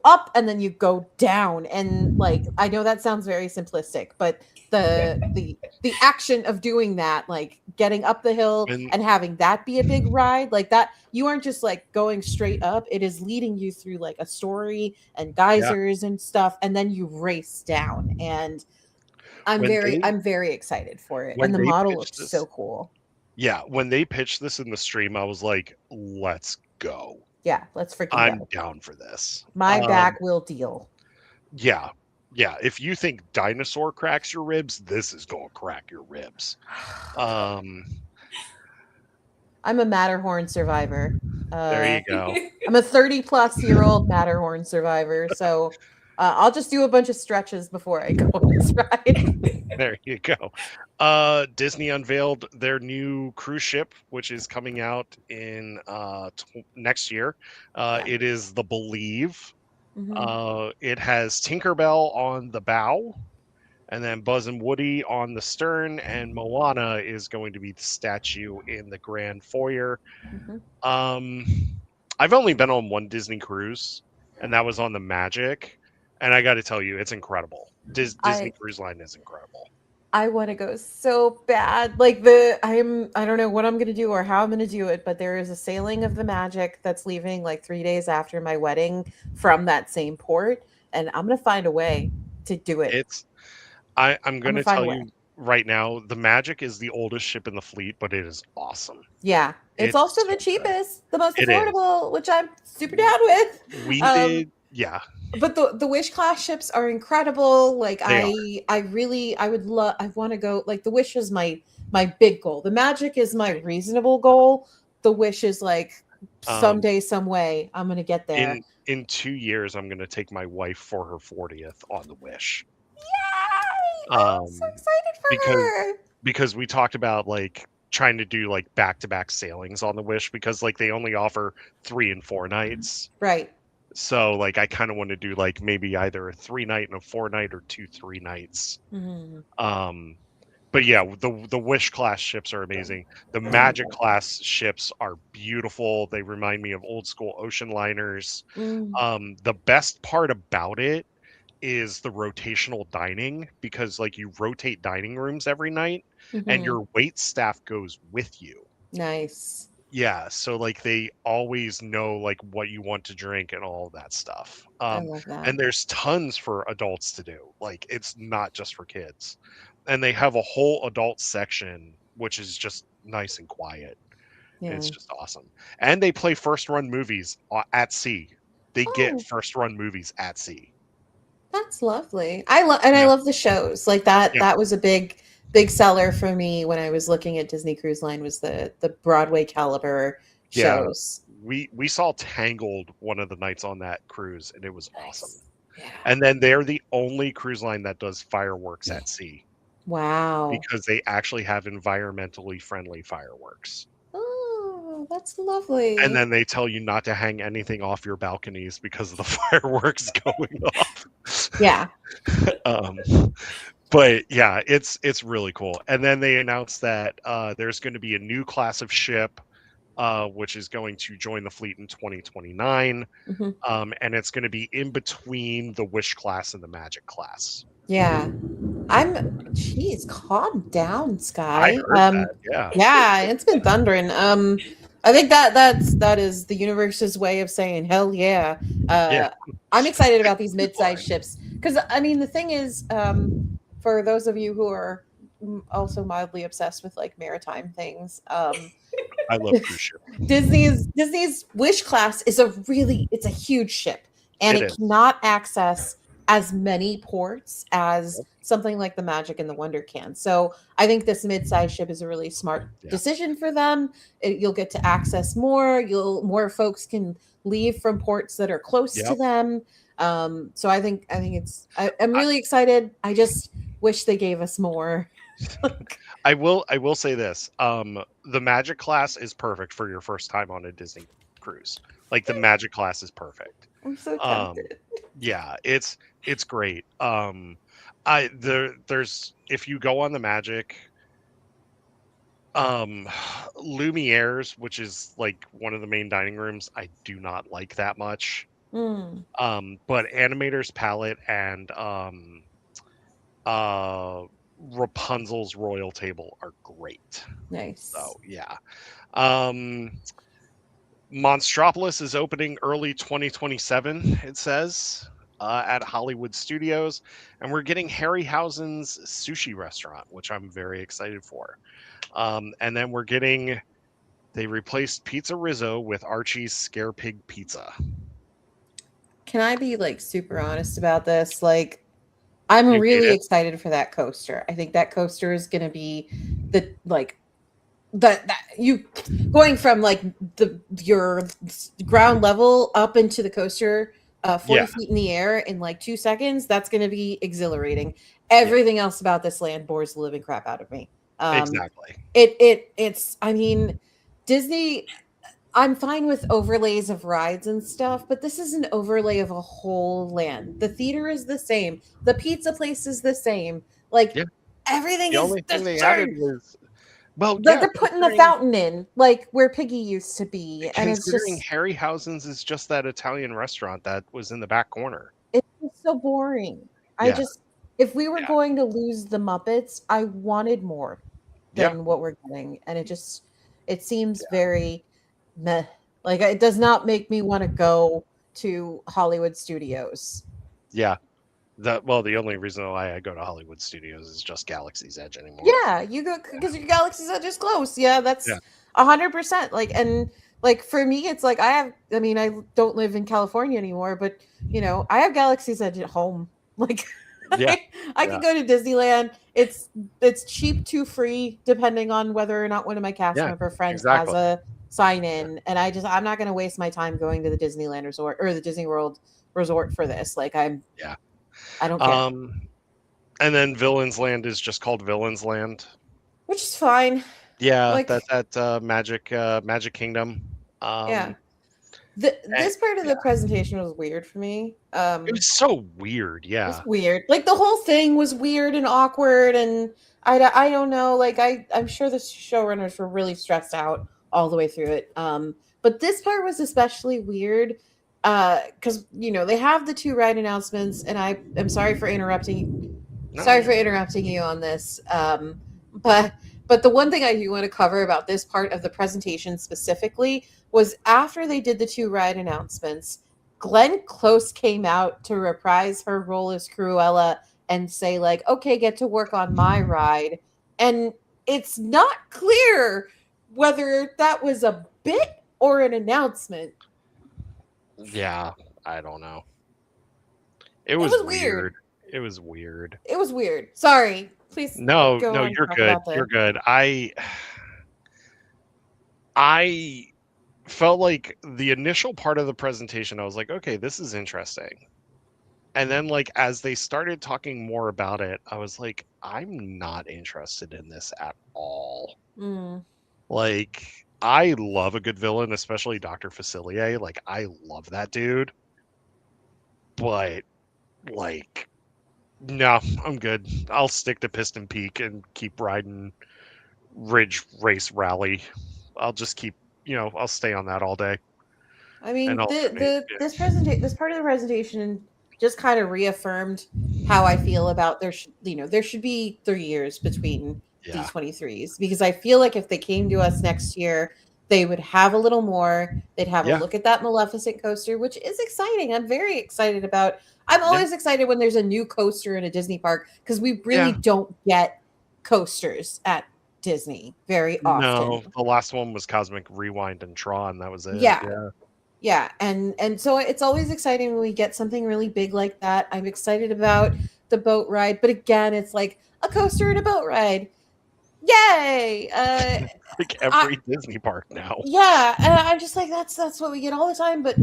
B: up and then you go down, and like I know that sounds very simplistic, but the action of doing that, like getting up the hill and having that be a big ride, like that, you aren't just like going straight up. It is leading you through like a story and geysers and stuff, and then you race down. And I'm very excited for it, and the model looks so cool.
A: Yeah, when they pitched this in the stream, I was like, let's go.
B: Yeah, let's freaking go.
A: I'm down for this.
B: My back will deal.
A: Yeah. Yeah. If you think dinosaur cracks your ribs, this is going to crack your ribs.
B: I'm a Matterhorn survivor.
A: There you go.
B: I'm a 30-plus-year-old Matterhorn survivor, so I'll just do a bunch of stretches before I go on this ride.
A: There you go. Disney unveiled their new cruise ship, which is coming out in next year.
B: Yeah.
A: It is the Believe.
B: Mhm.
A: It has Tinkerbell on the bow, and then Buzz and Woody on the stern, and Moana is going to be the statue in the grand foyer.
B: Mhm.
A: Um, I've only been on one Disney cruise, and that was on the Magic, and I got to tell you, it's incredible. Disney
B: I
A: Cruise Line is incredible.
B: I want to go so bad. Like I don't know what I'm gonna do or how I'm gonna do it, but there is a sailing of the Magic that's leaving like 3 days after my wedding from that same port, and I'm gonna find a way to do it.
A: It's I'm
B: I'm
A: going
B: gonna
A: to
B: find
A: tell
B: a way.
A: you right now, the Magic is the oldest ship in the fleet, but it is awesome.
B: Yeah, it's
A: It's
B: also the
A: so good.
B: cheapest, the most
A: It is.
B: affordable, which I'm super down with.
A: We
B: Um,
A: did, yeah,
B: but the Wish class ships are incredible. Like
A: they are.
B: I would love I want to go. Like the Wish is my big goal. The Magic is my reasonable goal. The Wish is like
A: Um,
B: someday, some way I'm gonna get there.
A: in 2 years, I'm going to take my wife for her 40th on the Wish.
B: Yay! I'm so
A: Um,
B: excited for
A: because
B: her.
A: because we talked about like trying to do like back-to-back sailings on the Wish because like they only offer 3 and 4 nights.
B: Right.
A: So like I kind of want to do like maybe either a 3 night and a 4 night or 2 3 nights.
B: Mhm.
A: But yeah, the Wish class ships are amazing. The Magic class ships are beautiful. They remind me of old school ocean liners.
B: Mm.
A: The best part about it is the rotational dining because like you rotate dining rooms every night and
B: Mhm.
A: your wait staff goes with you.
B: Nice.
A: Yeah, so like they always know like what you want to drink and all of that stuff.
B: I love that.
A: And there's tons for adults to do. Like it's not just for kids. And they have a whole adult section which is just nice and quiet. And
B: Yeah.
A: it's just awesome. And they play first run movies at sea. They get
B: Oh,
A: first run movies at sea.
B: that's lovely. I
A: Yeah.
B: love the shows. Like that
A: Yeah.
B: that was a big seller for me when I was looking at Disney Cruise Line was the Broadway caliber
A: Yeah.
B: shows.
A: We saw Tangled one of the nights on that cruise and it was awesome.
B: Nice. Yeah.
A: And then they're the only cruise line that does fireworks at sea
B: Wow.
A: because they actually have environmentally friendly fireworks.
B: Oh, that's
A: And
B: lovely.
A: then they tell you not to hang anything off your balconies because of the fireworks going off.
B: Yeah.
A: um, but yeah, it's really cool. And then they announced that there's going to be a new class of ship, which is going to join the fleet in 2029.
B: Mhm.
A: And it's going to be in between the Wish class and the Magic class.
B: Yeah. Jeez, calm down,
A: I
B: Sky.
A: heard that. Yeah.
B: Yeah, it's been thundering. I think that is the universe's way of saying hell yeah.
A: Yeah.
B: I'm excited about these mid-sized ships because I mean the thing is, for those of you who are also mildly obsessed with like maritime things,
A: I love cruise ship.
B: Disney's Wish class is it's a huge ship and
A: It
B: it
A: is.
B: cannot access as many ports as
A: Yep.
B: something like the Magic and the Wonder can. So I think this mid-sized ship is a really smart
A: Yeah.
B: decision for them. You'll get to access more. More folks can leave from ports that are close to
A: Yep.
B: them. So I'm really excited. I just wish they gave us more.
A: I will say this. The Magic class is perfect for your first time on a Disney cruise. Like the Magic class is perfect.
B: I'm so
A: Um,
B: tempted.
A: yeah, it's great. There's if you go on the Magic, Lumiere's, which is like one of the main dining rooms, I do not like that much.
B: Mm,
A: But Animator's Palette and uh Rapunzel's Royal Table are great.
B: nice.
A: So yeah. Monstropolis is opening early 2027, it says, at Hollywood Studios. And we're getting Harryhausen's sushi restaurant, which I'm very excited for. And then they replaced Pizza Rizzo with Archie's Scare Pig Pizza.
B: Can I be like super honest about this? Like, I'm
A: You hate
B: really
A: it?
B: excited for that coaster. I think that coaster is going to be the like that you going from like your ground level up into the coaster 40
A: Yeah.
B: feet in the air in like 2 seconds, that's going to be exhilarating. Everything else about this land bores the living crap out of me.
A: Exactly.
B: It's, I mean, Disney, I'm fine with overlays of rides and stuff, but this is an overlay of a whole land. The theater is the same. The pizza place is the same. Like
A: Yeah.
B: everything
A: The
B: is
A: only
B: the
A: thing they added
B: same.
A: was, well,
B: They're,
A: yeah,
B: they're putting the
A: considering
B: fountain in, like where Piggy used to be, and it's
A: considering
B: just
A: Harryhausen's is just that Italian restaurant that was in the back corner.
B: it's just so boring. I
A: Yeah.
B: just if we were
A: Yeah.
B: going to lose the Muppets, I wanted more
A: Yeah.
B: than what we're getting, and it seems
A: Yeah.
B: very meh. Like it does not make me want to go to Hollywood Studios.
A: Yeah. The only reason why I go to Hollywood Studios is just Galaxy's Edge anymore.
B: Yeah, you go because your Galaxy's Edge is close. Yeah, that's
A: Yeah.
B: 100%. Like, and like for me, it's like I mean, I don't live in California anymore, but I have Galaxy's Edge at home. Like,
A: Yeah.
B: I
A: Yeah.
B: could go to Disneyland. It's cheap to free, depending on whether or not one of my cast
A: Yeah.
B: member friends has
A: Exactly.
B: a sign in. And I'm not going to waste my time going to the Disneyland resort or the Disney World resort for this. Like,
A: Yeah.
B: I don't care.
A: And then Villains Land is just called Villains Land.
B: Which is fine.
A: Yeah,
B: Like,
A: that's at Magic Kingdom.
B: yeah.
A: And
B: This part of the presentation was weird for me.
A: it was so weird.
B: It
A: Yeah.
B: was weird. Like the whole thing was weird and awkward, and I don't know. Like I'm sure the showrunners were really stressed out all the way through it. But this part was especially weird because they have the 2 ride announcements, and I am sorry for interrupting.
A: No,
B: Sorry for interrupting you on this. But the one thing I do want to cover about this part of the presentation specifically was after they did the 2 ride announcements, Glenn Close came out to reprise her role as Cruella and say, like, okay, get to work on my ride. And it's not clear whether that was a bit or an announcement.
A: Yeah, I don't know. It was weird. It was weird.
B: It was weird. Sorry. Please
A: No,
B: go on
A: you're
B: talk
A: good.
B: about
A: You're good. I felt like the initial part of the presentation, I was like, okay, this is interesting. And then, like, as they started talking more about it, I was like, I'm not interested in this at all. Like, I love a good villain, especially Dr. Facilier. Like, I love that dude. But, like, no, I'm good. I'll stick to Piston Peak and keep riding Ridge Race Rally. I'll just keep, I'll stay on that all day.
B: I mean,
A: And
B: this part of the presentation just kind of reaffirmed how I feel about there should be 3 years between D23s, because I feel like if they came to us next year, they would have a little more. They'd have a look at that Maleficent coaster, which is exciting. I'm very excited about. I'm always excited when there's a new coaster in a Disney park, because we really don't get coasters at Disney very often.
A: No, the last one was Cosmic Rewind and Tron. That was it.
B: Yeah, and so it's always exciting when we get something really big like that. I'm excited about the boat ride, but again, it's like a coaster and a boat ride. Yay!
A: Like every Disney park now.
B: Yeah, and I'm just like that's what we get all the time. But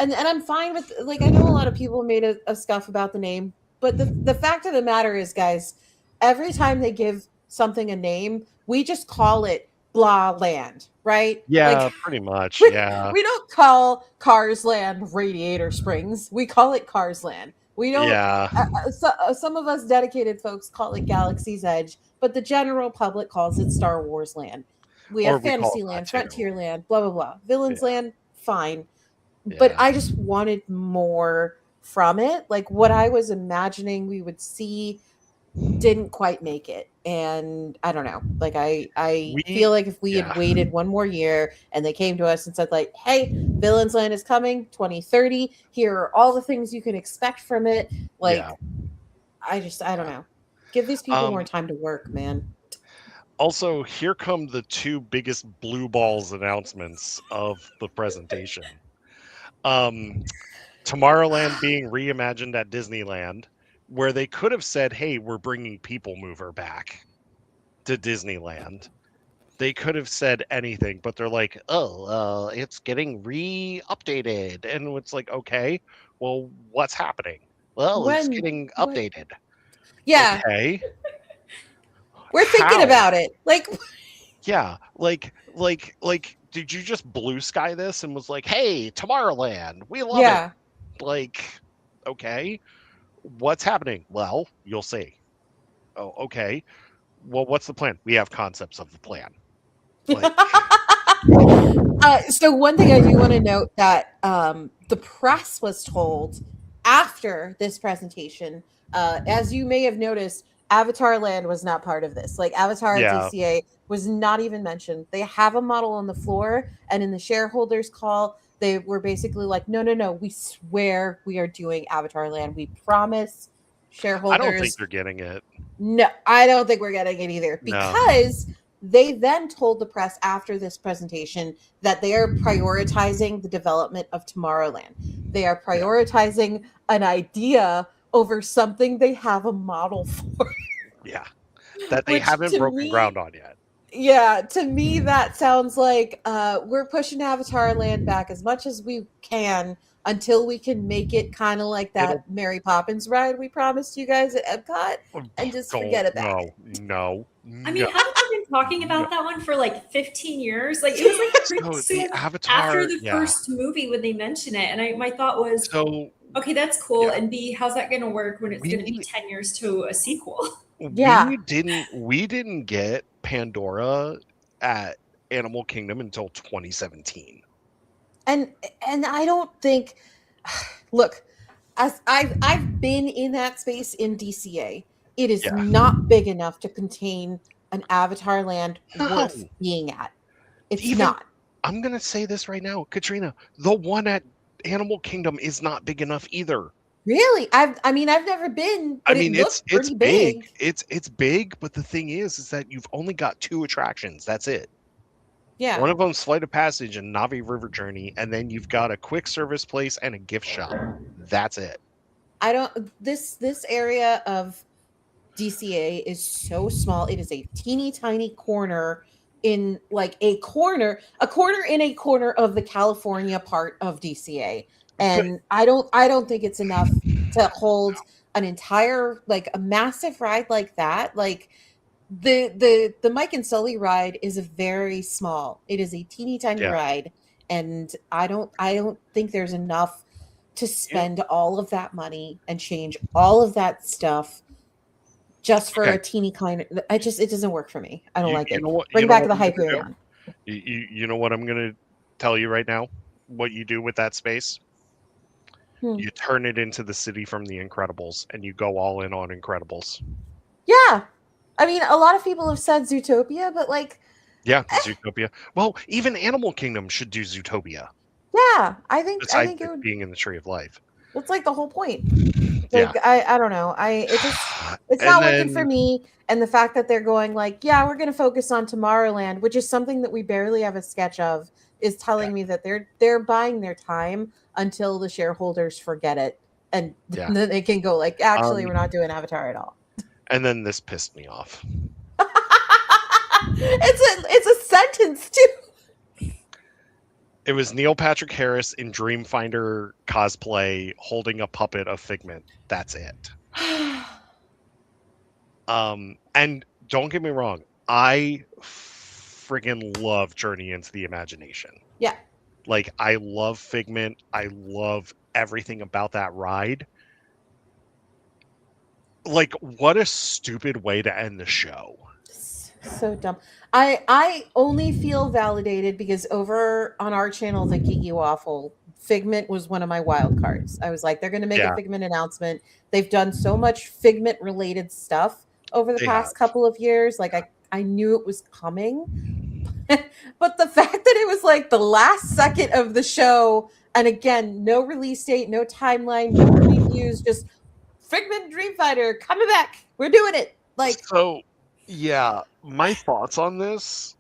B: and I'm fine with, like, I know a lot of people made a scuff about the name, but the fact of the matter is, guys, every time they give something a name, we just call it blah land, right?
A: Yeah,
B: like,
A: pretty much.
B: We don't call Cars Land Radiator Springs. We call it Cars Land. We don't. Some of us dedicated folks call it Galaxy's Edge, but the general public calls it Star Wars Land. We have Fantasyland, Frontierland, blah blah blah. Villains Land, fine. But I just wanted more from it. Like what I was imagining we would see didn't quite make it. And I don't know. Like I feel like if we had waited one more year and they came to us and said, like, hey, Villains Land is coming 2030. Here are all the things you can expect from it. Like I don't know. Give these people more time to work, man.
A: Also, here come the 2 biggest blue balls announcements of the presentation. Tomorrowland being reimagined at Disneyland, where they could have said, hey, we're bringing People Mover back to Disneyland. They could have said anything, but they're like, "Oh, it's getting re-updated," and it's like, okay, well, what's happening? Well, it's
B: When
A: getting
B: what?
A: updated.
B: Yeah,
A: Okay,
B: we're thinking
A: how?
B: about it. Like,
A: Yeah, like, did you just blue sky this and was like, "Hey, Tomorrowland, we love it."
B: yeah.
A: Like, okay, what's happening? Well, you'll see. Oh, okay. Well, what's the plan? We have concepts of the plan. Like,
B: So one thing I do want to note that the press was told after this presentation, as you may have noticed, Avatar Land was not part of this. Like Avatar
A: yeah,
B: DCA was not even mentioned. They have a model on the floor, and in the shareholders call, they were basically like, "No, no, no. We swear we are doing Avatar Land. We promise."
A: I don't think
B: Shareholders,
A: they're getting it.
B: no, I don't think we're getting it either
A: No.
B: because they then told the press after this presentation that they are prioritizing the development of Tomorrowland. They are
A: Yeah.
B: prioritizing an idea over something they have a model for.
A: Yeah, that they
B: Which
A: haven't
B: to
A: broken
B: me,
A: ground on yet.
B: yeah, to me that sounds like we're pushing Avatar Land back as much as we can until we can make it kind of like
A: It'll
B: that Mary Poppins ride we promised you guys at Epcot and just
A: don't
B: forget about it.
A: no.
C: I mean, haven't we been talking
A: no.
C: about that one for like 15 years? Like it was like
A: So
C: so
A: the
C: after
A: Avatar,
C: the
A: yeah.
C: first movie when they mention it, and my thought was,
A: So
C: okay, that's cool.
A: yeah.
C: And B, how's that going to work when it's going to be
A: we
C: 10 years to a sequel?
B: Yeah.
A: we didn't get Pandora at Animal Kingdom until 2017.
B: and I don't think look, as I've been in that space in DCA, it is
A: Yeah.
B: not big enough to contain an Avatar Land worth
A: No.
B: being at. It's
A: Even
B: not.
A: I'm gonna say this right now, Katrina. The one at Animal Kingdom is not big enough either.
B: Really? I mean I've never been,
A: I
B: but it
A: mean, it's
B: looked pretty
A: big.
B: big.
A: It's big, but the thing is that you've only got 2 attractions. That's it.
B: Yeah.
A: One of them's Flight of Passage and Navi River Journey, and then you've got a quick service place and a gift shop. That's it.
B: I don't this area of DCA is so small. It is a teeny tiny corner in like a corner in a corner of the California part of DCA.
A: But
B: And I don't think it's enough to hold an entire like a massive ride like that. Like the Mike and Sully ride is a very small. It is a teeny tiny
A: yeah,
B: ride and I don't think there's enough to spend all of that money and change all of that stuff just for
A: okay.
B: a teeny kind of it doesn't work for me. I don't like
A: You
B: it.
A: know what?
B: Bring
A: You know
B: back
A: what
B: the
A: I'm gonna
B: Hyperion.
A: do? You know what I'm gonna tell you right now? What you do with that space? You turn it into the city from The Incredibles, and you go all in on Incredibles.
B: Yeah. I mean, a lot of people have said Zootopia, but like,
A: Yeah, Zootopia. Well, even Animal Kingdom should do Zootopia.
B: yeah, I think
A: Besides
B: it would.
A: being in the Tree of Life.
B: That's like the whole point.
A: Yeah.
B: Like, I don't know. It's
A: And
B: not working for
A: then
B: me. And the fact that they're going like, yeah, we're going to focus on Tomorrowland, which is something that we barely have a sketch of, is telling me that they're buying their time until the shareholders forget it, and
A: yeah.
B: then they can go like, actually, we're not doing Avatar at all.
A: And then this pissed me off.
B: It's a sentence too.
A: It was Neil Patrick Harris in Dreamfinder cosplay holding a puppet of Figment. That's it. And don't get me wrong, I friggin' love Journey into the Imagination.
B: Yeah.
A: Like, I love Figment. I love everything about that ride. Like, what a stupid way to end the show.
B: So dumb. I only feel validated because over on our channel, the Geeky Waffle, Figment was one of my wild cards. I was like, they're going to make a Figment announcement. They've done so much Figment related stuff over the past couple of years. Like I knew it was coming, but the fact that it was like the last second of the show, and again, no release date, no timeline, no previews, just Figment Dreamfighter coming back. We're doing it. Like,
A: so yeah, my thoughts on this,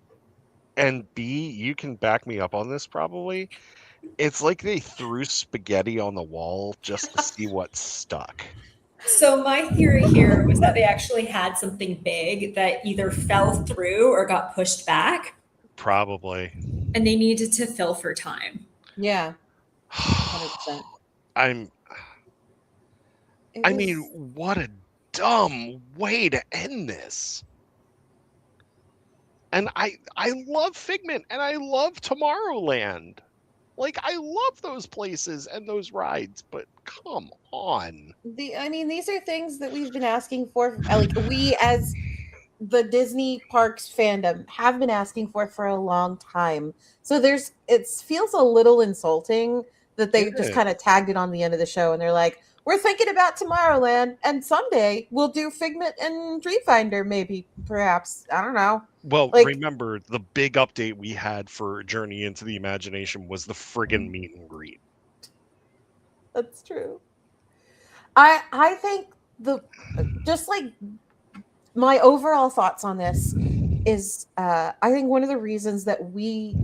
A: and B, you can back me up on this probably. It's like they threw spaghetti on the wall just to see what stuck.
C: So my theory here was that they actually had something big that either fell through or got pushed back,
A: Probably.
C: and they needed to fill for time.
B: Yeah, 100%.
A: I'm.
B: It
A: I
B: was
A: mean, what a dumb way to end this. And I love Figment and I love Tomorrowland. Like I love those places and those rides, but come on.
B: I mean, these are things that we've been asking for. Like we, as the Disney Parks fandom, have been asking for a long time. So it feels a little insulting that they just
A: Yeah.
B: kind of tagged it on the end of the show, and they're like, "We're thinking about Tomorrowland, and someday we'll do Figment and Dreamfinder, maybe, perhaps. I don't know."
A: Well,
B: Like,
A: remember the big update we had for Journey into the Imagination was the friggin' meet and greet.
B: that's true. I think just like my overall thoughts on this is I think one of the reasons that we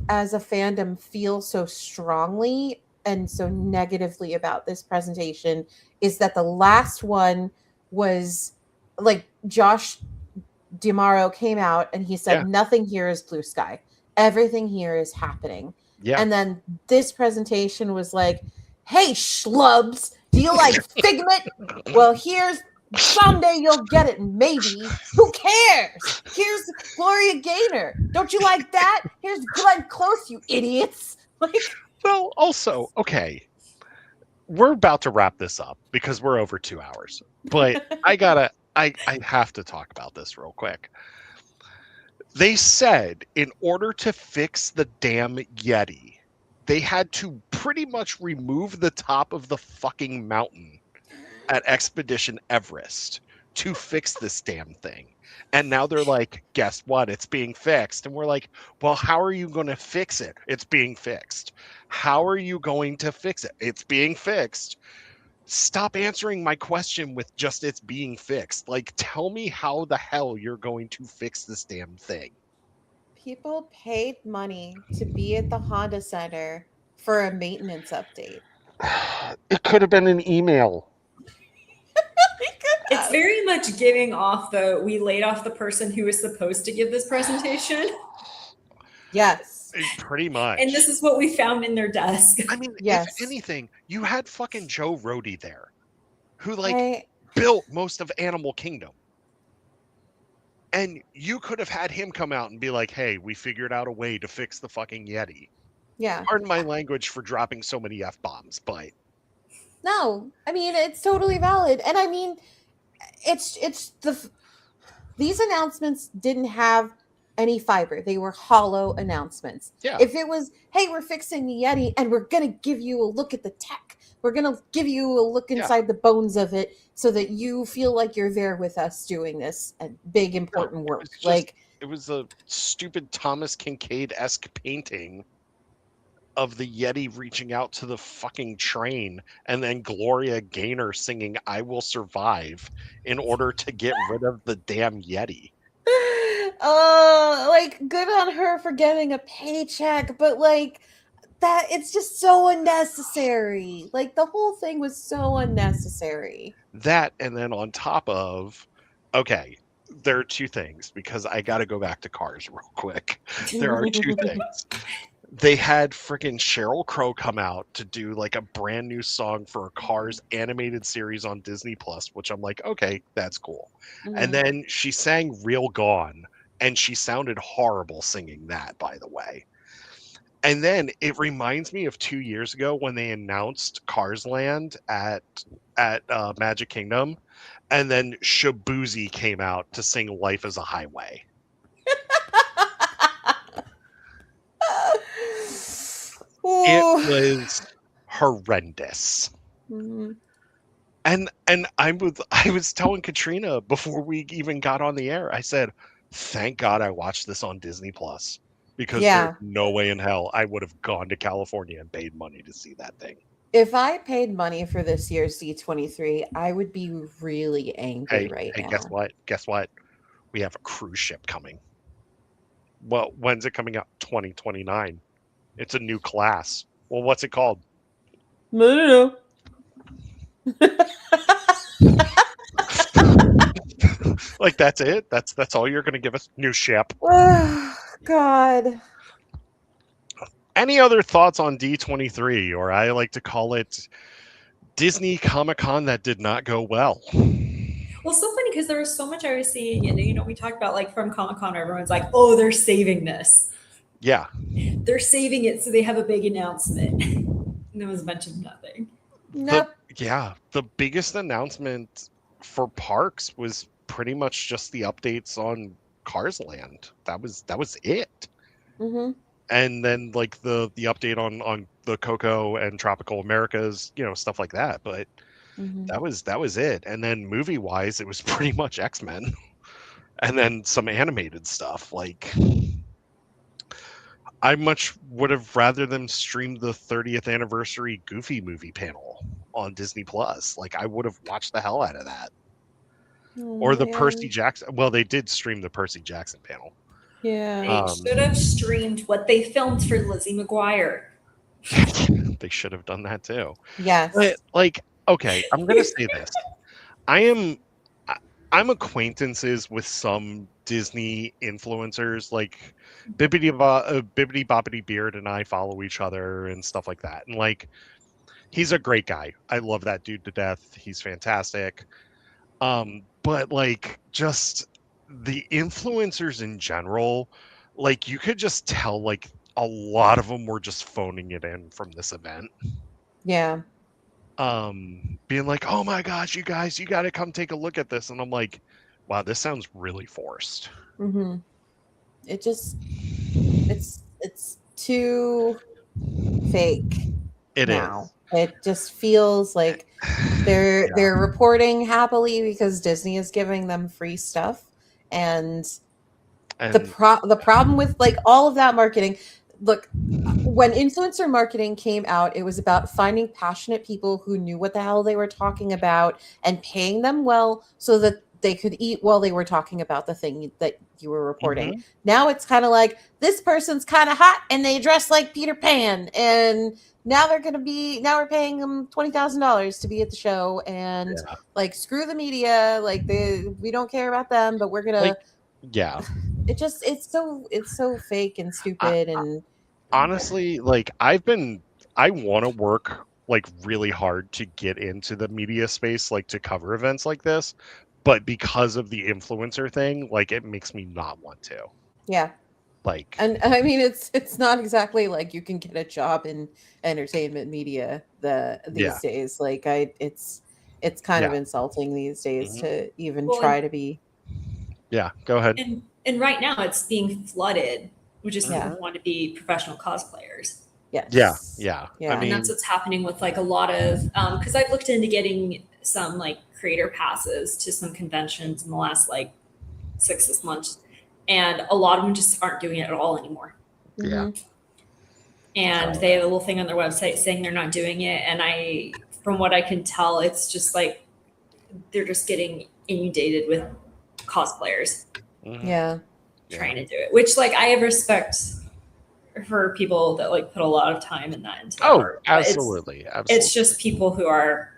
B: as a fandom feel so strongly and so negatively about this presentation is that the last one was like Josh D'Amaro came out and he said
A: Yeah.
B: nothing here is blue sky. Everything here is happening.
A: Yeah.
B: And then this presentation was like, "Hey schlubs, do you like Figment? Well, here's someday you'll get it, maybe. Who cares? Here's Gloria Gaynor. Don't you like that? Here's Glenn Close, you idiots." Like,
A: Well, also, okay. We're about to wrap this up because we're over 2 hours. But I have to talk about this real quick. They said in order to fix the damn Yeti, they had to pretty much remove the top of the fucking mountain at Expedition Everest to fix this damn thing. And now they're like, guess what? It's being fixed. And we're like, well, how are you going to fix it? It's being fixed. How are you going to fix it? It's being fixed. Stop answering my question with just it's being fixed. Like, tell me how the hell you're going to fix this damn thing.
B: people paid money to be at the Honda Center for a maintenance update.
A: It could have been an email.
C: It's very much giving off the we laid off the person who was supposed to give this presentation.
B: Yes.
A: Pretty much.
C: And this is what we found in their desk.
A: I mean,
B: Yes.
A: if anything, you had fucking Joe Rohde there, who like
B: I,
A: built most of Animal Kingdom. And you could have had him come out and be like, hey, we figured out a way to fix the fucking Yeti.
B: yeah.
A: Pardon my language for dropping so many F-bombs, but
B: No, I mean it's totally valid, and I mean these announcements didn't have any fiber; they were hollow announcements.
A: yeah.
B: If it was, "Hey, we're fixing the Yeti, and we're gonna give you a look at the tech. We're gonna give you a look inside the bones of it, so that you feel like you're there with us doing this and big important work."
A: It was a stupid Thomas Kincaid-esque painting of the Yeti reaching out to the fucking train and then Gloria Gaynor singing I Will Survive in order to get rid of the damn Yeti.
B: Like good on her for getting a paycheck, but like that it's just so unnecessary. Like the whole thing was so unnecessary.
A: That, and then on top of, okay, there are two things because I got to go back to Cars real quick. There are two things. They had freaking Sheryl Crow come out to do like a brand new song for a Cars animated series on Disney Plus, which I'm like, okay, that's cool. And then she sang Real Gone, and she sounded horrible singing that, by the way. And then it reminds me of 2 years ago when they announced Cars Land at Magic Kingdom, and then Shabuzi came out to sing Life is a Highway. It was horrendous.
B: Mhm.
A: And I was telling Katrina before we even got on the air, I said, thank God I watched this on Disney Plus, because there's no way in hell I would have gone to California and paid money to see that thing.
B: If I paid money for this year's D23, I would be really angry right now.
A: Guess what? We have a cruise ship coming. Well, when's it coming out? 2029. It's a new class. Well, what's it called?
B: No.
A: Like that's it? That's all you're gonna give us? New ship.
B: Oh, God.
A: Any other thoughts on D23, or I like to call it Disney Comic-Con that did not go well?
C: Well, it's so funny because there was so much I was seeing, and we talked about like from Comic Con, everyone's like, "Oh, they're saving this.
A: Yeah.
C: They're saving it so they have a big announcement." And there was a bunch of nothing.
B: Nope.
A: The biggest announcement for parks was pretty much just the updates on Cars Land. That was it.
B: Mm-hmm.
A: And then like the update on the Coco and Tropical Americas, stuff like that. But
B: Mm-hmm.
A: that was it. And then movie wise, it was pretty much X-Men, and then some animated stuff. Like I much would have rather them stream the 30th anniversary Goofy movie panel on Disney Plus. Like I would have watched the hell out of that.
B: Oh,
A: Or the
B: man.
A: Percy Jackson. Well, they did stream the Percy Jackson panel.
B: Yeah.
C: They should have streamed what they filmed for Lizzie McGuire.
A: They should have done that too.
B: Yes.
A: But like, okay, I'm gonna say this. I'm acquaintances with some Disney influencers, like Bibbidi Bobbidi Beard and I follow each other and stuff like that. And like, he's a great guy. I love that dude to death. He's fantastic. But like, just the influencers in general, like you could just tell like a lot of them were just phoning it in from this event.
B: Yeah.
A: Being like, oh my gosh, you guys, you got to come take a look at this. And I'm like, wow, this sounds really forced.
B: Mm-hmm. It's too fake.
A: It
B: now.
A: is.
B: It just feels like they're reporting happily because Disney is giving them free stuff, and the problem with like all of that marketing. Look, when influencer marketing came out, it was about finding passionate people who knew what the hell they were talking about and paying them well so that they could eat while they were talking about the thing that you were reporting.
A: Mm-hmm.
B: Now it's kind of like, this person's kind of hot and they dress like Peter Pan, and now we're paying them $20,000 to be at the show, and like, screw the media, like we don't care about them, but we're gonna it's so fake and stupid. And
A: honestly, like I want to work like really hard to get into the media space, like to cover events like this, but because of the influencer thing, like it makes me not want to.
B: Yeah.
A: Like,
B: and I mean, it's not exactly like you can get a job in entertainment media these days. Like it's kind of insulting these days to even try to be.
A: Yeah, go ahead.
C: And right now it's being flooded with just people who want to be professional cosplayers.
B: Yes.
A: Yeah.
B: I
C: mean, and that's what's happening with like a lot of because I've looked into getting some like creator passes to some conventions in the last like 6 months, and a lot of them just aren't doing it at all anymore.
A: Yeah.
C: And they have a little thing on their website saying they're not doing it, and from what I can tell, it's just like they're just getting inundated with cosplayers. Trying to do it, which like I have respect for people that like put a lot of time in that into art.
A: Absolutely.
C: It's just people who are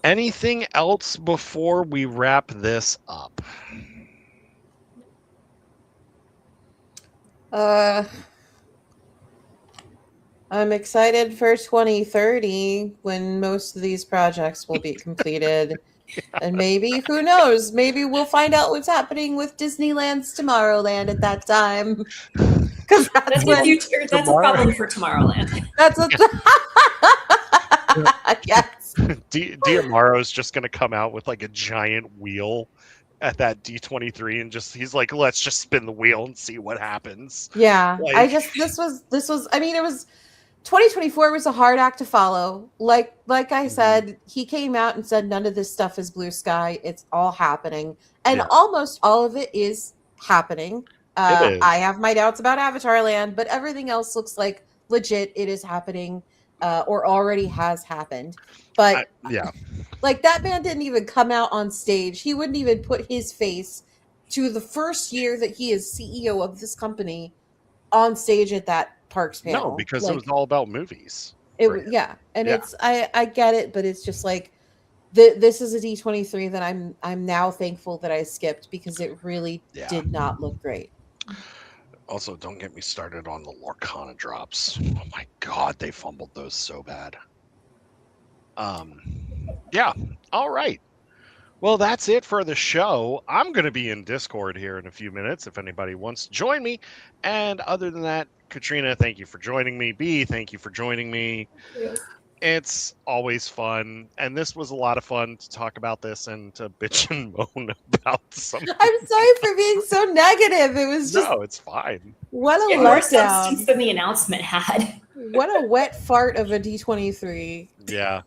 A: Anything else before we wrap this up?
B: I'm excited for 2030 when most of these projects will be completed. And maybe, who knows, maybe we'll find out what's happening with Disneyland's Tomorrowland at that time. Because that's
C: a problem for Tomorrowland.
B: That's a yes.
A: D'Amaro's just going to come out with like a giant wheel at that D23 and he's like, let's just spin the wheel and see what happens.
B: Yeah. Like, this was, I mean, it was 2024 was a hard act to follow. Like I said, he came out and said none of this stuff is blue sky. It's all happening. And almost all of it is happening. I have my doubts about Avatar Land, but everything else looks like legit. It is happening or already has happened. But like, that man didn't even come out on stage. He wouldn't even put his face to the first year that he is CEO of this company on stage at that Parks panel.
A: No, because it was all about movies. Bring it.
B: Yeah, and
A: Yeah.
B: it's I get it, but it's just like this is a D23 that I'm now thankful that I skipped because it really
A: Yeah.
B: did not look great.
A: Also, don't get me started on the Lorcana drops. Oh my god, they fumbled those so bad. Yeah. All right. Well, that's it for the show. I'm going to be in Discord here in a few minutes if anybody wants to join me. And other than that, Katrina, thank you for joining me. B, thank you for joining me. It's always fun. And this was a lot of fun to talk about this and to bitch and moan about some.
B: I'm sorry for being so negative. It was just
A: No, it's fine.
B: what a
C: More substance
B: letdown.
C: than the announcement had.
B: What a wet fart of a D23.
A: Yeah.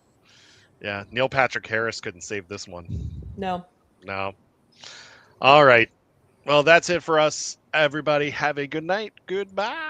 A: Yeah. Neil Patrick Harris couldn't save this one.
B: No.
A: No. All right. Well, that's it for us. Everybody have a good night. Goodbye.